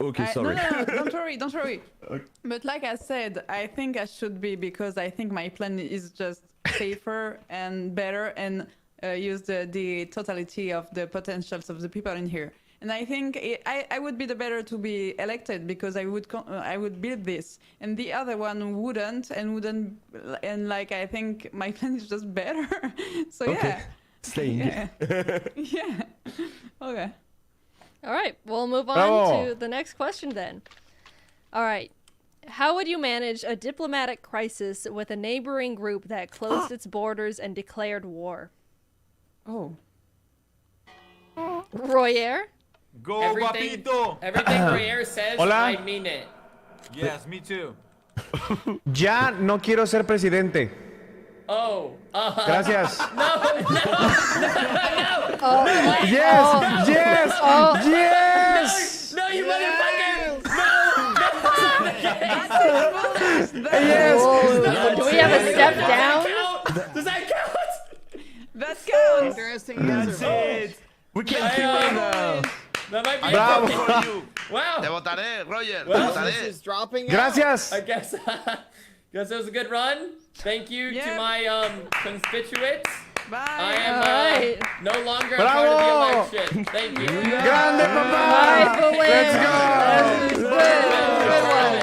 No, don't worry. Okay. But like I said, I think I should be, because I think my plan is just safer and better and use the totality of the potentials of the people in here. And I think I would be the better to be elected, because I would build this, and the other one wouldn't, and like I think my plan is just better. So okay. Yeah. Staying. Yeah. Yeah. Okay. All right, we'll move on to the next question then. All right. How would you manage a diplomatic crisis with a neighboring group that closed its borders and declared war? Oh. Royer? Go, Everything Royer says, Hola. I mean it. Yes, me too. Ya no quiero ser presidente. Oh. Gracias. No. Yes. No, you motherfucker. Yes. Do we have a step down? Does that count? That counts. Interesting answer. We can kill now. That might be Bravo. Wow. Te votaré, Roger. Te Well, votaré. This is dropping Gracias. I guess it was a good run. Thank you to Yeah. my constituents. Bye. I am Alright. no longer Bravo. a part of the election. Thank you. Grande, papá. Let's Let's go. Good one.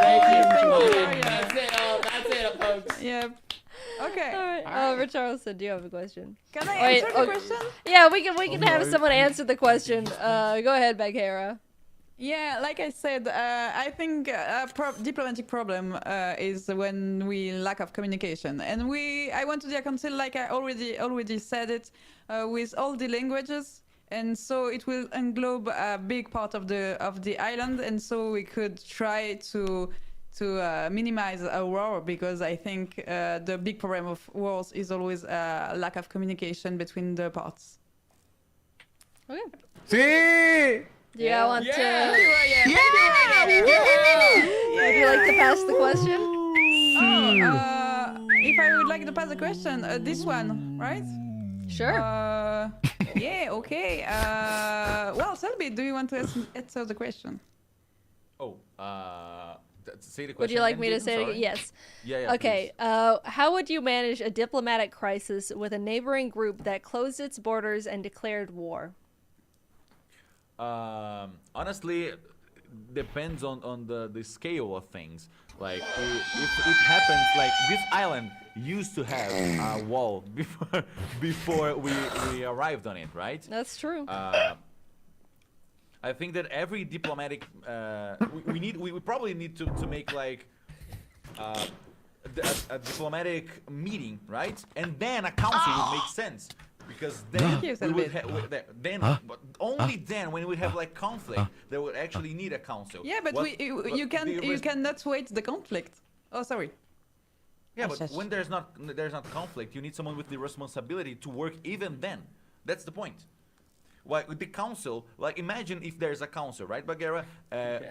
Thank you. That's it, folks. Yep. Okay. All right. Richarlison, do you have a question? Can I Wait, answer the question? Yeah, we can have someone answer the question. Go ahead, Bagheera. Yeah, like I said, I think a diplomatic problem is when we lack of communication, and I want to the council, like I already said it, with all the languages, and so it will englobe a big part of the island, and so we could try to minimize a war, because I think the big problem of wars is always a lack of communication between the parts. Okay. Sí. Do you want to? Yeah. Would you like to pass the question? If I would like to pass the question, this one, right? Sure. Yeah, okay. Well, Selby, do you want to answer the question? Oh, say the question. Would you like again, me to Jaden? say it? Sorry. Yes. Yeah. Okay. How would you manage a diplomatic crisis with a neighboring group that closed its borders and declared war? Honestly, depends on the scale of things. Like if it happens, like this island used to have a wall before we arrived on it, right? That's true. I think that every diplomatic we probably need to make like a diplomatic meeting, right? And then a council would make sense. Because then we would but only then when we have like conflict, they would actually need a council. Yeah, but you cannot wait the conflict. Oh, sorry. Yeah, but when there's not conflict, you need someone with the responsibility to work even then. That's the point. Like with the council, like imagine if there's a council, right, Bagheera?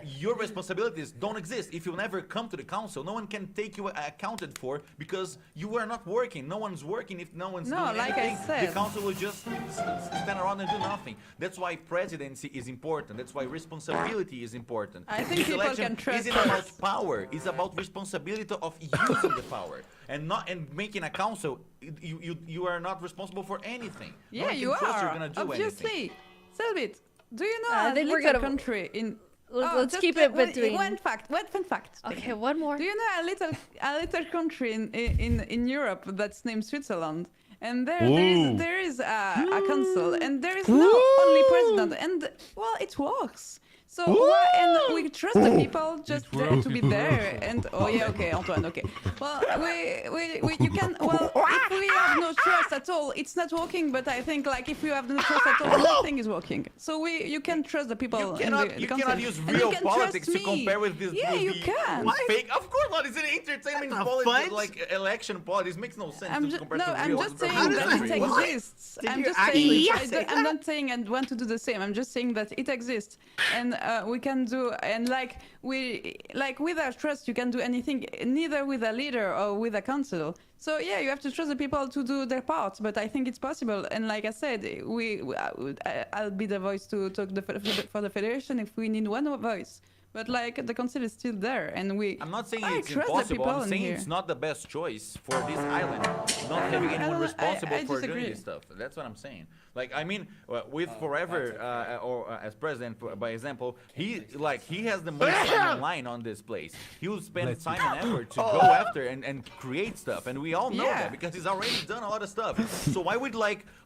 Your responsibilities don't exist. If you never come to the council, no one can take you accounted for because you are not working. No one's working if no one's doing like anything. I said. The council will just stand around and do nothing. That's why presidency is important. That's why responsibility is important. I think this people election can trust isn't us. about power. It's about responsibility of using the power and making a council. You are not responsible for anything. Yeah, no one you can trust are. You're gonna do Obviously. anything. Selbit, do you know I think we're little gonna- country in? Let's just keep it one between. one fun fact. Okay, one more. Do you know a little country in Europe that's named Switzerland? And there is a council, and there is no only president, and well, it works. So and we trust the people just to be there. And oh yeah, okay, Antoine, okay. Well, you can. Well, if we have no trust at all, it's not working. But I think like if you have no trust at all, nothing is working. So you can trust the people. You cannot, in the council. use And real you can politics trust to compare with this. Yeah, with you the, can. with fake. Of course not. It's an entertainment What the politics, fudge? like election politics. Makes no sense I'm to just, compare no, to I'm real just saying How does that that it what? exists. Did I'm you just actually saying. say I'm not saying I want to do the same. I'm just saying that it exists, and we can do. And like with our trust, you can do anything. Neither with a leader or with a council. So yeah, you have to trust the people to do their part. But I think it's possible. And like I said, I'll be the voice to talk for the federation if we need one voice. But like the council is still there, and I'm not saying I it's trust the impossible. people I'm in saying here. it's not the best choice for this island. Not having anyone responsible I for doing disagree. this stuff. That's what I'm saying. Like I mean, with Forever or as president, by example, he has the most time in line on this place. He will spend time and effort to go after and create stuff, and we all know that because he's already done a lot of stuff. So why would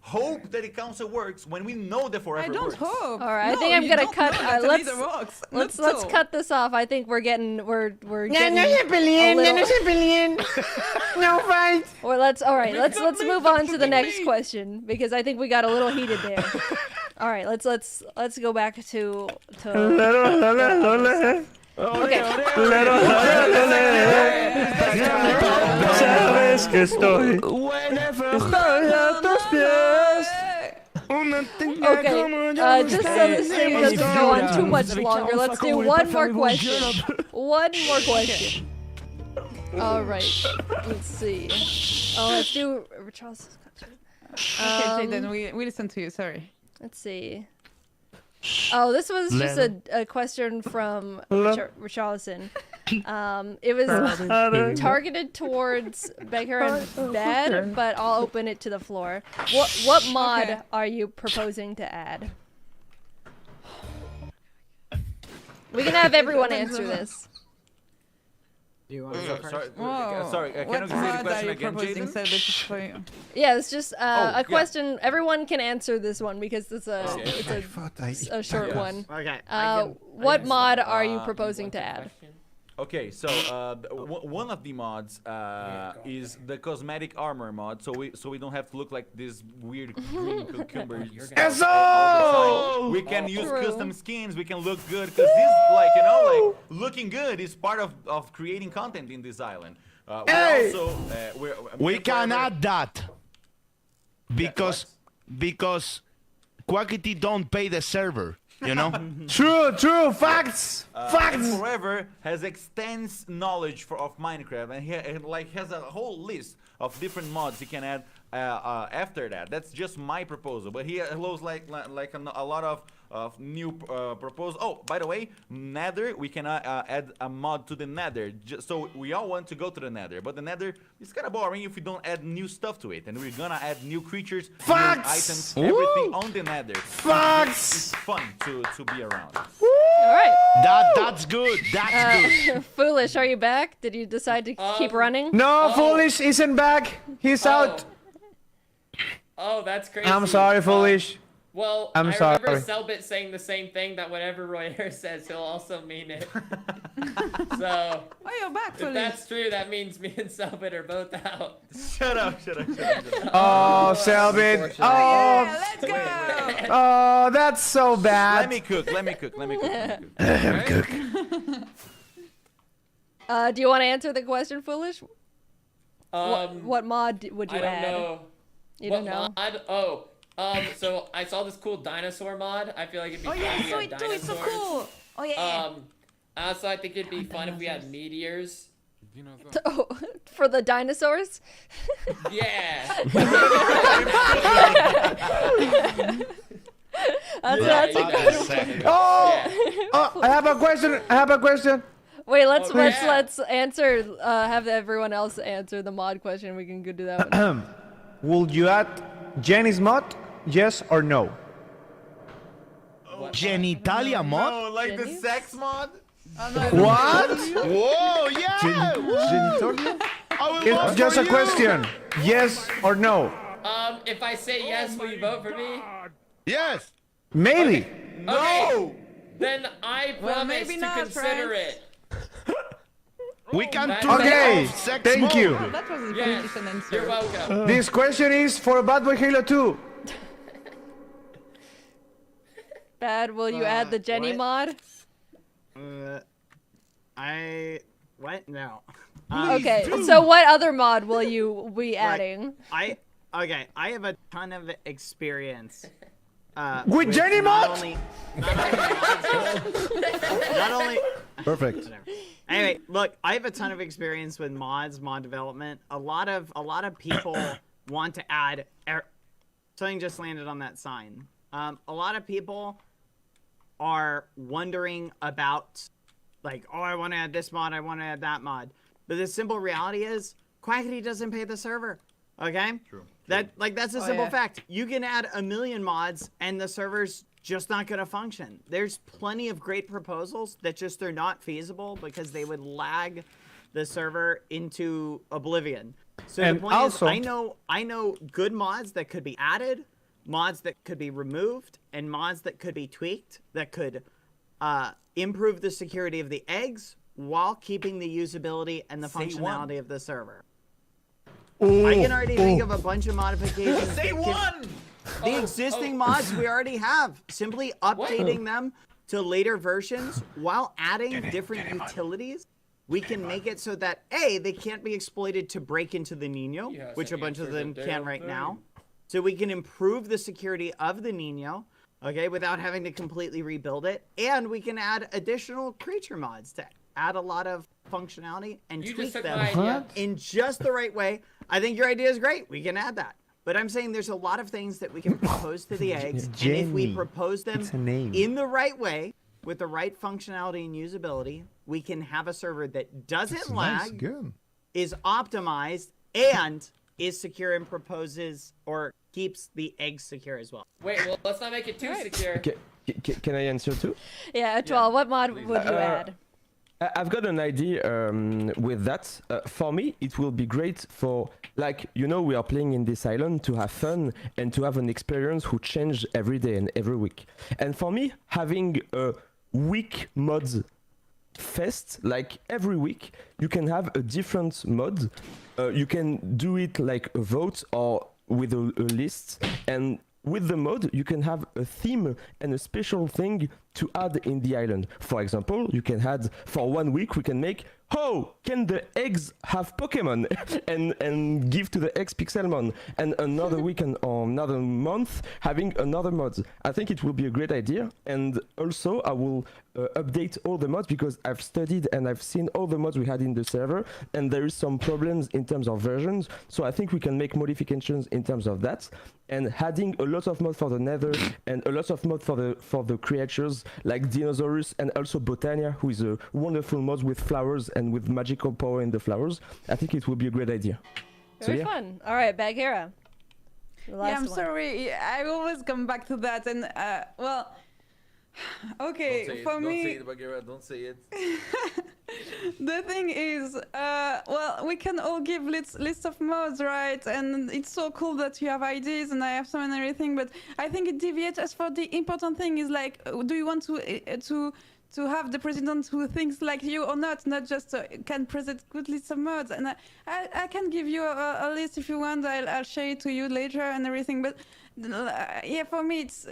hope that the council works when we know that Forever I don't works? hope. All right, I No, think I'm you gonna don't cut. know that the leader works. Let's cut this off. I think we're getting No se peleen, no se peleen. No fight. Or let's move on to the next question because I think we got a little heated there. All right, let's go back to okay. Sabes que estoy whenever estoy a tus pies. Okay, just so this thing doesn't go on too much longer, let's do one more question. One more question. All right, let's see. Oh, let's do Charles' question. Okay, Jaden, we listen to you. Sorry. Let's see. Oh, this was just a question from Richarlison. It was targeted towards Becker and Bed, but I'll open it to the floor. What mod are you proposing to add? We can have everyone answer this. Do you want to go first? Sorry, can you say the question again, Jaden? Yeah, it's just a question. Everyone can answer this one because it's a short one. Okay. What mod are you proposing to add? Okay, so one of the mods is the cosmetic armor mod, so we don't have to look like this weird green cucumber. We can use custom skins. We can look good because this, looking good is part of creating content in this island. We can add that because Quackity don't pay the server. You know? True, facts. And Forever has extensive knowledge of Minecraft, and he has a whole list of different mods he can add after that. That's just my proposal, but he allows a lot of new proposals. Oh, by the way, Nether, we can add a mod to the Nether. So we all want to go to the Nether, but the Nether is kind of boring if we don't add new stuff to it, and we're gonna add new creatures, new items, everything on the Nether. It's fun to be around. All right. That's good. That's good. Foolish, are you back? Did you decide to keep running? No, Foolish isn't back. He's out. Oh, that's crazy. I'm sorry, Foolish. Well, I'm I sorry. remember Selbit saying the same thing, that whatever Royer says, he'll also mean it. So, you're back, if Foolish. that's true, that means me and Selbit are both out. Shut up. Oh, Selbit. Oh, Yeah, let's go. oh, that's so bad. Let me cook. Do you want to answer the question, Foolish? What mod would you I don't add? know. You What don't know? mod? Oh, so I saw this cool dinosaur mod. I feel like it'd be fun if we had dinosaurs. It's so cool. Oh yeah. Also, I think it'd be fun if we had meteors. Oh, for the dinosaurs? Yeah. That's a good one. Oh, I have a question. Wait, let's answer. Have everyone else answer the mod question. We can go do that one. Would you add Jenny's mod? Yes or no? Genitalia mod? No, like the sex mod? What? Whoa, yeah! Genitalia? It's just a question. Yes or no? If I say yes, will you vote for me? Yes. Maybe. Okay. No. Then I promise maybe to not, consider friends. it. We can That- turn Okay, off sex thank mode. you. That was a Yes, politician answer. you're welcome. This question is for Bad Boy Halo 2. Bad, will you add the Jenny what? mod? What? No. Okay, so what other mod will you be adding? I have a ton of experience. With Jenny not mod? only not only Perfect. whatever. Anyway, look, I have a ton of experience with mod development. A lot of people want to add something just landed on that sign. A lot of people are wondering about like, oh, I want to add this mod, I want to add that mod. But the simple reality is Quackity doesn't pay the server. Okay? True. That's a simple fact. You can add 1 million mods and the server's just not going to function. There's plenty of great proposals that just are not feasible because they would lag the server into oblivion. So And the point also- is, I know good mods that could be added, mods that could be removed, and mods that could be tweaked that could improve the security of the eggs while keeping the usability and the Say functionality of the server. Oh, I can already think of a bunch of modifications. Say that can- one! The existing mods we already have. Simply updating them to later versions while adding different utilities, we can make it so that A, they can't be exploited to break into the Nino, which a bunch of them can right now. So we can improve the security of the Nino, okay, without having to completely rebuild it. And we can add additional creature mods to add a lot of functionality and You tweak just took them my idea. in just the right way. I think your idea is great. We can add that. But I'm saying there's a lot of things that we can propose to the eggs. And if we Jenny. propose them It's a name. in the right way, with the right functionality and usability, we can have a server that doesn't It's nice, lag, good. is optimized, and is secure and proposes or keeps the eggs secure as well. Wait, well, let's not make it too secure. Can I answer too? Yeah, Etoile, what mod would you add? I've got an idea with that. For me, it will be great for, like, we are playing in this island to have fun and to have an experience who change every day and every week. And for me, having a week mods fest, like every week, you can have a different mod. You can do it like a vote or with a list. And with the mod, you can have a theme and a special thing to add in the island. For example, you can add, for 1 week, we can make, can the eggs have Pokemon? and give to the eggs Pixelmon. And another weekend or another month, having another mod. I think it will be a great idea. And also, I will update all the mods because I've studied and I've seen all the mods we had in the server. And there is some problems in terms of versions. So I think we can make modifications in terms of that. And adding a lot of mods for the Nether and a lot of mods for the creatures like Dinosaurus and also Botania, who is a wonderful mod with flowers and with magical power in the flowers. I think it would be a great idea. Very fun. All right, Bagheera. The last Yeah, I'm one. sorry. I always come back to that, and well, okay, for me. Don't say it, Bagheera. Don't say it. The thing is, well, we can all give lists of mods, right? And it's so cool that you have ideas and I have some and everything, but I think it deviates as for the important thing is like, do you want to have the president who thinks like you or not just can present good lists of mods? And I can give you a list if you want. I'll share it to you later and everything, but yeah, for me it's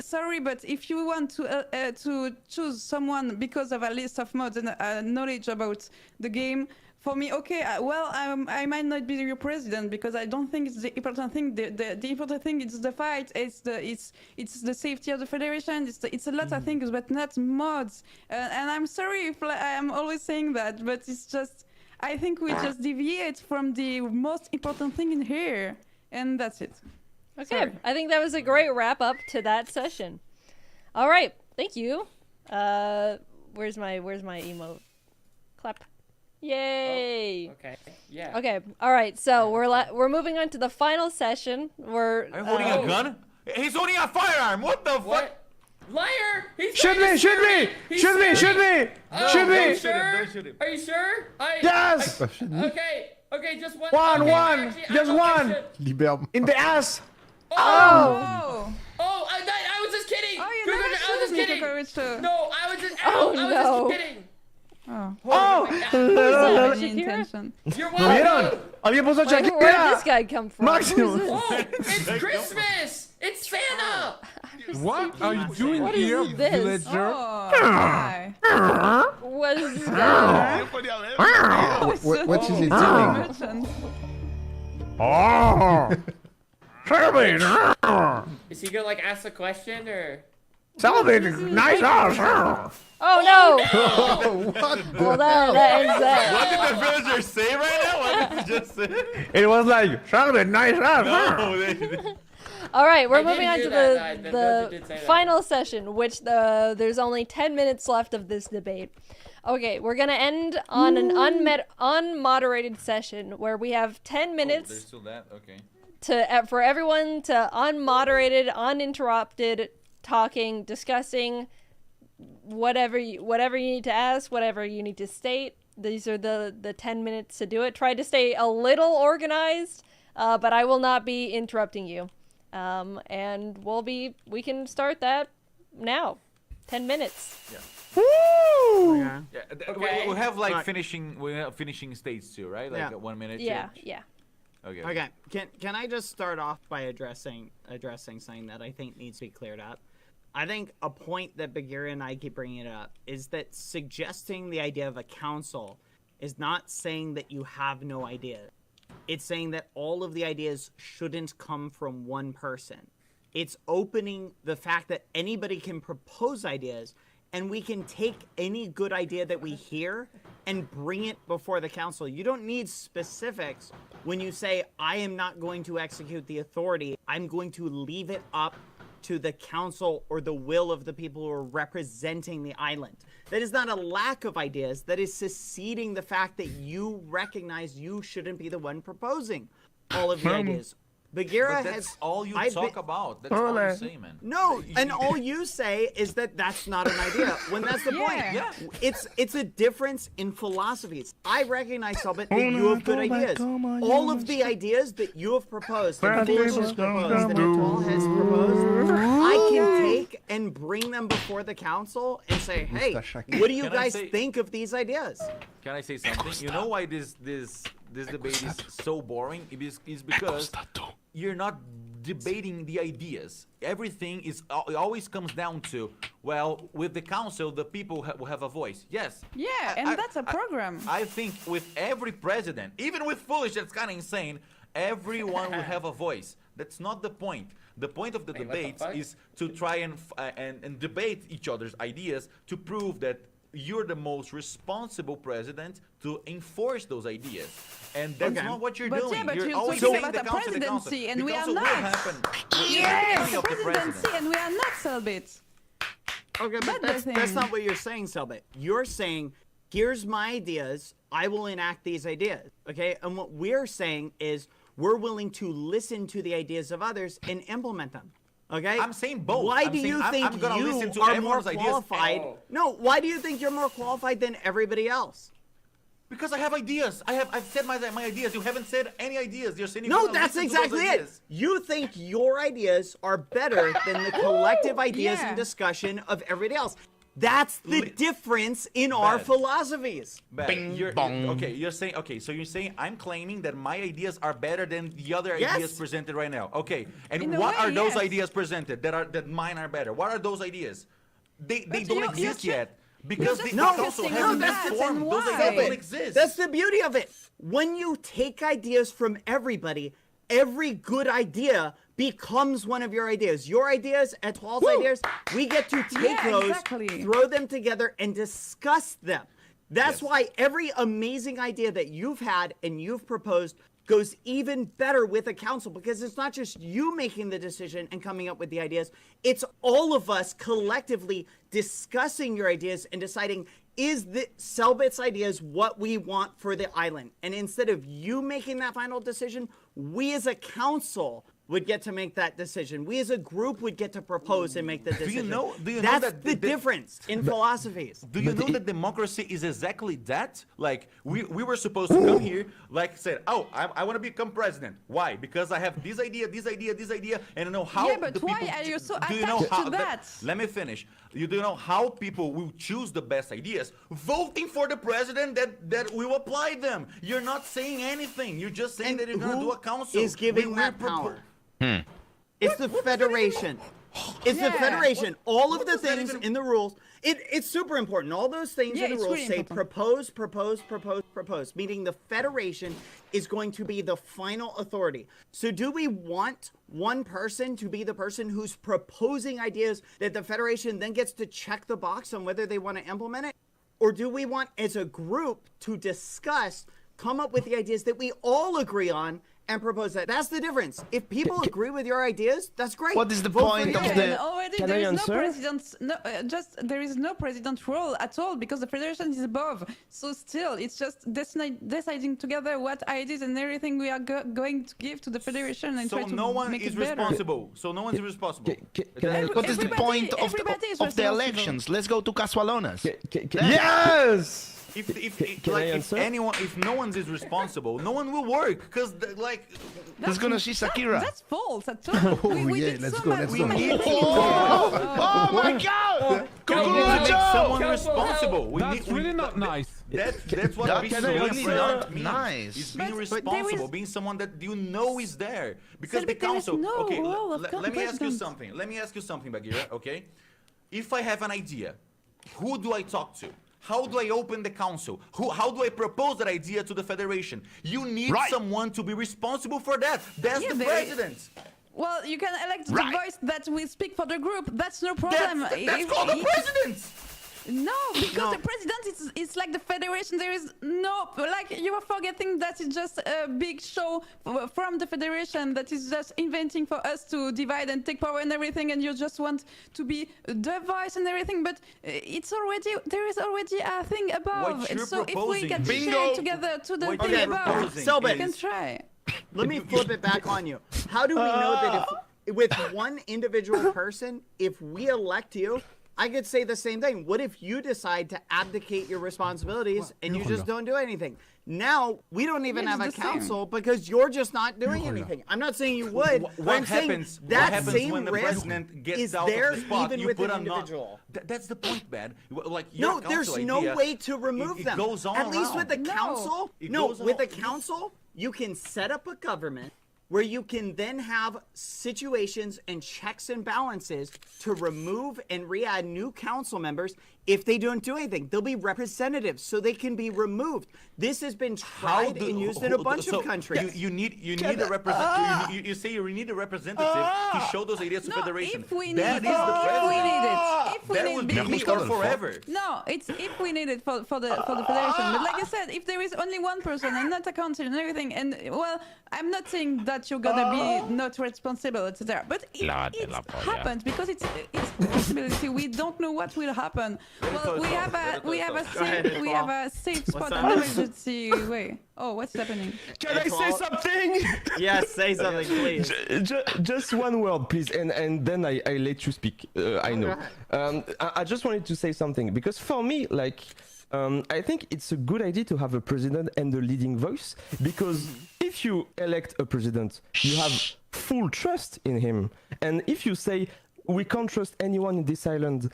sorry, but if you want to choose someone because of a list of mods and knowledge about the game, for me, okay, well, I might not be your president because I don't think it's the important thing. The important thing is the fight. It's the safety of the federation. It's a lot of things, but not mods. And I'm sorry if I'm always saying that, but it's just I think we just deviate from the most important thing in here, and that's it. Okay, Sorry. I think that was a great wrap up to that session. All right, thank you. Where's my emote? Clap. Yay! Oh, okay. Yeah. Okay. All right. So we're moving on to the final session. We're Are you holding a gun? He's holding a firearm. What the fuck? What? Liar! He's Shoot me! Shoot me! Shoot me! Shoot me! Shoot me! Are you sure? Don't shoot him. Are you sure? Yes! Okay, just one. One, okay, one, actually, just I one. should- Libère. In the ass! Oh! Oh, I was just kidding. Oh, you Good, never I was showed just me kidding. Kakarocho. No, I was just. Oh, I was no. just kidding. Oh. Oh! that? Any Shakira? intention. You're ¿Lo vieron? welcome. Alguien puso Where did Shakira. this guy come from? Máximo. Who's this? Oh, it's Christmas. It's Santa. What are you doing What is here, this? villager? Oh, hi. What is this guy? What is it Oh, doing? merchant. Oh! Celebrate! Is he gonna like ask a question or? Celebrate! Nice house! Oh no! What the Well, that ends that. What did the villager say right now? What did he just say? It was like, celebrate! Nice house! No, they- All right, we're I did moving on hear to that, the villager did say the that. final session, which there's only 10 minutes left of this debate. Okay, we're gonna end on an unmoderated session where we have 10 There's minutes still that? Okay. for everyone to unmoderated, uninterrupted, talking, discussing whatever you need to ask, whatever you need to state. These are the 10 minutes to do it. Try to stay a little organized, but I will not be interrupting you. And we can start that now. 10 minutes. Woo! Yeah, Okay. we have like Right. finishing states too, right? Like Yeah. a 1 minute. Yeah, change? yeah. Okay. Okay, can I just start off by addressing something that I think needs to be cleared up? I think a point that Bagheera and I keep bringing it up is that suggesting the idea of a council is not saying that you have no ideas. It's saying that all of the ideas shouldn't come from one person. It's opening the fact that anybody can propose ideas, and we can take any good idea that we hear and bring it before the council. You don't need specifics when you say, I am not going to execute the authority. I'm going to leave it up to the council or the will of the people who are representing the island. That is not a lack of ideas. That is seceding the fact that you recognize you shouldn't be the one proposing all of the ideas. Bagheera But has that's all you I've talk been- about. That's all you say, man. No, and all you say is that that's not an idea. When that's the point. Yeah. It's a difference in philosophies. I recognize, Selbit, that you have good ideas. All of the ideas that you have proposed, that Foolish has proposed, that Paul has proposed, I can take and bring them before the council and say, hey, what do you Can I guys say- think of these ideas? Can I say something? You know why this debate is so boring? It's because you're not debating the ideas. Everything it always comes down to, well, with the council, the people will have a voice. Yes. Yeah, and that's a program. I think with every president, even with Foolish, that's kind of insane. Everyone will have a voice. That's not the point. The point of the Wait, what the debate fuck? is to try and debate each other's ideas to prove that you're the most responsible president to enforce those ideas. And that's Okay. not what you're But doing. yeah, but you're you're always talking saying about the a council, the council. presidency, and The we are council will not. happen with Yes, any of the presidency, presidents. and we are not Selbit. Okay, but That's the that's thing. not what you're saying, Selbit. You're saying, here's my ideas, I will enact these ideas. Okay? And what we're saying is we're willing to listen to the ideas of others and implement them. Okay? I'm saying both. Why I'm do saying you I'm think gonna you listen to are more everyone's ideas. qualified? Oh. No, why do you think you're more qualified than everybody else? Because I have ideas. I've said my ideas. You haven't said any ideas. You're saying you're No, gonna that's listen to those exactly it. ideas. You think your ideas are better than the collective ideas Yeah. and discussion of everybody else. That's the difference in our Bad. philosophies. But you're saying so you're saying I'm claiming that my ideas are better than the other Yes. ideas presented right now. Okay. And In a what way, are those yes. ideas presented that mine are better? What are those ideas? They But don't you're exist ju- yet. Because the just council focusing hasn't on been that formed. and Those why. ideas don't It. exist. That's the beauty of it. When you take ideas from everybody, every good idea becomes one of your ideas. Your ideas and Paul's ideas, we get to take Yeah, those, exactly. throw them together, and discuss them. That's Yes. why every amazing idea that you've had and you've proposed goes even better with a council, because it's not just you making the decision and coming up with the ideas. It's all of us collectively discussing your ideas and deciding, is the Selbit's ideas what we want for the island? And instead of you making that final decision, we as a council would get to make that decision. We as a group would get to propose and make the decision. Do you know That's that the difference in philosophies. Do you know that democracy is exactly that? Like, we were supposed to come here, like said, oh, I want to become president. Why? Because I have this idea, and I know how. Yeah, but the why people, are you so do you know attached how, to that? Let me finish. You do know how people will choose the best ideas? Voting for the president that will apply them. You're not saying anything. You're just saying that you're going to do a council. Is giving that power? It's the Federation. It's the Federation. All of the things in the rules. It's super important. All those things in the rules really say important. propose, meaning the Federation is going to be the final authority. So do we want one person to be the person who's proposing ideas that the Federation then gets to check the box on whether they want to implement it? Or do we want, as a group, to discuss, come up with the ideas that we all agree on, and propose that? That's the difference. If people agree with your ideas, that's great. What is the Vote for point you. of And the? already Can there I is no answer? president. No, there is no president role at all because the federation is above. So still, it's just deciding together what ideas and everything we are going to give to the federation and So try to no one make is it better. responsible. So no one's responsible. What is the point of everybody is the responsible. elections? Let's go to Casualonas. Yes! If no one is responsible, no one will work because like Let's go to see Sakira. That's false. At all. we yeah, did let's so go, much. let's We go. made Oh my God! we need to make someone responsible. That's really not nice. That's what That's being really president not means. nice. It's being But there responsible, is- being someone that you know is there. Because Sir, the but there is council. no Okay, role of let me ask you president. something. Let me ask you something, Bagheera. Okay, if I have an idea, who do I talk to? How do I open the council? How do I propose that idea to the federation? You need someone to be responsible for that. That's Yeah, the there- president. Well, you can elect the Right. voice that will speak for the group. That's no problem. That's called the president. No, because the president is like the federation. There is no, like, you are forgetting that it's just a big show from the federation that is just inventing for us to divide and take power and everything, and you just want to be the voice and everything. But there is already a thing above. What you're So if we proposing- can Bingo! share together to the What thing you're above, proposing Selbit. we can try. Let me flip it back on you. How do we know that if with one individual person, if we elect you, I could say the same thing. What if you decide to abdicate your responsibilities and you just don't do anything? Now, we don't even Yeah, have a it's the same. council because you're just not doing anything. I'm not saying you would. but What I'm saying happens? that What happens same when the risk president gets is out there of the spot? even You with put an a non- individual. That's the point, man. Like your No, there's council no idea, way to remove it them. goes on At least with the around. council. It No, goes with on- the council, you can set up a government where you can then have situations and checks and balances to remove and re-add new council members if they don't do anything. They'll be representatives, so they can be removed. This has been tried and used in a bunch of countries. You need a representative. You say you need a representative to show those ideas to No, federation. if we That need is it, the if we president. need it, if we That need would big be me or forever. No, it's if we need it for the federation. But like I said, if there is only one person and not a council and everything, and well, I'm not saying that you're gonna be not responsible, etc. But it happens because it's a possibility. We don't know what will happen. Well, we have a safe spot up? and emergency way. Oh, what's happening? Can I say something? Yes, say something, please. Just one word, please, and then I let you speak. I know. I just wanted to say something because for me, like, I think it's a good idea to have a president and a leading voice because if you elect a president, you have full trust in him, and if you say we can't trust anyone in this island,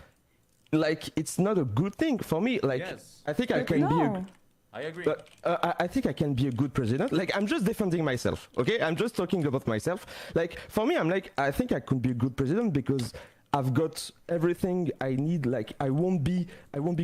like, it's not a good thing for me. Like, Yes. I think I can be a. I agree. But I think I can be a good president. Like, I'm just defending myself, okay? I'm just talking about myself. Like, for me, I'm like, I think I could be a good president because I've got everything I need. Like, I won't be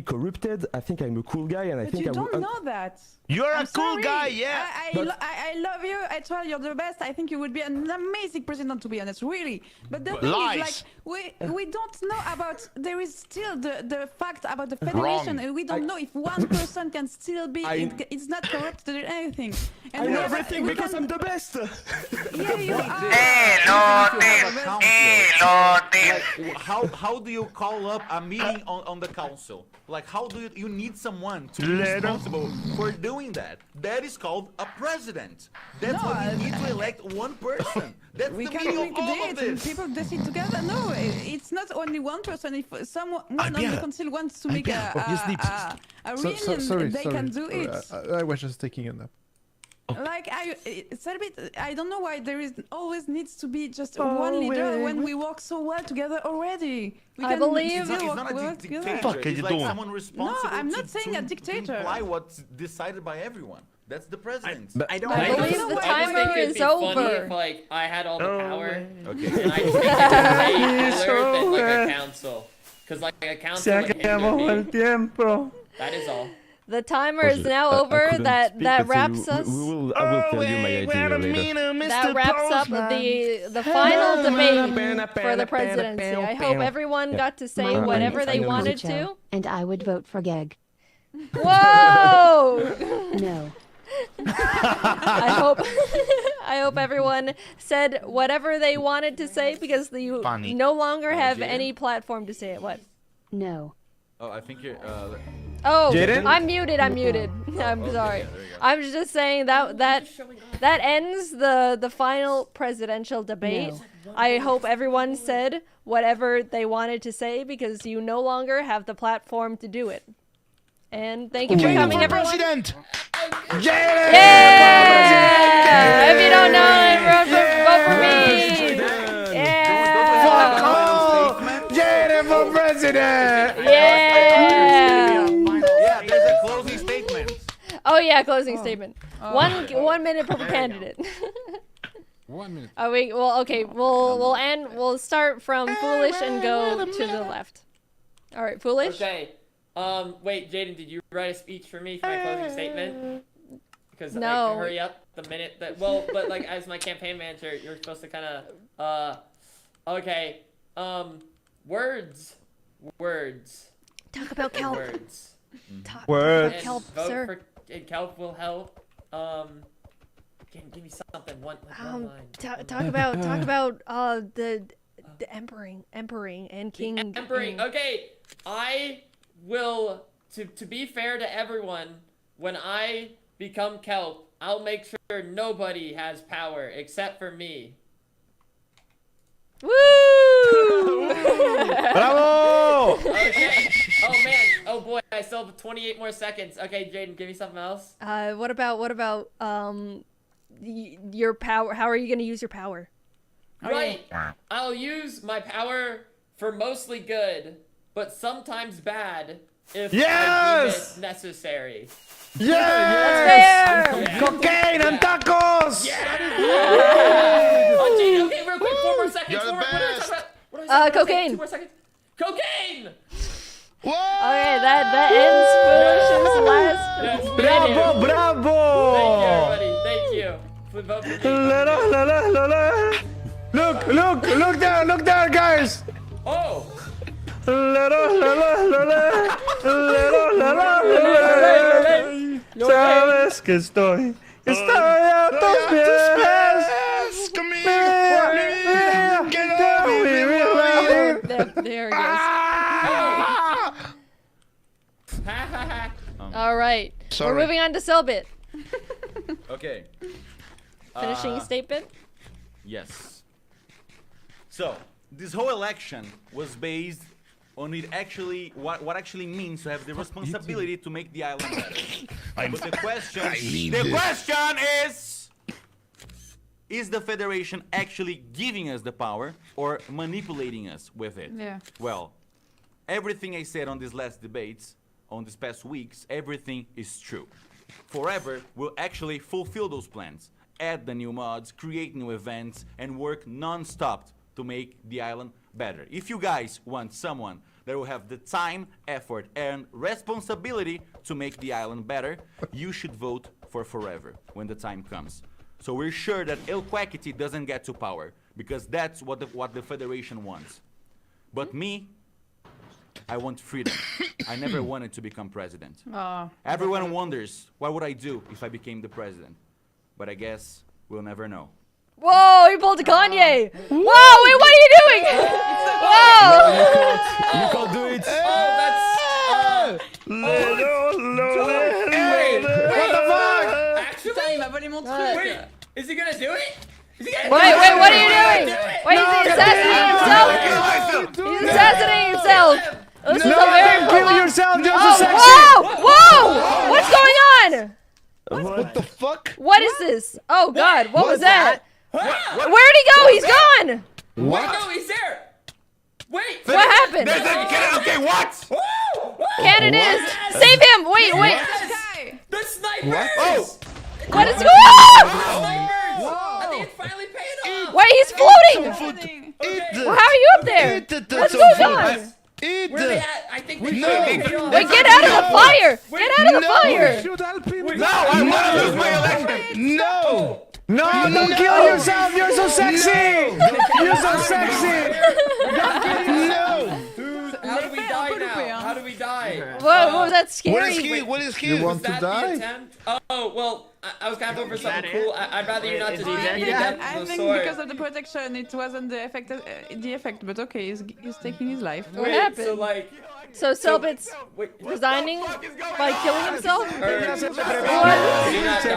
corrupted. I think I'm a cool guy, and I But think you I will. don't know that. You're I'm a cool sorry. guy, yeah. I love you. I try. You're the best. I think you would be an amazing president, to be honest, really. But the thing Lies. is, like, we don't know about. There is still the fact about the federation, Wrong. and we don't know if one person can still be. It's not corrupted or anything. And I we know have- everything we because can- I'm the best. How do you call up a meeting on the council? Like, how do you need someone to be responsible for doing that? That is called a president. That's why we need to elect one person. That's We the can meaning make of all of dates and this. people decide together. No, it's not only one person. If someone on the council wants to make a reunion, they can do it. I was just taking a nap. Like I don't know why there is always needs to be just one leader when we work so well together already. I believe It's not a dictator. Fuck are It's you like doing? someone responsible I'm to- not saying to- a dictator. To imply what's decided by everyone. That's the president. I don't. I believe the I just think timer it'd is be funny over. if, like, I had all the power. Okay. And I just think it's way cooler than, like, a council. Because, like, a council would hinder me. tiempo. That is all. The timer is now I over. couldn't That speak, that but wraps I us. will tell you my idea later. That wraps up the final debate for the presidency. I hope everyone got to say My whatever name they is wanted Naruto, to. and I would vote for Geg. Whoa! No. I hope everyone said whatever they wanted to say because you Funny. no longer have Jaden? any platform to say it. What? No. Oh, I think you're. Oh, Jaden? I'm muted. I'm muted. I'm sorry. yeah, there you go. I'm just saying that ends the final presidential debate. No. I hope everyone said whatever they wanted to say because you no longer have the platform to do it. And thank you for coming, everyone. President! Yeah! If you don't know, everyone vote for me. Yeah. Jaden for president! Yeah. Yeah, there's a closing statement. Oh yeah, closing statement. 1 minute per candidate. 1 minute. Oh wait, well okay, we'll start from foolish and go to the left. All right, foolish. Okay. Wait, Jaden, did you write a speech for me for my closing statement? Because No. like, hurry up the minute that. Well, but like as my campaign manager, you're supposed to kind of. Okay. Words. Talk about kelp. Words. Talk Words. about kelp, vote sir. for kelp will help. Give me something. One line. Talk about the emperor and king. Emperor. Okay, I will. To be fair to everyone, when I become kelp, I'll make sure nobody has power except for me. Woo! Bravo! Okay. Oh man. Oh boy. I still have 28 more seconds. Okay, Jaden, give me something else. What about your power? How are you gonna use your power? Right. I'll use my power for mostly good, but sometimes bad if I deem it necessary. Yes! Fair. Cocaine and tacos! Oh, Jaden, okay, real quick, 4 more seconds. You're the What did I talk best. about? What did I say? Cocaine. 2 more seconds. Cocaine. Whoa! Okay, that ends Foolish's last minute. Bravo, Thank you, bravo! everybody. Thank you. Please vote for me. La, la, la, la, la, la. Look there, guys! Oh. La, la, la, la, la, la. La, la, la, la, la. Sabes que estoy a tus pies. Come here! Get over here! There he goes. All right. Sorry. We're moving on to Selbit. Okay. Finishing statement. Yes. So this whole election was based on it actually what actually means to have the responsibility to make the island better. But the question is the Federation actually giving us the power or manipulating us with it? Yeah. Well, everything I said on these last debates, on these past weeks, everything is true. Forever will actually fulfill those plans, add the new mods, create new events, and work non-stop to make the island better. If you guys want someone that will have the time, effort, and responsibility to make the island better, you should vote for Forever when the time comes. So we're sure that El Quackity doesn't get to power, because that's what the Federation wants. But me, I want freedom. I never wanted to become president. Everyone wonders, what would I do if I became the president? But I guess we'll never know. Whoa, he pulled a Kanye. Whoa, wait, what are you doing? Whoa. You can't do it. Oh, Hey, what the fuck? actually? Putain, il m'a volé mon truc. Wait, is he gonna do it? Is he gonna Wait, what are you doing? Wait, he's assassinating himself. He's assassinating himself. This is a very Kill yourself, just Oh, a sexy. whoa! What's going on? What the fuck? What is this? Oh God, what was that? What? Where'd he go? He's gone. Wait, no, he's there. Wait. What happened? Okay, what? Canada is. Save him! Wait. The snipers. What is going on? Snipers. I think it's finally paying off. Wait, he's floating. Okay. Well, how are you up there? What's going on? Eat Where are they at? I think they No. Wait, get out of the fire! Get out of the fire! Should help him. No, I want to lose my election. No! No, don't kill yourself. You're so sexy. You're so sexy. No! How do we die now? How do we die? What was that What scary? is he? What is You he? want Was to that the die? attempt? Oh, well, I was kind of going for something that cool. it? I'd rather you not Is just he beat dead me to yet? death I with a think sword. because of the protection, it wasn't the effect. But okay, he's taking his life. What Wait, happened? so like, So Selbit's wait, resigning by killing himself? Se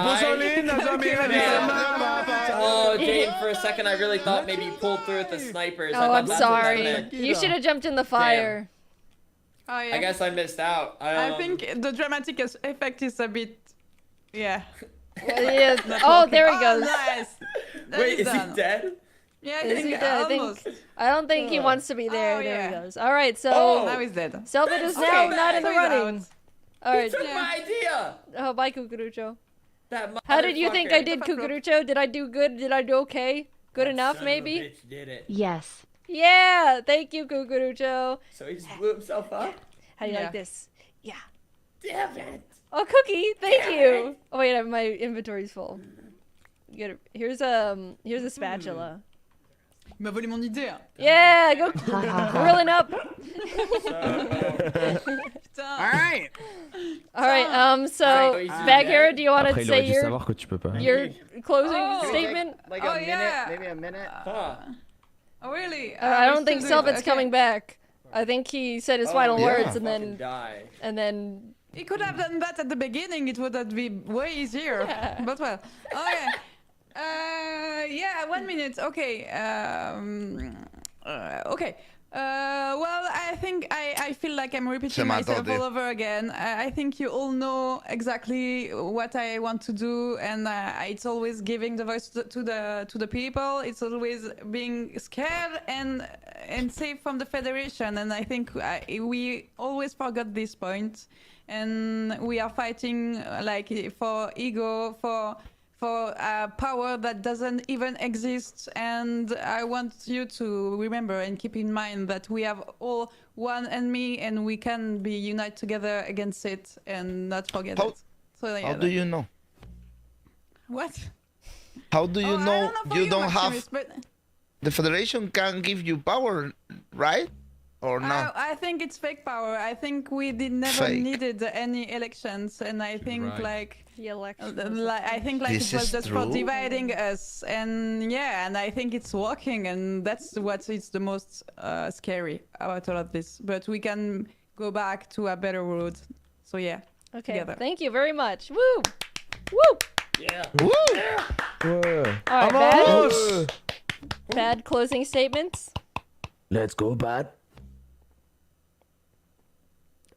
puso linda, su amiga dice mamá. Oh, Jane, for a second I really thought maybe you pulled through with the snipers. I Oh, thought I'm that's what that sorry. meant. You should have jumped in the fire. Oh yeah. I guess I missed out. I think the dramatic effect is a bit. Yeah. Yeah. Oh, there he goes. Nice. That Wait, is he done. dead? Yeah, I Is think he dead? almost. I don't think he wants to be there. Oh, There he yeah. goes. All right, so Oh. Now he's dead. Selbit is Okay, now not in the so he's running. out. All right. Took my idea. Oh, bye, Cucurucho. That How did you think I motherfucker. did, Cucurucho? Did I do good? Did I do okay? Good enough, Son of a maybe? bitch did it. Yes. Yeah. Thank you, Cucurucho. So he just blew himself up. How do you Yeah. like this? Yeah. Damn it. Oh, Cookie, thank you. Oh wait, my inventory's full. Here's a spatula. Il m'a volé mon idée. Yeah, go grilling up. Putain. All right. All right. So Alright, Bagheera, do you want Après, to il aurait say dû savoir que tu peux pas. your closing Oh. statement? Like Oh, a minute, yeah. maybe a minute. Huh. Oh really? I we don't think still do it. Selvit's Okay. coming back. I think he said his Oh, final yeah. words and Fucking then die. He could have done that at the beginning. It would have been way easier. Yeah. But well. Okay. Yeah. 1 minute. Okay. Okay. Well, I think I feel like I'm repeating myself all over again. I think you all know exactly what I want to do, and it's always giving the voice to the people. It's always being scared and safe from the Federation. And I think we always forgot this point, and we are fighting like for ego, for power that doesn't even exist. And I want you to remember and keep in mind that we have all one enemy, and we can be united together against it and not forget it. So, yeah, How do you know? What? How do you I know don't know for you don't Maximus, have but the Federation can give you power, right? Or not? I think it's fake power. I think we never Fake. needed any elections, and I think Right. like The election. I think like This it was is just for true? dividing us, and yeah, and I think it's working, and that's what is the most scary about all of this. But we can go back to a better road. So yeah, Okay. together. Thank you very much. Woo! Woo! Yeah. Woo! Ouais. All right, bad closing statements. Let's go, bad.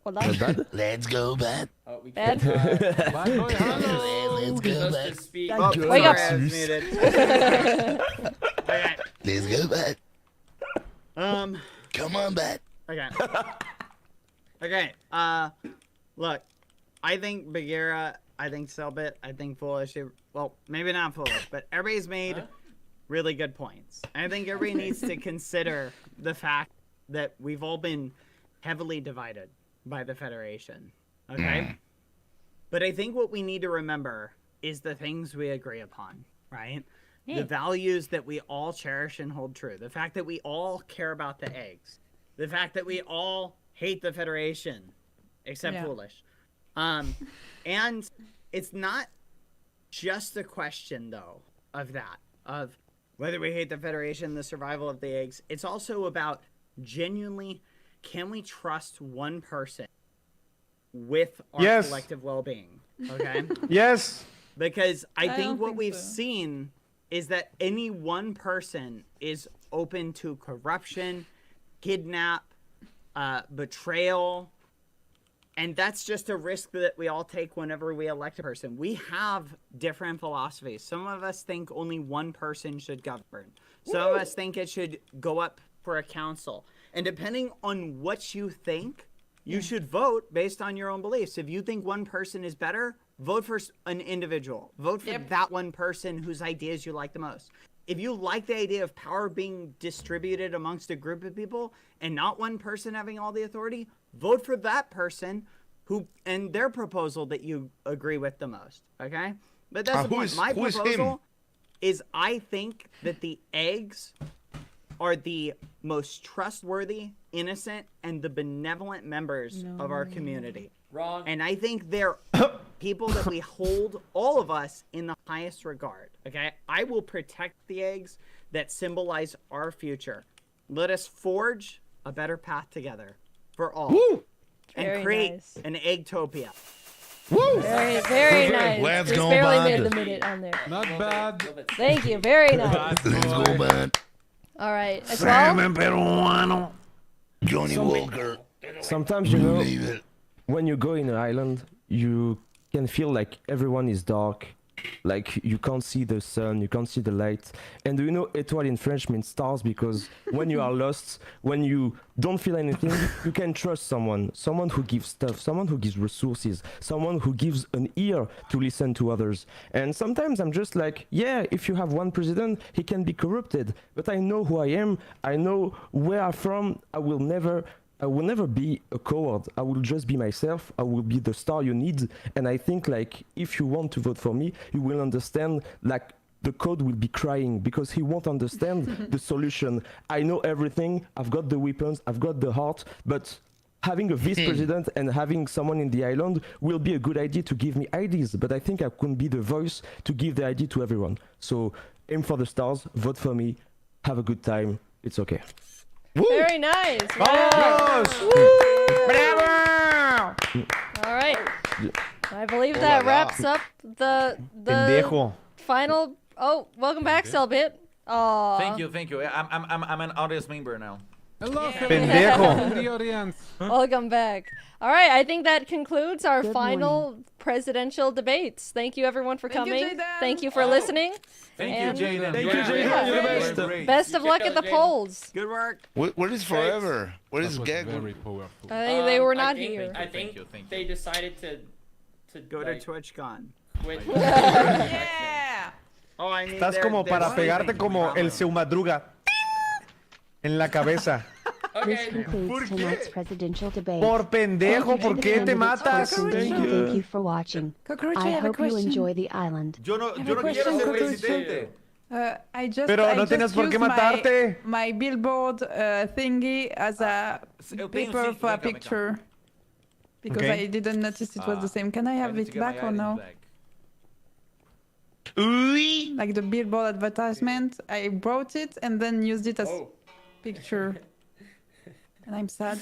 Hold on. Bad. Let's go, bad. Oh, we Bad. can't. Bad boy, hello. Let's go, Just bad. to speak. Oh, Wake up. sorry, I was muted. Okay. Let's go, bad. Come on, bad. Okay. Okay. Look, I think Bagheera, I think Selbit, I think Foolish. Well, maybe not Foolish, but everybody's made really good points. I think everybody needs to consider the fact that we've all been heavily divided by the Federation. Okay? But I think what we need to remember is the things we agree upon, right? The values that we all cherish and hold true. The fact that we all care about the eggs. The fact that we all hate the Federation, except Yeah. Foolish. And it's not just a question, though, of that. Of whether we hate the Federation, the survival of the eggs, it's also about genuinely, can we trust one person with our collective well-being? Okay? Yes. Because I don't think what think we've so. seen is that any one person is open to corruption, kidnap, betrayal, and that's just a risk that we all take whenever we elect a person. We have different philosophies. Some of us think only one person should govern. Some of us think it should go up for a council. And depending on what you think, you should vote based on your own beliefs. If you think one person is better, vote for an individual. Vote for that one person whose ideas you like the most. If you like the idea of power being distributed amongst a group of people and not one person having all the authority, vote for that person who and their proposal that you agree with the most. Okay? But that's the point. My proposal is I think that the eggs are the most trustworthy, innocent, and the benevolent members of our community. Wrong. And I think they're people that we hold, all of us, in the highest regard. Okay? I will protect the eggs that symbolize our future. Let us forge a better path together for all. And Very create nice. an Eggtopia. Very, very nice. Let's Just go, barely bud. made the minute on there. Not bad. Thank you. Very nice. Let's go, man. All right. Salmon peruano. Johnny Walker. Sometimes, you know, Believe it. when you go in an island, you can feel like everyone is dark, like you can't see the sun, you can't see the light. And do you know étoile in French means stars? Because when you are lost, when you don't feel anything, you can trust someone who gives stuff, someone who gives resources, someone who gives an ear to listen to others. And sometimes I'm just like, yeah, if you have one president, he can be corrupted, but I know who I am, I know where I'm from. I will never be a coward. I will just be myself. I will be the star you need. And I think, like, if you want to vote for me, you will understand, like, the code will be crying because he won't understand the solution. I know everything. I've got the weapons. I've got the heart. But having a vice president and having someone in the island will be a good idea to give me ideas. But I think I couldn't be the voice to give the idea to everyone. So aim for the stars. Vote for me. Have a good time. It's okay. Very nice. Vamos! Bravo! All right. I believe that wraps up the Pendejo. final. Oh, welcome back, Selbit. Aw. Thank you. I'm an audience member now. Hello, Pendejo. in the audience. Welcome back. All right, I think that concludes our final presidential debates. Thank you, everyone, for Thank you, coming. Jaden. Thank you for listening. Thank And you, Jaden. Thank you, Yeah. Jaden. You're the Yeah. best. Great. Best of luck at the Jaden. polls. Good work. What is forever? What That is was gag? very powerful. I think they were I not think- here. I think Thank you. they decided to Go to like, TwitchCon. quit. Yeah. Oh, I mean, Estás como para pegarte como el Seumadruga en la cabeza. This Okay. concludes tonight's presidential debate. Por pendejo, Thank you ¿por to the qué te candidates for matas? submitting, and thank you for watching. Cockroach, I I have a hope you question. enjoy the island. Yo no quiero question, ser Cockroach. presidente. I just Pero I no just tienes por qué used matarte. my billboard thingy as a Eu tenho paper sim. for a Vem cá, vem cá. picture because Okay. I didn't notice it was the same. Can I have need to it get my back or items no? back. Oui. Like the billboard advertisement, I brought it and then used it as Oh. picture, and I'm sad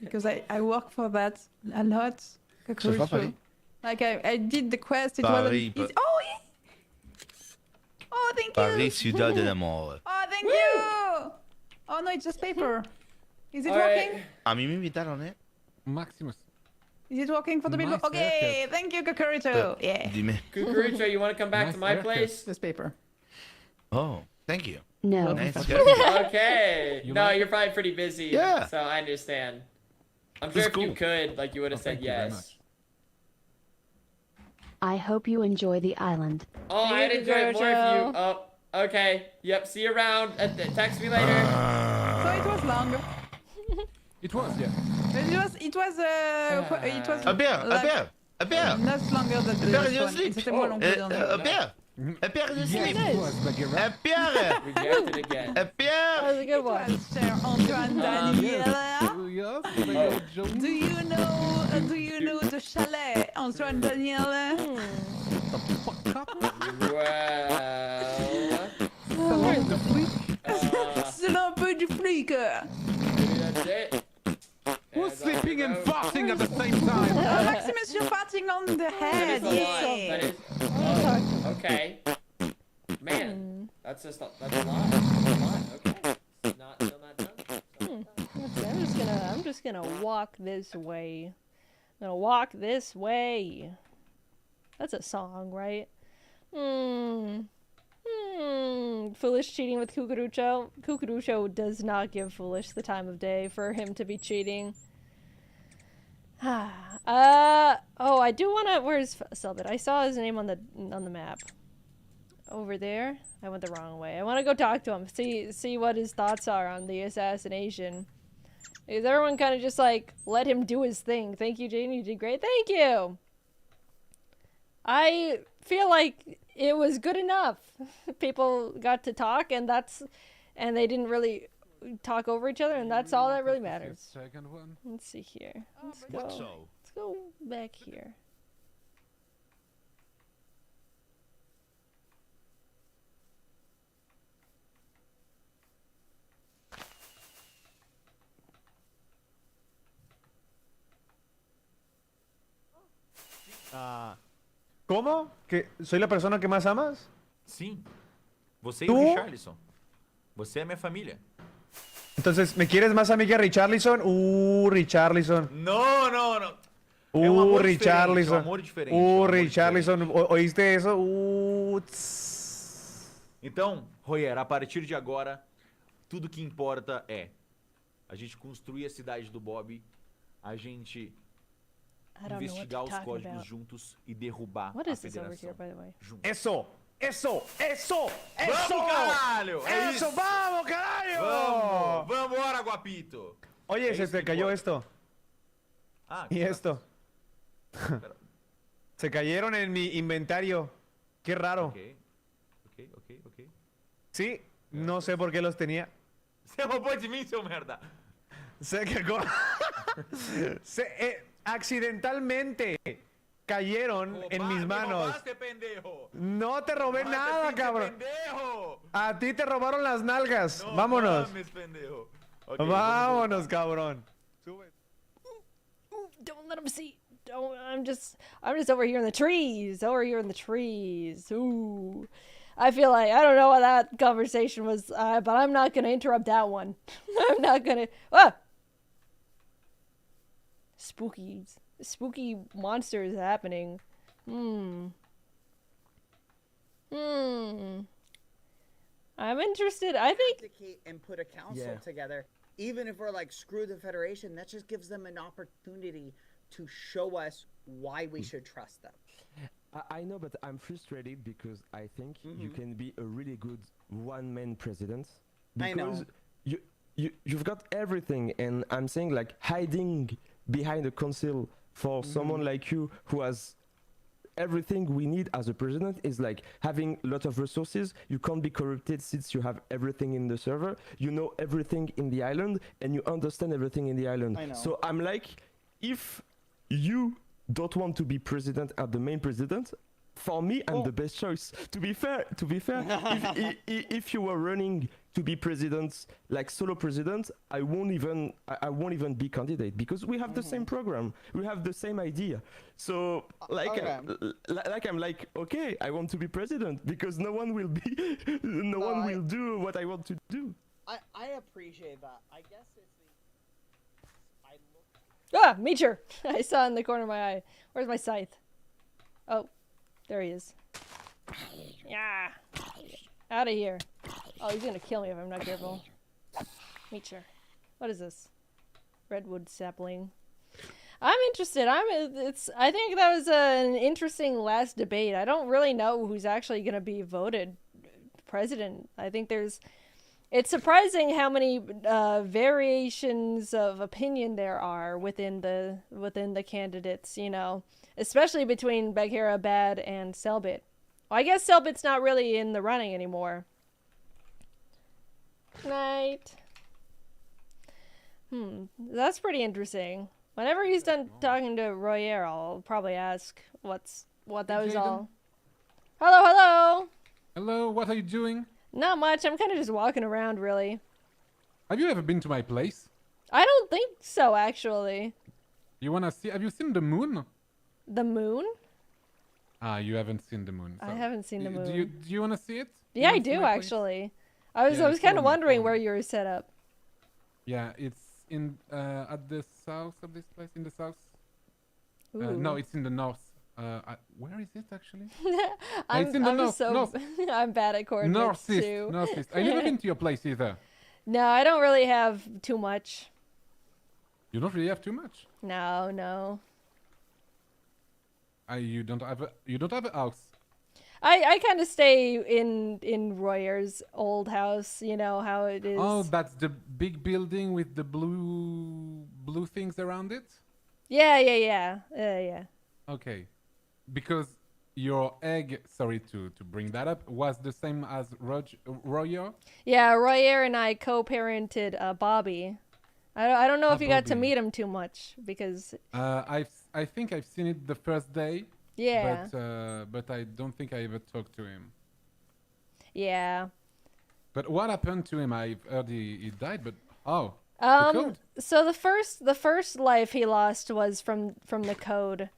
because I work for that a lot. Ça va, Paris? Like I did the quest. It Paris, wasn't easy. but- Oh yeah. Oh, thank you. Paris, ciudad del amor. Oh, thank you. Oh no, it's just paper. Is it All working? right. A mí me invitaron, ¿eh? Maximus. Is it working for the billboard? Nice Okay, haircut. thank you, Kakarito. Yeah, Dime. Cucurucho, you want to come back Nice to my haircut. place? just paper. Oh, thank you. No. Nice. Okay. You No, like- you're probably pretty busy. Yeah. So I understand. I'm That's sure if you cool. could, like, you would have Oh, said thank you very yes. much. I hope you enjoy the island. Oh, See I'd you, enjoy it more if Jojo. you. Oh, okay. Yep. See you around. Text me later. So it was long. It was, yeah. It was Un bière, un like, bière, un bière. not longer than the Un bière last et un one. slip. C'était moins long que le dernier. Un bière. Un bière et un slip. It was like a Un rap. bière. Rejected again. Un That bière. was a good one. Cher Antoine Daniela. Yes, like a joke. Do you know the chalet, Antoine Daniela? Well. de flicker. That's it. Who's And sleeping and go. farting at the same time? Oh, Maximus, you're farting on the That head. is a lot. Yeah. That is. Okay. Man, that's a lot. That's a lot. Okay. Not still not done. Still not done. I'm just gonna walk this way. I'm gonna walk this way. That's a song, right? Foolish cheating with Cucurucho. Cucurucho does not give Foolish the time of day for him to be cheating. Oh, I do wanna. Where's Selbit? I saw his name on the map. Over there. I went the wrong way. I want to go talk to him. See what his thoughts are on the assassination. Is everyone kind of just like let him do his thing? Thank you, Jane. You did great. Thank you. I feel like it was good enough. People got to talk, and they didn't really talk over each other, and that's all that really matters. Second one. Let's see here. Let's What go. so? Let's go back here. ¿Cómo? ¿Que soy la persona que más amas? Sim. Você e Tu? o Richarlison. Você é minha família. Entonces, ¿me quieres más a mí que a Richarlison? Richarlison. Não, não, não. É um amor Richarlison. diferente, é um amor diferente. é um amor Richarlison. diferente. ¿Oíste eso? Então, Royer, a partir de agora, tudo que importa é a gente construir a cidade do Bob, a gente I don't know what investigar you're os talking códigos about. juntos e derrubar What a is this over here, federação. by the way? Juntos. Eso. Vamos, caralho! É Eso, isso! vamos, caralho! Vamos, ora, guapito! Oye, É se isso te que cayó importa. esto. Ah, Y esto. Espera. Se cayeron en mi inventario. Qué raro. Ok. Sí, no sé por qué los tenía. Você roubou de mim, seu merda! Se cagó. Accidentalmente cayeron en mis Me manos. roubaste, pendejo! No te robé Roubaste, nada, pinche cabrón. pendejo! A ti te robaron las nalgas. No Vámonos. mames, pendejo. Ok, Vámonos, cabrón. Don't let him see. Don't. I'm just over here in the trees. Over here in the trees. Ooh. I feel like I don't know what that conversation was, but I'm not gonna interrupt that one. I'm not gonna. Ah. Spooky monsters happening. I'm interested. I think. Advocate and put a council Yeah. together. Even if we're like, screw the Federation, that just gives them an opportunity to show us why we should trust them. I know, but I'm frustrated because I think you Mhm. can be a really good one-man president. I know. Because you've got everything, and I'm saying like hiding behind a council for someone like you who has everything we need as a president is like having a lot of resources. You can't be corrupted since you have everything in the server. You know everything in the island, and you understand everything in the island. I know. So I'm like, if you don't want to be president and the main president, for me, I'm the best choice. To be fair, if you were running to be president, like solo president, I won't even be candidate because we have the same program, we have the same idea. So like, I'm like, okay, I want to be president because no one will do what I want to do. I appreciate that. I guess it's Ah, Meacher! I saw in the corner of my eye. Where's my scythe? Oh, there he is. Yeah. Out of here. Oh, he's gonna kill me if I'm not careful. Meacher. What is this? Redwood sapling. I'm interested. I think that was an interesting last debate. I don't really know who's actually gonna be voted president. I think it's surprising how many variations of opinion there are within the candidates, you know, especially between Bagheera, Bad, and Selbit. Well, I guess Selbit's not really in the running anymore. Night. That's pretty interesting. Whenever he's done talking to Royer, I'll probably ask what that was all. Hello, hello. Hello, what are you doing? Not much. I'm kind of just walking around, really. Have you ever been to my place? I don't think so, actually. You wanna see? Have you seen the moon? The moon? You haven't seen the moon. I haven't seen the moon. Do you wanna see it? Yeah, I wanna see do my place? actually. I was Yeah, kind of follow me, wondering follow where me. you were set up. Yeah, it's in at the south of this place. In the south. Ooh. No, it's in the north. Where is it actually? I'm, it's in the I'm north. so north. I'm bad at coordinates Northeast. too. Northeast. I never been to your place either. No, I don't really have too much. You don't really have too much. No. You don't have a house. I kind of stay in Royer's old house. You know how it is. Oh, that's the big building with the blue things around it. Yeah. Okay, because your egg, sorry to bring that up, was the same as Royer. Yeah, Royer and I co-parented Bobby. I don't know if you got to Bobby. meet him too much because I think I've seen it the first day. Yeah. But I don't think I ever talked to him. Yeah. But what happened to him? I've heard he died, but the code? So the first life he lost was from the code.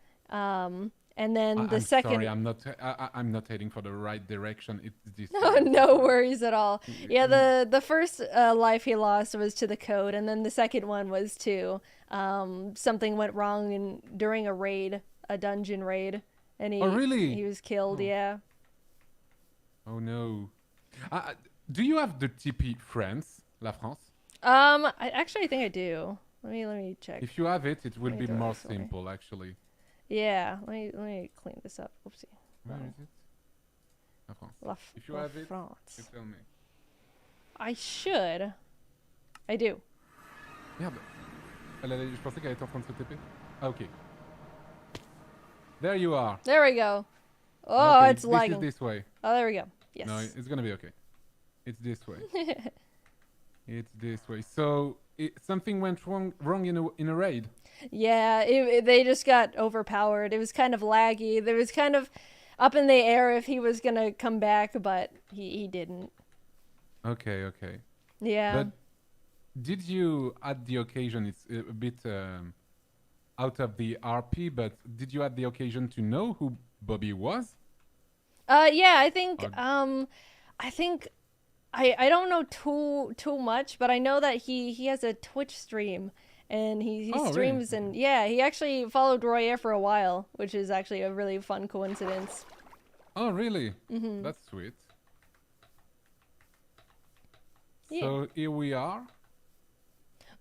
And then the I'm second sorry, I'm not heading for the right direction. It's this. No worries at all. Yeah, the first life he lost was to the code, and then the second one was to something went wrong during a dungeon raid, and he was killed. Yeah. Oh no. Do you have the TP France, La France? I think I do. Let me check. If you have it, it will Let me be throw more this away. simple actually. Yeah, let me clean this up. Oopsie. Where is it? La France. If you La have it, France. you tell me. I should. I do. Merde. Je pensais qu'elle était en train de se TP. Ah, ok. There you are. There we go. Oh, Okay, it's lagging. This is this way. Oh, there we go. Yes. No, it's gonna be okay. It's this way. It's this way. So something went wrong in a raid. Yeah, they just got overpowered. It was kind of laggy. There was kind of up in the air if he was gonna come back, but he didn't. Okay. Yeah. But did you, at the occasion, it's a bit out of the RP, but did you at the occasion to know who Bobby was? Yeah, I think I don't know too much, but I know that he has a Twitch stream and he streams really? and yeah, he actually followed Royer for a while, which is actually a really fun coincidence. Oh, really? Mm-hmm. That's sweet. Yeah. So here we are.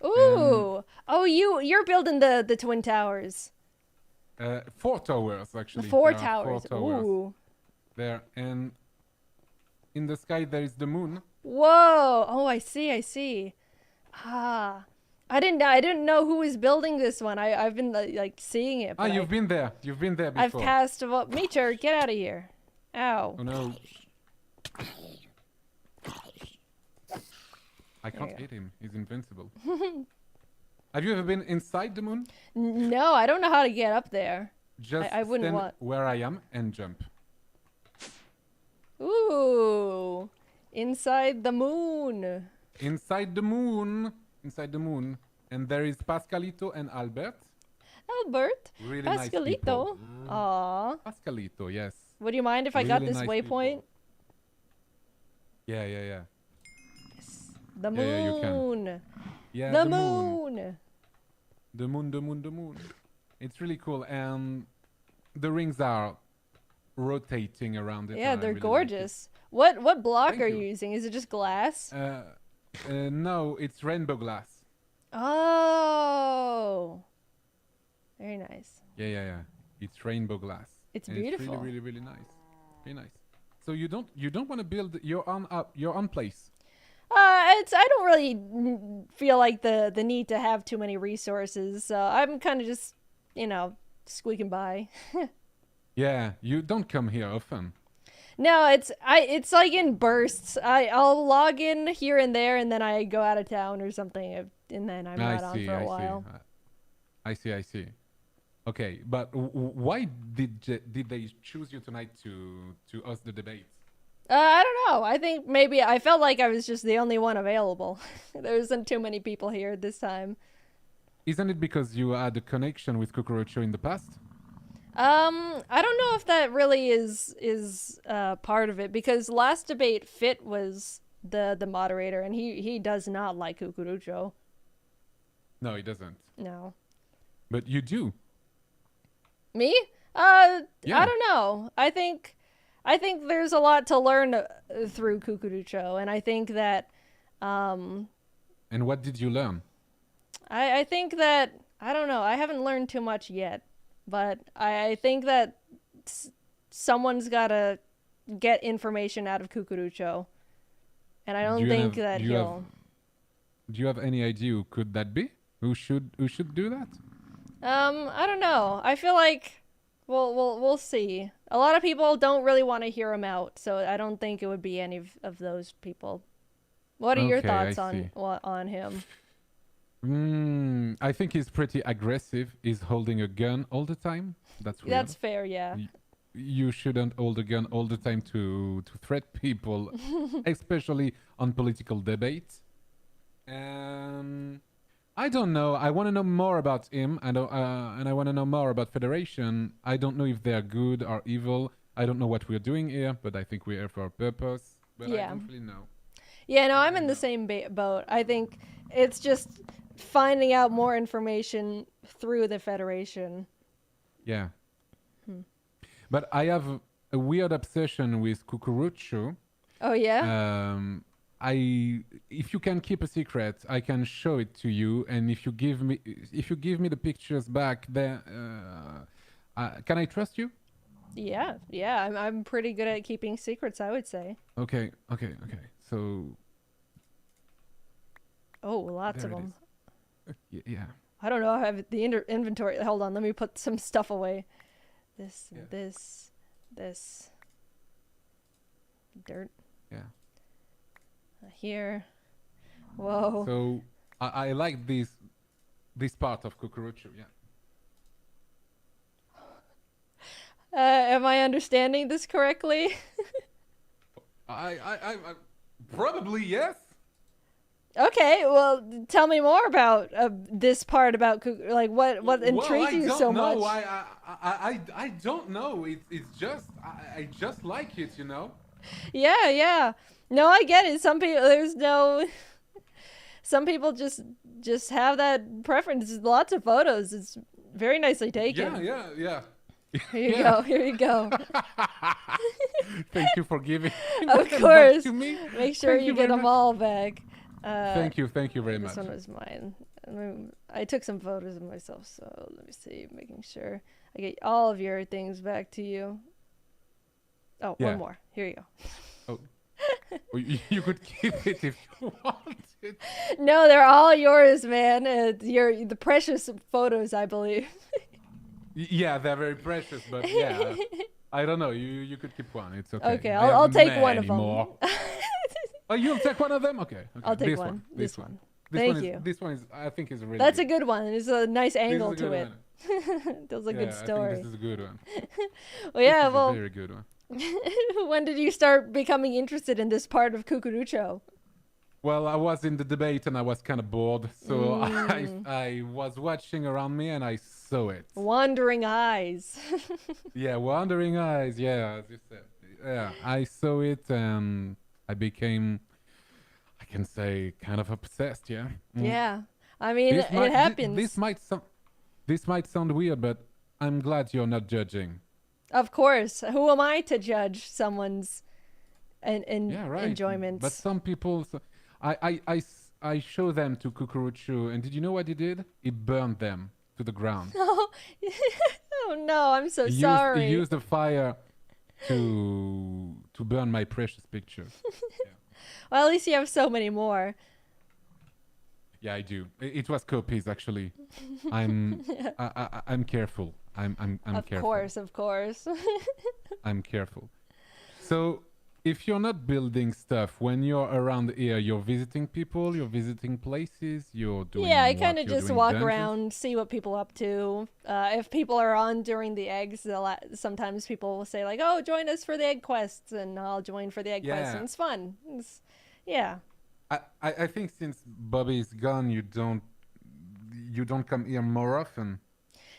Ooh. Oh, you're building the twin towers. 4 towers, actually. Four There are towers. 4 towers. Ooh. There, and in the sky there is the moon. Whoa. Oh, I see. Ah. I didn't know who was building this one. I've been like seeing it. But You've been there. You've been there before. I've passed. Well, Meacher, get out of here. Ow. Oh no. I can't hit him. He's invincible. Have you ever been inside the moon? No, I don't know how to get up there. Just I wouldn't stand want. where I am and jump. Ooh. Inside the moon. Inside the moon. Inside the moon. And there is Pascalito and Albert. Albert. Really nice Pascalito. people. Aw. Pascalito, yes. Would you mind if I got Really this nice waypoint? people. Yeah. The Yeah, yeah, you can. moon. Yeah, The moon. moon. The moon. It's really cool, and the rings are rotating around it. Yeah, and I they're really like it. gorgeous. What block Thank are you. you using? Is it just glass? No, it's rainbow glass. Oh. Very nice. Yeah. It's rainbow glass. It's And beautiful. It's really nice. Very nice. So you don't want to build your own place. I don't really feel like the need to have too many resources. So I'm kind of just, squeaking by. Yeah, you don't come here often. No, it's like in bursts. I'll log in here and there, and then I go out of town or something, and then I'm not on for a while. I see. Okay, but why did they choose you tonight to host the debate? I don't know. I think maybe I felt like I was just the only one available. There isn't too many people here this time. Isn't it because you had a connection with Cucurucho in the past? I don't know if that really is part of it, because last debate Fit was the moderator, and he does not like Cucurucho. No, he doesn't. No. But you do. Me? Yeah. I don't know. I think there's a lot to learn through Cucurucho, and I think that And what did you learn? I think that I don't know. I haven't learned too much yet, but I think that someone's got to get information out of Cucurucho, and I don't think that he'll. Do you have any idea who could that be? Who should do that? I don't know. I feel like we'll see. A lot of people don't really want to hear him out, so I don't think it would be any of those people. What are your thoughts on him? I think he's pretty aggressive. He's holding a gun all the time. That's weird. That's fair, yeah. You shouldn't hold a gun all the time to threat people, especially on political debates. I don't know. I want to know more about him, and I want to know more about Federation. I don't know if they're good or evil. I don't know what we're doing here, but I think we're here for a purpose. But Yeah. I don't really know. Yeah, no, I'm in the same boat. I think it's just finding out more information through the Federation. Yeah. But I have a weird obsession with Cucurucho. Oh yeah? If you can keep a secret, I can show it to you, and if you give me the pictures back, then can I trust you? Yeah. I'm pretty good at keeping secrets, I would say. Okay. So Oh, lots there of it them. is. Yeah. I don't know. I have the inventory. Hold on, let me put some stuff away. This, this, dirt. Yeah. Here. Whoa. So I like this part of Cucurucho. Yeah. Am I understanding this correctly? I probably yes. Okay, well, tell me more about this part about like what intrigued you so much. I don't know. It's just I just like it, you know. Yeah. No, I get it. Some people just have that preference. Lots of photos. It's very nicely taken. Yeah. Here you go. Thank you for giving. Of them course. back to me. Make sure Thank you get very them much. all back. Thank you very much. This one was mine. I took some photos of myself, so let me see, making sure I get all of your things back to you. Oh, Yeah. one more. Here you go. Oh. Well, you could keep it if you wanted. No, they're all yours, man. The precious photos, I believe. Yeah, they're very precious, but yeah, I don't know. You could keep one. It's okay. Okay, I I'll have take one of many them. more. Oh, you'll take one of them? Okay. I'll take this one. This one. This Thank one you. This one is, I think, is really. That's good. a good one. There's a nice angle This is a to good it. one. Tells a Yeah, good story. I think this is a good one. Well, yeah, This is well, a very good one. when did you start becoming interested in this part of Cucurucho? Well, I was in the debate and I was kind of bored, so I was watching around me and I saw it. Wandering eyes. Yeah, wandering eyes. Yeah, as you said. Yeah, I saw it and I became, I can say, kind of obsessed. Yeah. Yeah, I mean, This it might- thi- happens. This might sound weird, but I'm glad you're not judging. Of course. Who am I to judge someone's Yeah, right. enjoyment? But some people, I show them to Cucurucho, and did you know what he did? He burned them to the ground. Oh, oh no, I'm so He sorry. used the fire to burn my precious pictures. Well, at least you have so many more. Yeah, I do. It was copies, actually. I'm careful. I'm Of careful. course. I'm careful. So if you're not building stuff, when you're around here, you're visiting people, you're visiting places, you're doing. Yeah, I what, kind of you're just doing walk dungeons? around, see what people up to. If people are on during the eggs, sometimes people will say like, "Oh, join us for the egg quests," and I'll join for the egg quests, Yeah. and it's fun. Yeah. I think since Bobby is gone, you don't come here more often.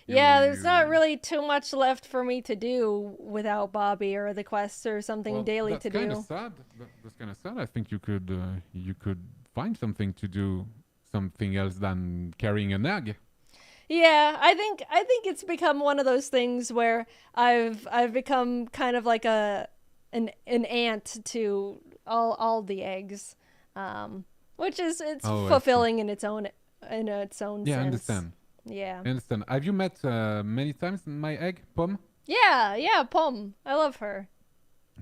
Yeah, there's not really too much left for me to do without Bobby or the quests or something daily to do. That's kind of sad. That's kind of sad. I think you could find something to do, something else than carrying an egg. Yeah, I think it's become one of those things where I've become kind of like an ant to all the eggs, which is fulfilling in its own sense. Yeah, I understand. Yeah. I understand. Have you met many times my egg, Pom? Yeah, Pom. I love her.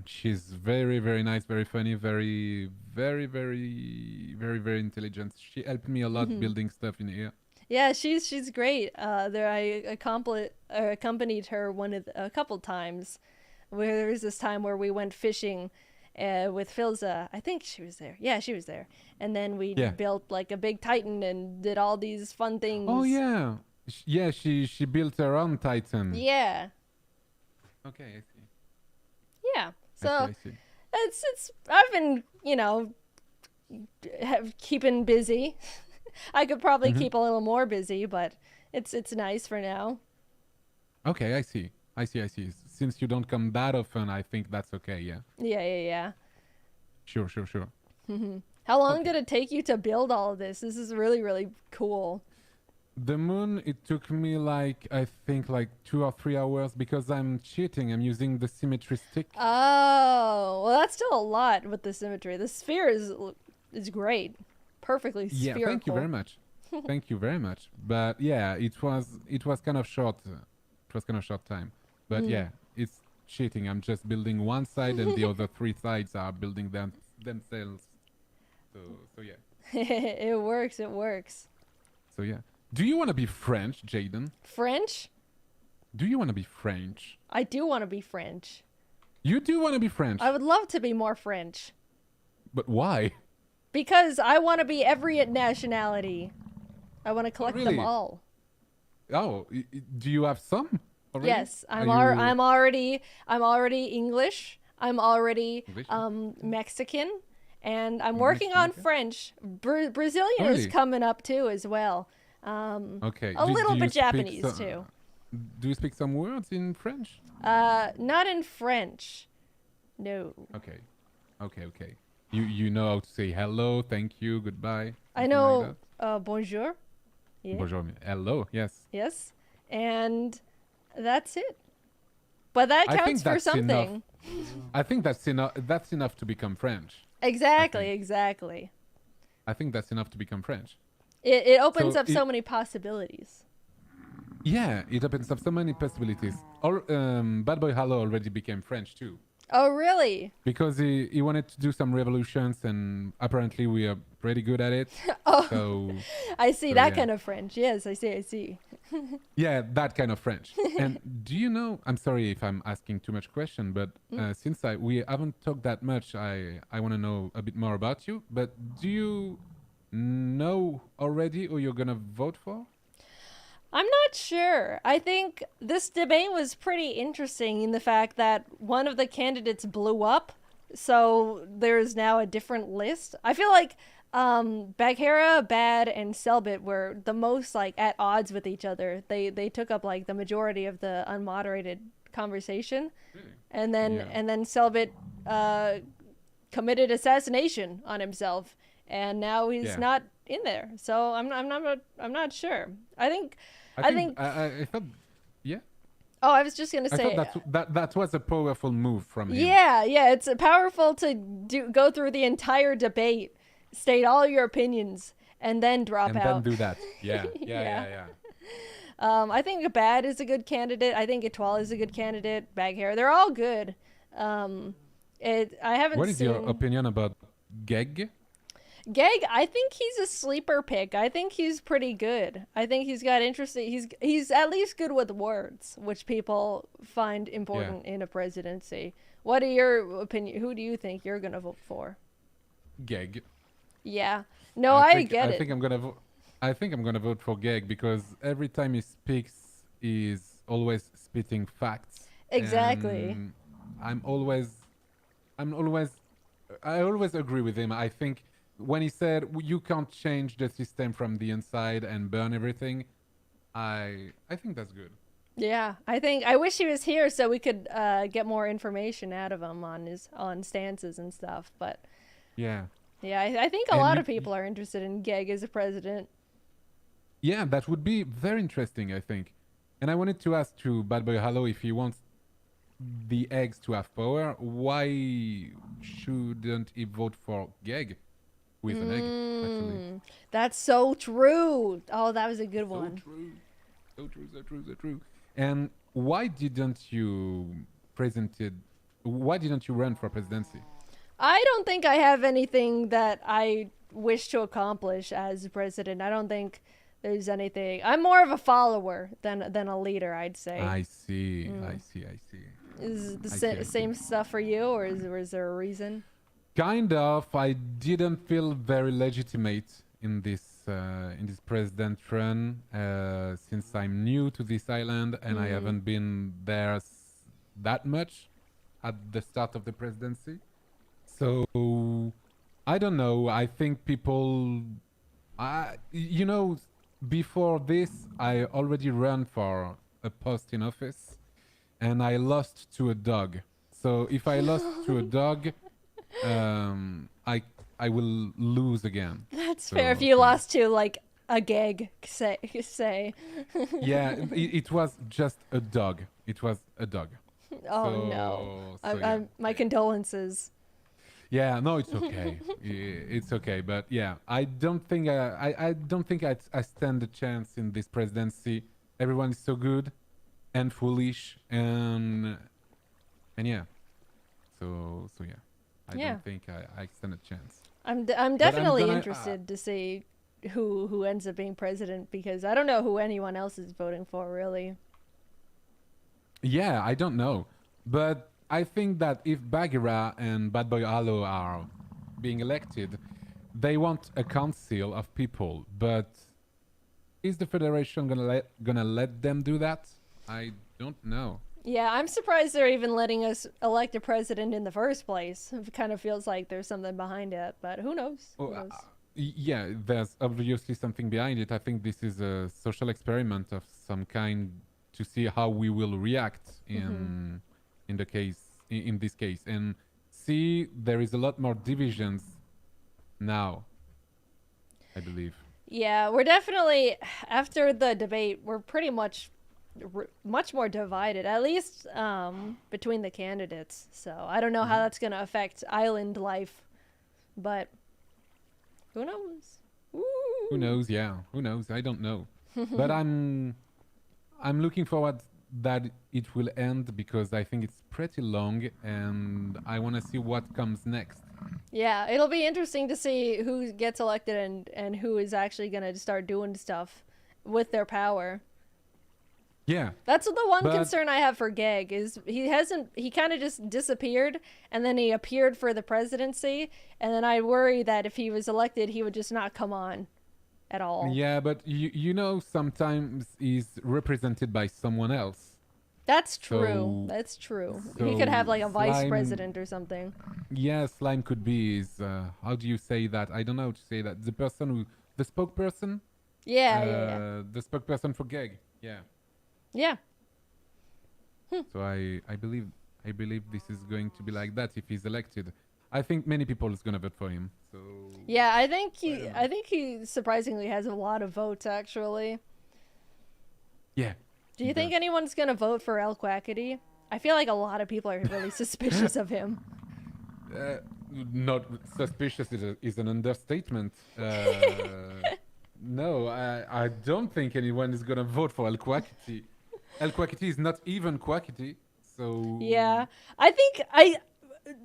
She's very, very nice, very funny, very, very, very, very, very intelligent. She helped me a lot building stuff in here. Yeah, she's great. I accompanied her a couple times. There was this time where we went fishing with Filza. I think she was there. Yeah, she was there. And then we built like a big Titan and did all these fun things. Oh yeah, yeah. She built her own Titan. Yeah. Okay, I see. Yeah. So I see. it's I've been keeping busy. I could probably keep a little more busy, but it's nice for now. Okay, I see. Since you don't come that often, I think that's okay. Yeah. Yeah. Sure. How long did it take you to build all of this? This is really, really cool. The moon, it took me I think 2 or 3 hours because I'm cheating. I'm using the symmetry stick. Oh, well, that's still a lot with the symmetry. The sphere is great. Perfectly spherical. Yeah, thank you very much. Thank you very much. But yeah, it was kind of short. It was kind of short time. But yeah, it's cheating. I'm just building one side and the other 3 sides are building themselves. So yeah. It works. So yeah. Do you want to be French, Jaden? French? Do you want to be French? I do want to be French. You do want to be French? I would love to be more French. But why? Because I want to be every nationality. I want to collect them Really? all. Oh, do you have some already? Yes, I'm already English. I'm already English? Mexican, and I'm working on French. Brazilian is Really? coming up too as well. Okay. A little you bit speak Japanese too. Do you speak some words in French? Not in French. No. Okay. You know how to say hello, thank you, goodbye. I something know like bonjour. Yeah. that? Bonjour. Hello. Yes. Yes. And that's it. But that I think counts for that's something. I think that's enough. That's enough to become French. Exactly. I think that's enough to become French. It opens So up so many possibilities. Yeah, it opens up so many possibilities. Bad Boy Hello already became French too. Oh, really? Because he wanted to do some revolutions, and apparently we are pretty good at it. Oh, So I see so that yeah. kind of French. Yes, I see. yeah, that kind of French. And do you know? I'm sorry if I'm asking too much question, but since we haven't talked that much, I want to know a bit more about you. But do you know already who you're gonna vote for? I'm not sure. I think this debate was pretty interesting in the fact that one of the candidates blew up, so there's now a different list. I feel like Bagheera, Bad, and Selbit were the most at odds with each other. They took up the majority of the unmoderated conversation, and then Selbit committed assassination on himself, and now he's not in there. So I'm not sure. I think I thought, yeah. Oh, I was just gonna I say. thought that was a powerful move from him. Yeah, it's powerful to go through the entire debate, state all your opinions, and then drop out. And then do that. Yeah. I think Bad is a good candidate. I think Etoile is a good candidate. Bagheera, they're all good. I haven't. What is your opinion about Geg? Geg, I think he's a sleeper pick. I think he's pretty good. I think he's got interesting. He's at least good with words, which people find important in a presidency. What are your opinion? Who do you think you're gonna vote for? Geg. Yeah. No, I think, get I it. think I'm gonna I think I'm gonna vote for Geg because every time he speaks, he's always spitting facts. Exactly. And I always agree with him. I think when he said you can't change the system from the inside and burn everything, I think that's good. Yeah, I wish he was here so we could get more information out of him on stances and stuff. But Yeah. yeah, I think a And lot you- of people are interested in Geg as a president. Yeah, that would be very interesting, I think. And I wanted to ask to Bad Boy Hello if he wants the eggs to have power, why shouldn't he vote for Geg with an egg, actually? That's so true. Oh, that was a good one. True. So true. And why didn't you run for presidency? I don't think I have anything that I wish to accomplish as president. I don't think there's anything. I'm more of a follower than a leader, I'd say. I see. Is the I see. same stuff for you, or is there a reason? Kind of. I didn't feel very legitimate in this president run since I'm new to this island and I haven't been there that much at the start of the presidency. So I don't know. I think people, before this, I already ran for a post in office, and I lost to a dog. So if I lost to a dog, I will lose again. That's So, fair. If you lost to like a gag, say. Yeah, it was just a dog. It was a dog. Oh no! yeah. My condolences. Yeah, no, it's okay. It's okay, but yeah, I don't think I stand a chance in this presidency. Everyone is so good and foolish, and yeah. So yeah, I don't think I stand a chance. I'm definitely gonna, interested to see who ends up being president, because I don't know who anyone else is voting for, really. Yeah, I don't know, but I think that if Bagheera and Bad Boy Alo are being elected, they want a council of people. But is the Federation gonna let them do that? I don't know. Yeah, I'm surprised they're even letting us elect a president in the first place. It kind of feels like there's something behind it, but who knows? Who knows? Yeah, there's obviously something behind it. I think this is a social experiment of some kind to see how we will react in this case, and see there is a lot more divisions now, I believe. Yeah, we're definitely, after the debate, we're pretty much more divided, at least between the candidates. So I don't know how that's going to affect island life, but who knows? Woo! Who knows? Yeah, who knows? I don't know. But I'm looking forward that it will end, because I think it's pretty long and I want to see what comes next. Yeah, it'll be interesting to see who gets elected and who is actually going to start doing stuff with their power. Yeah. That's the one concern I have for Geg, is he kind of just disappeared, and then he appeared for the presidency, and then I worry that if he was elected, he would just not come on at all. Yeah, but sometimes he's represented by someone else. That's true. So- That's true. so He could have like a vice Slime- president or something. Yeah, Slime could be how do you say that? I don't know how to say that. The spokesperson? Yeah. The spokesperson for Geg. Yeah. Yeah. So I believe this is going to be like that if he's elected. I think many people is gonna vote for him. So Yeah, I think he surprisingly has a lot of votes, actually. yeah. Do you think anyone's gonna vote for El Quackity? I feel like a lot of people are really suspicious of him. Not suspicious is an understatement. No, I don't think anyone is gonna vote for El Quackity. El Quackity is not even Quackity, so Yeah, I think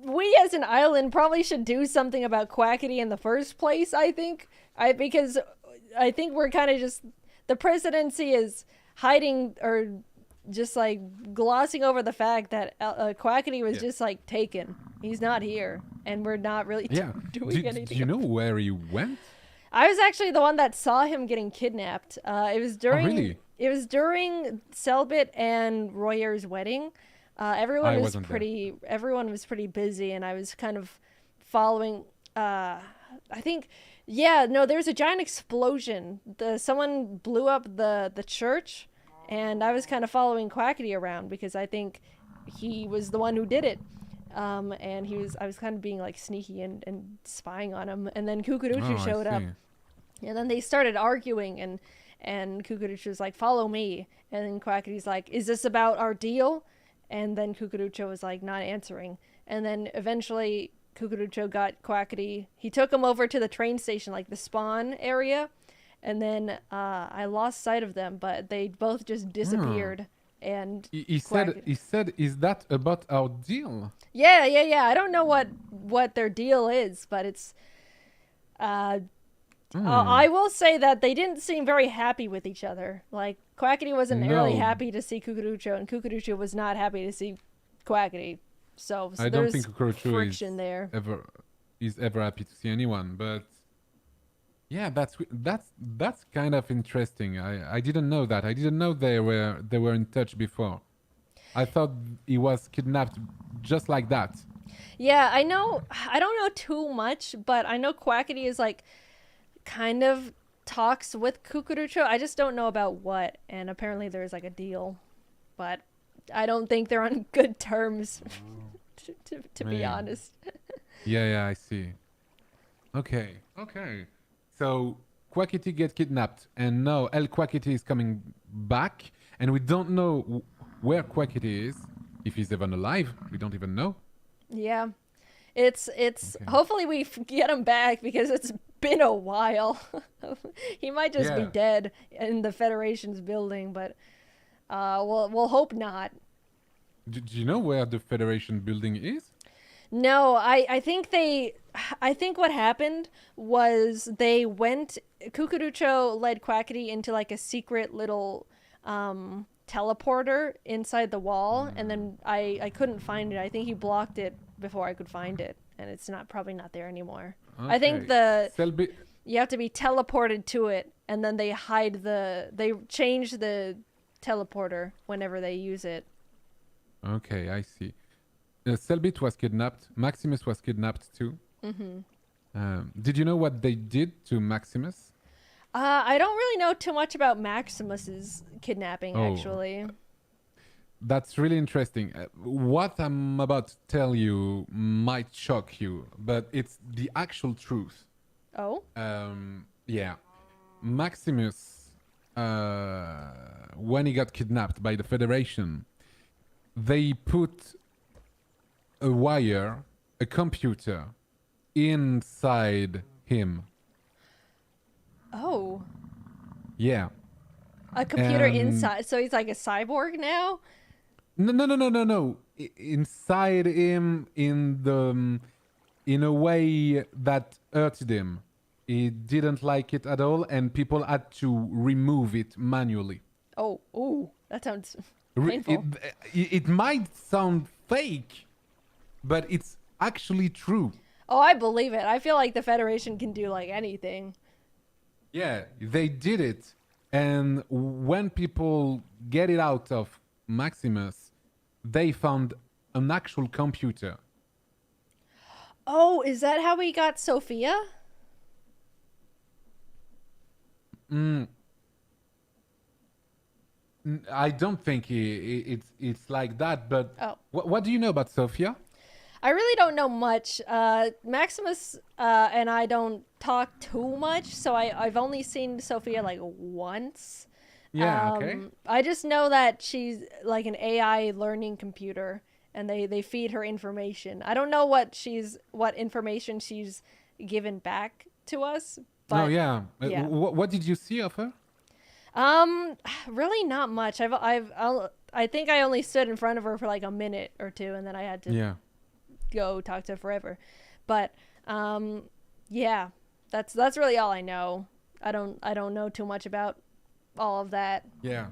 we as an island probably should do something about Quackity in the first place. Because I think we're kind of just, the presidency is hiding, or just like glossing over the fact that Quackity was just like taken. He's not here, and we're not really doing anything. Do you know where he went? I was actually the one that saw him getting kidnapped. It was during really? It was during Selbit and Royer's wedding. Everyone was pretty busy, and I was kind of following. I think, there was a giant explosion. Someone blew up the church, and I was kind of following Quackity around because I think he was the one who did it. And I was kind of being like sneaky and spying on him. And then Kukuruchu showed up, and then they started arguing, and Kukuruchu was like, "Follow me." And then Quackity's like, "Is this about our deal?" And then Kukurucho was like not answering. And then eventually Kukurucho got Quackity. He took him over to the train station, like the spawn area. And then I lost sight of them, but they both just disappeared. And he said, "Is that about our deal?" Yeah. I don't know what their deal is, but it's I will say that they didn't seem very happy with each other. Like Quackity wasn't really happy to see Kukurucho, and Kukurucho was not happy to see Quackity. So I don't think Kukurucho friction there. is ever happy to see anyone, but yeah, that's kind of interesting. I didn't know that. I didn't know they were in touch before. I thought he was kidnapped just like that. Yeah, I know. I don't know too much, but I know Quackity is like kind of talks with Kukurucho. I just don't know about what, and apparently there's like a deal, but I don't think they're on good terms, to be honest. Yeah, I see. Okay. So Quackity gets kidnapped, and now El Quackity is coming back, and we don't know where Quackity is, if he's even alive. We don't even know. Yeah, it's hopefully we get him back because it's been a while. He might just be dead in the Federation's building, but we'll hope not. Do you know where the Federation building is? No, I think what happened was Kukurucho led Quackity into like a secret little teleporter inside the wall, and then I couldn't find it. I think he blocked it before I could find it, and it's probably not there anymore. Okay. I think you have to be teleported to it, and then they change the teleporter whenever they use it. Okay, I see. Selbit was kidnapped. Maximus was kidnapped too. Mm-hmm. Did you know what they did to Maximus? I don't really know too much about Maximus's kidnapping, actually. That's really interesting. What I'm about to tell you might shock you, but it's the actual truth. Oh? Yeah. Maximus, when he got kidnapped by the Federation, they put a computer inside him. Oh. Yeah. A computer inside, so he's like a cyborg now? No. Inside him in a way that hurted him. He didn't like it at all, and people had to remove it manually. Oh, that sounds painful. It might sound fake, but it's actually true. Oh, I believe it. I feel like the Federation can do like anything. Yeah, they did it. And when people get it out of Maximus, they found an actual computer. Oh, is that how we got Sophia? I don't think it's like that, but what do you know about Sophia? I really don't know much. Maximus and I don't talk too much, so I've only seen Sophia like once. Yeah, okay. I just know that she's like an AI learning computer, and they feed her information. I don't know what information she's given back to us. But, yeah. What did you see of her? Really not much. I think I only stood in front of her for like a minute or two, and then I had to go talk to her forever. But yeah, that's really all I know. I don't know too much about all of that. Yeah.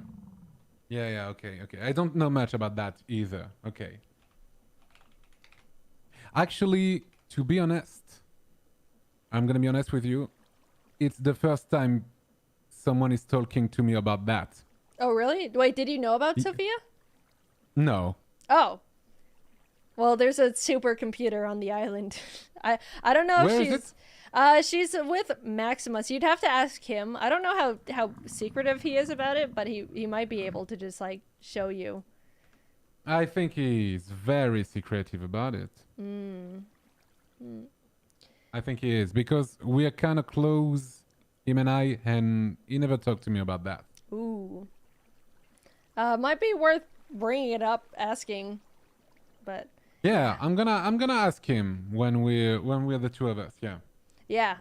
Yeah, okay. I don't know much about that either. Okay. Actually, to be honest, I'm gonna be honest with you. It's the first time someone is talking to me about that. Oh, really? Wait, did you know about Sophia? No. Oh. Well, there's a supercomputer on the island. I don't know Where if is she's with Maximus. You'd have to ask him. I don't know how secretive he is about it, but he might be able to just like show you. I think he's very secretive about it. I think he is because we are kind of close, him and I, and he never talked to me about that. Ooh. Might be worth bringing it up, asking, but Yeah, I'm gonna ask him when we're the two of us. Yeah. yeah.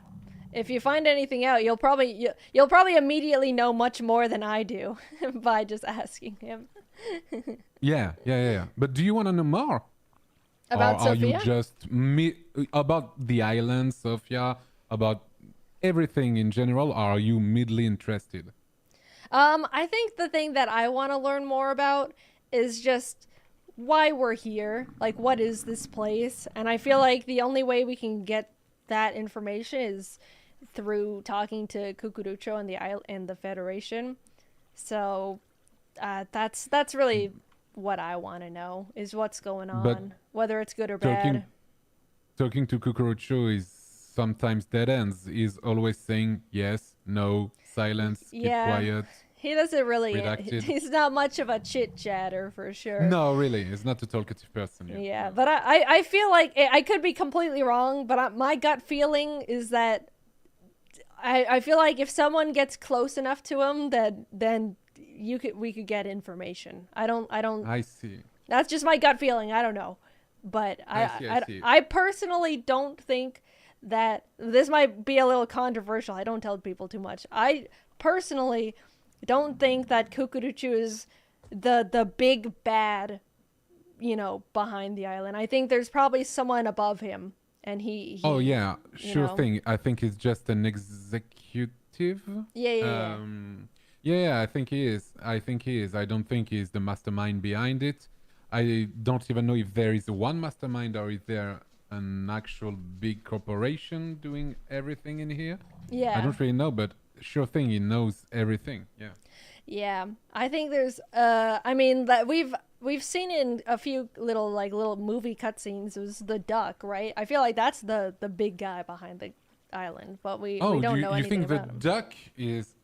If you find anything out, you'll probably immediately know much more than I do by just asking him. Yeah. But do you want to know more? About or are Sophia? you just about the island, Sophia, about everything in general? Or are you midly interested? I think the thing that I want to learn more about is just why we're here. Like, what is this place? And I feel like the only way we can get that information is through talking to Cucurucho and the Federation. So that's really what I want to know, is what's going on, But whether it's good or bad. Talking to Cucurucho is sometimes dead ends. He's always saying yes, no, silence, keep quiet. He doesn't really. Redacted. He's not much of a chit chatter for sure. No, really, he's not a talkative person. Yeah, but I feel like I could be completely wrong, but my gut feeling is that I feel like if someone gets close enough to him, then we could get information. I don't. I see. That's just my gut feeling. I don't know, but I see. I personally don't think that this might be a little controversial. I don't tell people too much. I personally don't think that Cucurucho is the big bad, behind the island. I think there's probably someone above him, and he Oh yeah, sure know. thing. I think he's just an executive. Yeah. Yeah, I think he is. I don't think he's the mastermind behind it. I don't even know if there is one mastermind or is there an actual big corporation doing everything in here. Yeah. I don't really know, but sure thing, he knows everything. Yeah. Yeah, I think there's I mean that we've seen in a few little movie cutscenes. It was the duck, right? I feel like that's the big guy behind the island, but we don't know you anything think the about him. duck is?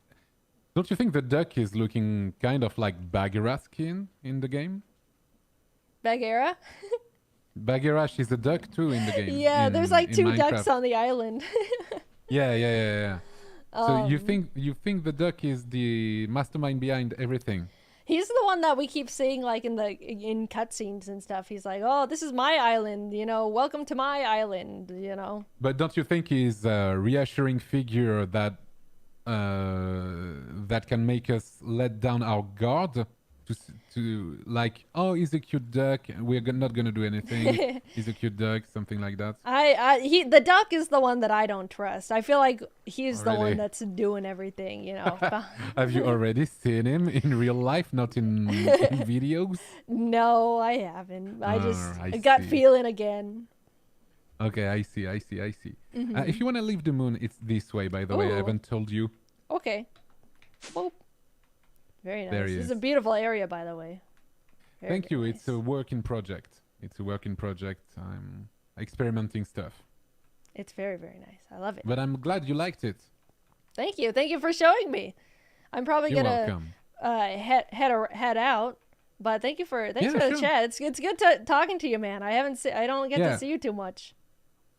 Don't you think the duck is looking kind of like Bagheera skin in the game? Bagheera? Bagheera, she's a duck too in the game. Yeah, there's like in two Minecraft. ducks on the island. Yeah. So you think the duck is the mastermind behind everything? He's the one that we keep seeing like in cutscenes and stuff. He's like, "Oh, this is my island, welcome to my island," But don't you think he's a reassuring figure that that can make us let down our guard to like, oh, he's a cute duck, we're not gonna do anything. He's a cute duck, something like that. The duck is the one that I don't trust. I feel like he's the Really? one that's doing everything, Have you already seen him in real life, not in videos? No, I haven't. I I got see. feeling again. Okay, I see. Mhm. If you want to leave the moon, it's this way, by the way. I Ooh. haven't told you. Okay. Boop. Very nice. There he This is is. a beautiful area, by the way. Very, Thank you. very It's a work in project. I'm experimenting stuff. It's very, very nice. I love it. But I'm glad you liked it. Thank you. Thank you for showing me. I'm probably You're gonna welcome. head out. But thanks for the sure. chat. It's good talking to you, man. I don't get Yeah. to see you too much.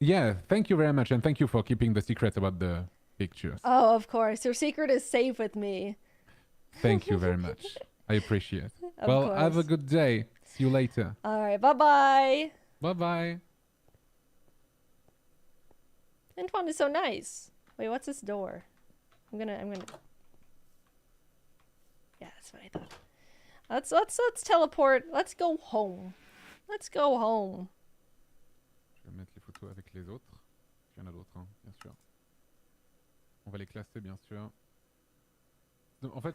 Yeah, thank you very much, and thank you for keeping the secret about the pictures. Oh, of course. Your secret is safe with me. Thank you very much. I appreciate it. Of Well, have a course. good day. See you later. All right. Bye-bye. Bye-bye. Antoine is so nice. Wait, what's this door? I'm gonna. Yeah, that's what I thought. Let's teleport. Let's go home. Let's go home. Je vais mettre les photos avec les autres. Il y en a d'autres, hein, bien sûr. On va les classer, bien sûr. Donc, en fait,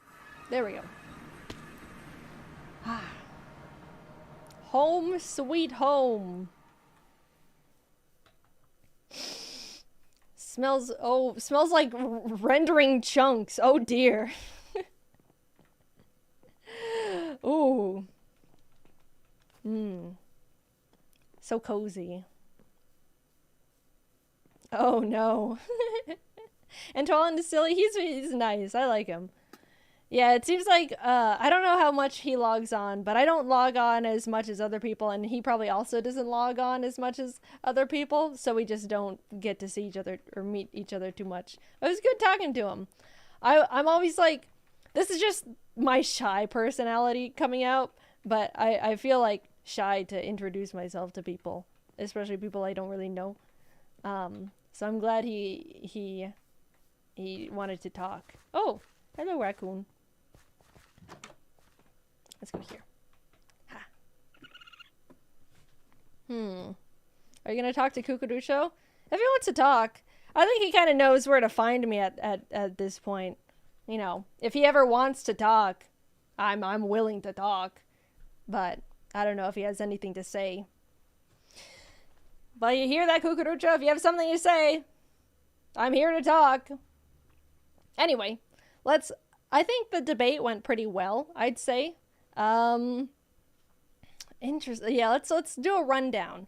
There we go. Home sweet home. Smells like rendering chunks. Oh dear. Ooh. So cozy. Oh no. And tall and silly, he's nice. I like him. Yeah, it seems like I don't know how much he logs on, but I don't log on as much as other people, and he probably also doesn't log on as much as other people, so we just don't get to see each other or meet each other too much. It was good talking to him. I'm always like, this is just my shy personality coming out, but I feel like shy to introduce myself to people, especially people I don't really know. So I'm glad he wanted to talk. Oh, hello, raccoon. Let's go here. Ha. Are you gonna talk to Kukudusho? If he wants to talk, I think he kind of knows where to find me at this point. You know, if he ever wants to talk, I'm willing to talk. But I don't know if he has anything to say. But you hear that, Kukudusho? If you have something to say, I'm here to talk. Anyway, I think the debate went pretty well, I'd say. Interesting. Yeah, let's do a rundown.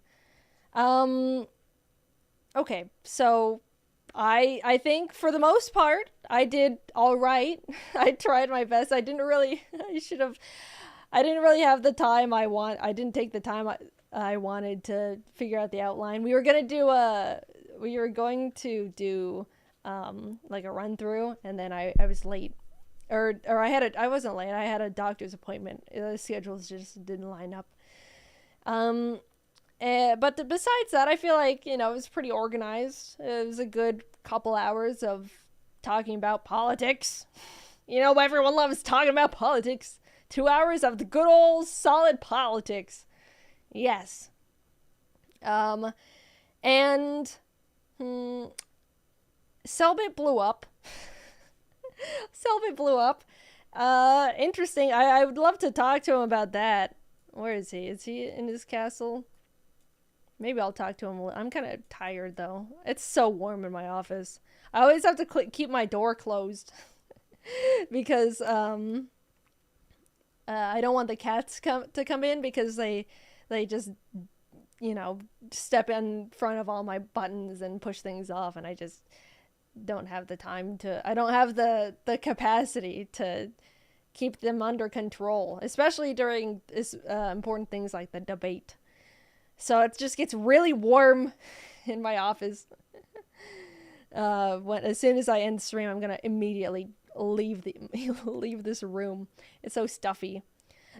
Okay, so I think for the most part I did all right. I tried my best. I didn't really have the time I didn't take the time I wanted to figure out the outline. We were going to do like a run through, and then I was late. Or I wasn't late. I had a doctor's appointment. The schedules just didn't line up. But besides that, I feel like, it was pretty organized. It was a good couple hours of talking about politics. Everyone loves talking about politics. 2 hours of the good old solid politics. Yes. And Selbit blew up. Selbit blew up. Interesting. I would love to talk to him about that. Where is he? Is he in his castle? Maybe I'll talk to him. I'm kind of tired, though. It's so warm in my office. I always have to keep my door closed. Because I don't want the cats to come in, because they just, step in front of all my buttons and push things off, and I just don't have the time I don't have the capacity to keep them under control, especially during important things like the debate. So it just gets really warm in my office. As soon as I end stream, I'm gonna immediately leave this room. It's so stuffy.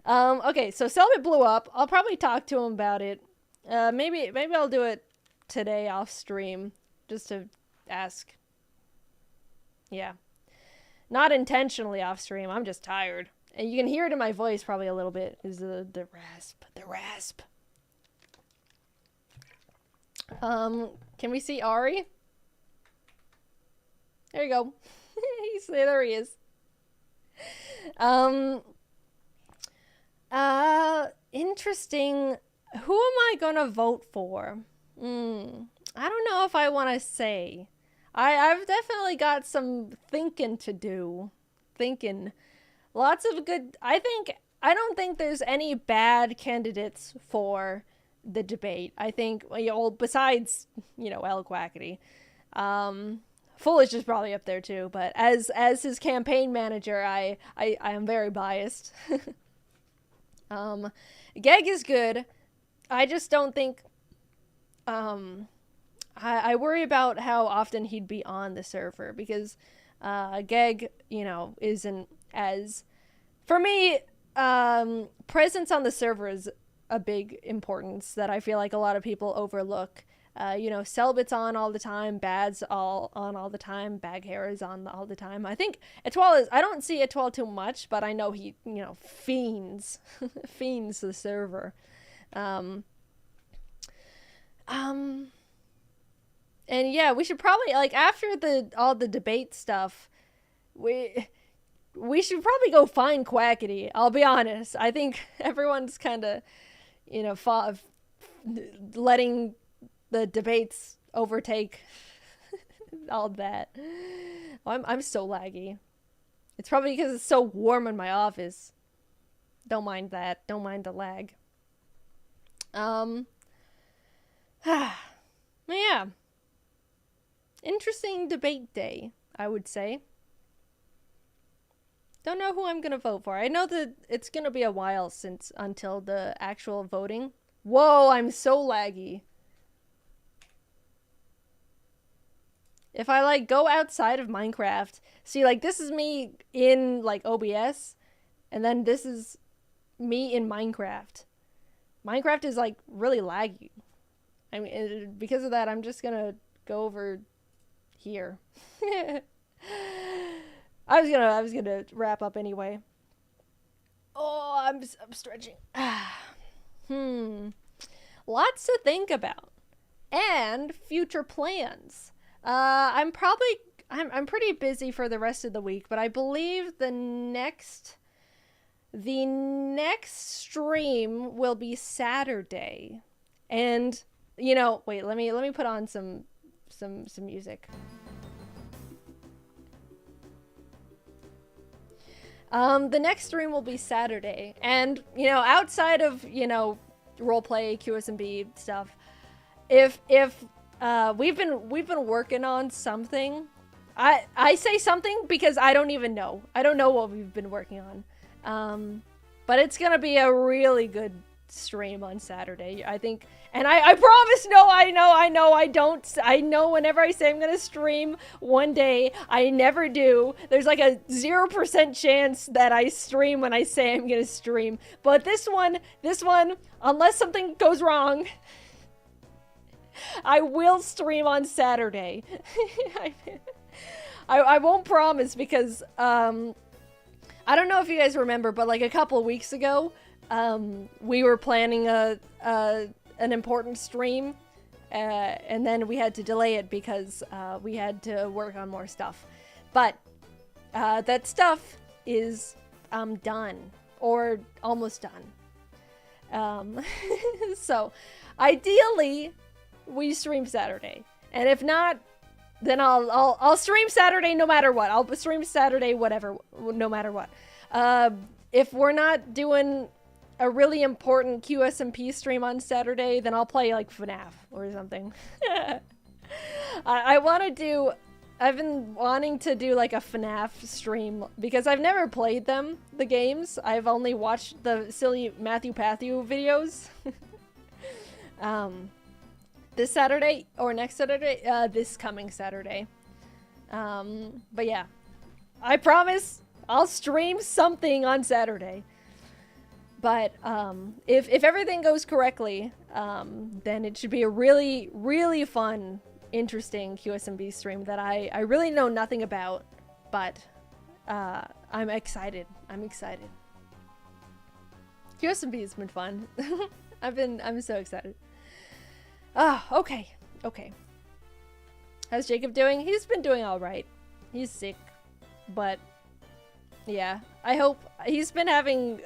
Okay, so Selbit blew up. I'll probably talk to him about it. Maybe I'll do it today off stream, just to ask. Yeah. Not intentionally off stream. I'm just tired. And you can hear it in my voice probably a little bit. Is the rasp. The rasp. Can we see Ari? There you go. There he is. Interesting. Who am I gonna vote for? I don't know if I want to say. I've definitely got some thinking to do. Lots of good... I don't think there's any bad candidates for the debate. I think, besides, El Quackity. Foolish is probably up there too, but as his campaign manager, I am very biased. Geg is good. I just don't think... I worry about how often he'd be on the server, because Geg, isn't as... For me, presence on the server is a big importance that I feel like a lot of people overlook. Selbit's on all the time, Bad's on all the time, Baghair is on all the time. I think Etoile is... I don't see Etoile too much, but I know he, fiends the server. And yeah, we should probably, after all the debate stuff, we we should probably go find Quackity. I'll be honest. I think everyone's kind of, you know, letting the debates overtake all that. I'm so laggy. It's probably because it's so warm in my office. Don't mind that. Don't mind the lag. Yeah. Interesting debate day, I would say. Don't know who I'm gonna vote for. I know that it's gonna be a while until the actual voting. Whoa, I'm so laggy. If I like go outside of Minecraft, see, like, this is me in like OBS, and then this is me in Minecraft. Minecraft is like really laggy. I mean, because of that, I'm just gonna go over here. I was gonna wrap up anyway. Oh, I'm stretching. Lots to think about, and future plans. I'm pretty busy for the rest of the week, but I believe the next stream will be Saturday, and you know, wait, let me put on some music. The next stream will be Saturday, and you know, outside of, you know, roleplay, Qsmp stuff, if we've been working on something. I say something because I don't even know. I don't know what we've been working on. But it's gonna be a really good stream on Saturday, I think. And I promise, no, I know whenever I say I'm gonna stream one day, I never do. There's like a 0% chance that I stream when I say I'm gonna stream. But this one, unless something goes wrong, I will stream on Saturday. I won't promise because, I don't know if you guys remember, but like a couple of weeks ago, we were planning an important stream, and then we had to delay it because we had to work on more stuff. But that stuff is done, or almost done. So ideally, we stream Saturday, and if not, then I'll stream Saturday no matter what. I'll stream Saturday no matter what. If we're not doing a really important Qsmp stream on Saturday, then I'll play like FNAF or something. I've been wanting to do like a FNAF stream because I've never played the games. I've only watched the silly Matthew Pathu videos. This Saturday or next Saturday, this coming Saturday. But yeah, I promise I'll stream something on Saturday. But if everything goes correctly, then it should be a really, really fun, interesting Qsmp stream that I really know nothing about, but I'm excited. I'm excited. Qsmp has been fun. I'm so excited. Okay. How's Jacob doing? He's been doing all right. He's sick, but yeah, I hope he's been having,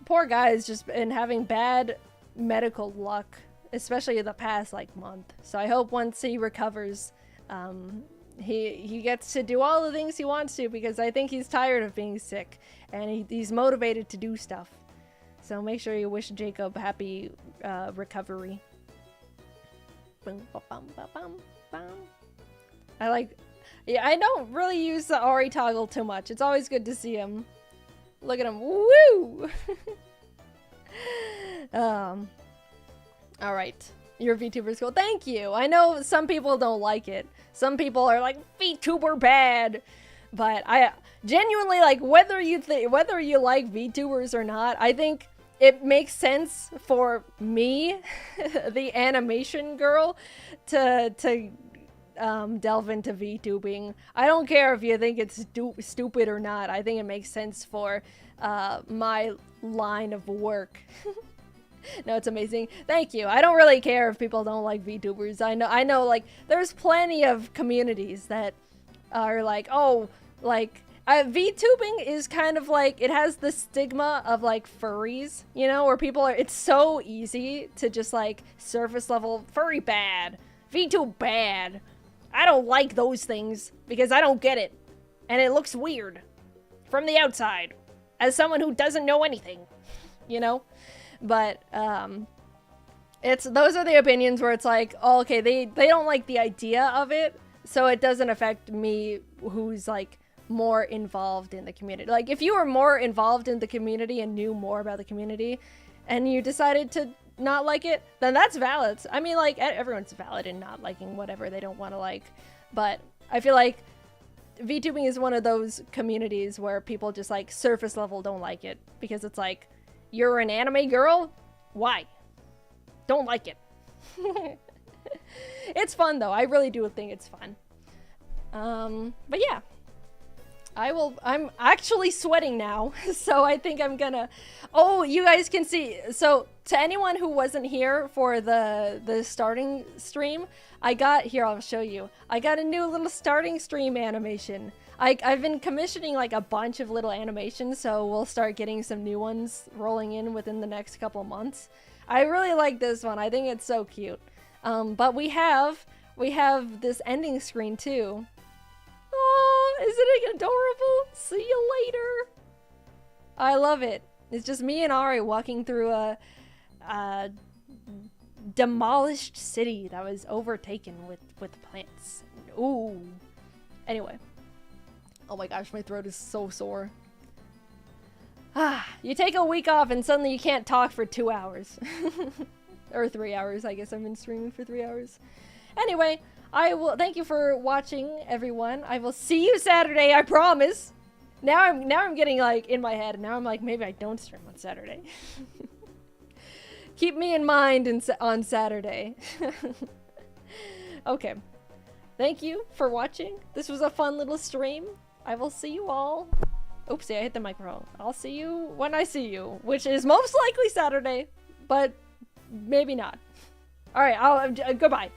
poor guy's just been having bad medical luck, especially the past like month. So I hope once he recovers, he gets to do all the things he wants to, because I think he's tired of being sick and he's motivated to do stuff. So make sure you wish Jacob happy recovery. I don't really use the Ari toggle too much. It's always good to see him. Look at him. Woo! Alright. Your VTuber school. Thank you! I know some people don't like it. Some people are like, VTuber bad! But I genuinely, like, whether you like VTubers or not, I think it makes sense for me, the animation girl, to delve into VTubing. I don't care if you think it's stupid or not. I think it makes sense for my line of work. No, it's amazing. Thank you. I don't really care if people don't like VTubers. I know, like, there's plenty of communities that are like, oh, like, VTubing is kind of like, it has the stigma of like furries, you know, where people are, it's so easy to just like surface level furry bad, VTube bad. I don't like those things because I don't get it. And it looks weird from the outside as someone who doesn't know anything, you know? But, those are the opinions where it's like, oh, okay, they don't like the idea of it, so it doesn't affect me who's like more involved in the community. Like if you were more involved in the community and knew more about the community and you decided to not like it, then that's valid. I mean, like everyone's valid in not liking whatever they don't want to like, but I feel like VTubing is one of those communities where people just like surface level don't like it because it's like, you're an anime girl? Why? Don't like it. It's fun though. I really do think it's fun. But yeah. I'm actually sweating now, so I think I'm gonna... Oh, you guys can see. So, to anyone who wasn't here for the starting stream, I got... Here, I'll show you. I got a new little starting stream animation. I've been commissioning like a bunch of little animations, so we'll start getting some new ones rolling in within the next couple months. I really like this one. I think it's so cute. But we have this ending screen too. Oh, isn't it adorable? See you later. I love it. It's just me and Ari walking through a demolished city that was overtaken with plants. Ooh. Anyway. Oh my gosh, my throat is so sore. You take a week off and suddenly you can't talk for 2 hours. Or 3 hours, I guess I've been streaming for 3 hours. Anyway, I will thank you for watching, everyone. I will see you Saturday, I promise. Now I'm getting like in my head, and now I'm like, maybe I don't stream on Saturday. Keep me in mind on Saturday. Okay. Thank you for watching. This was a fun little stream. I will see you all. Oopsie, I hit the microphone. I'll see you when I see you, which is most likely Saturday, but maybe not. All right, goodbye.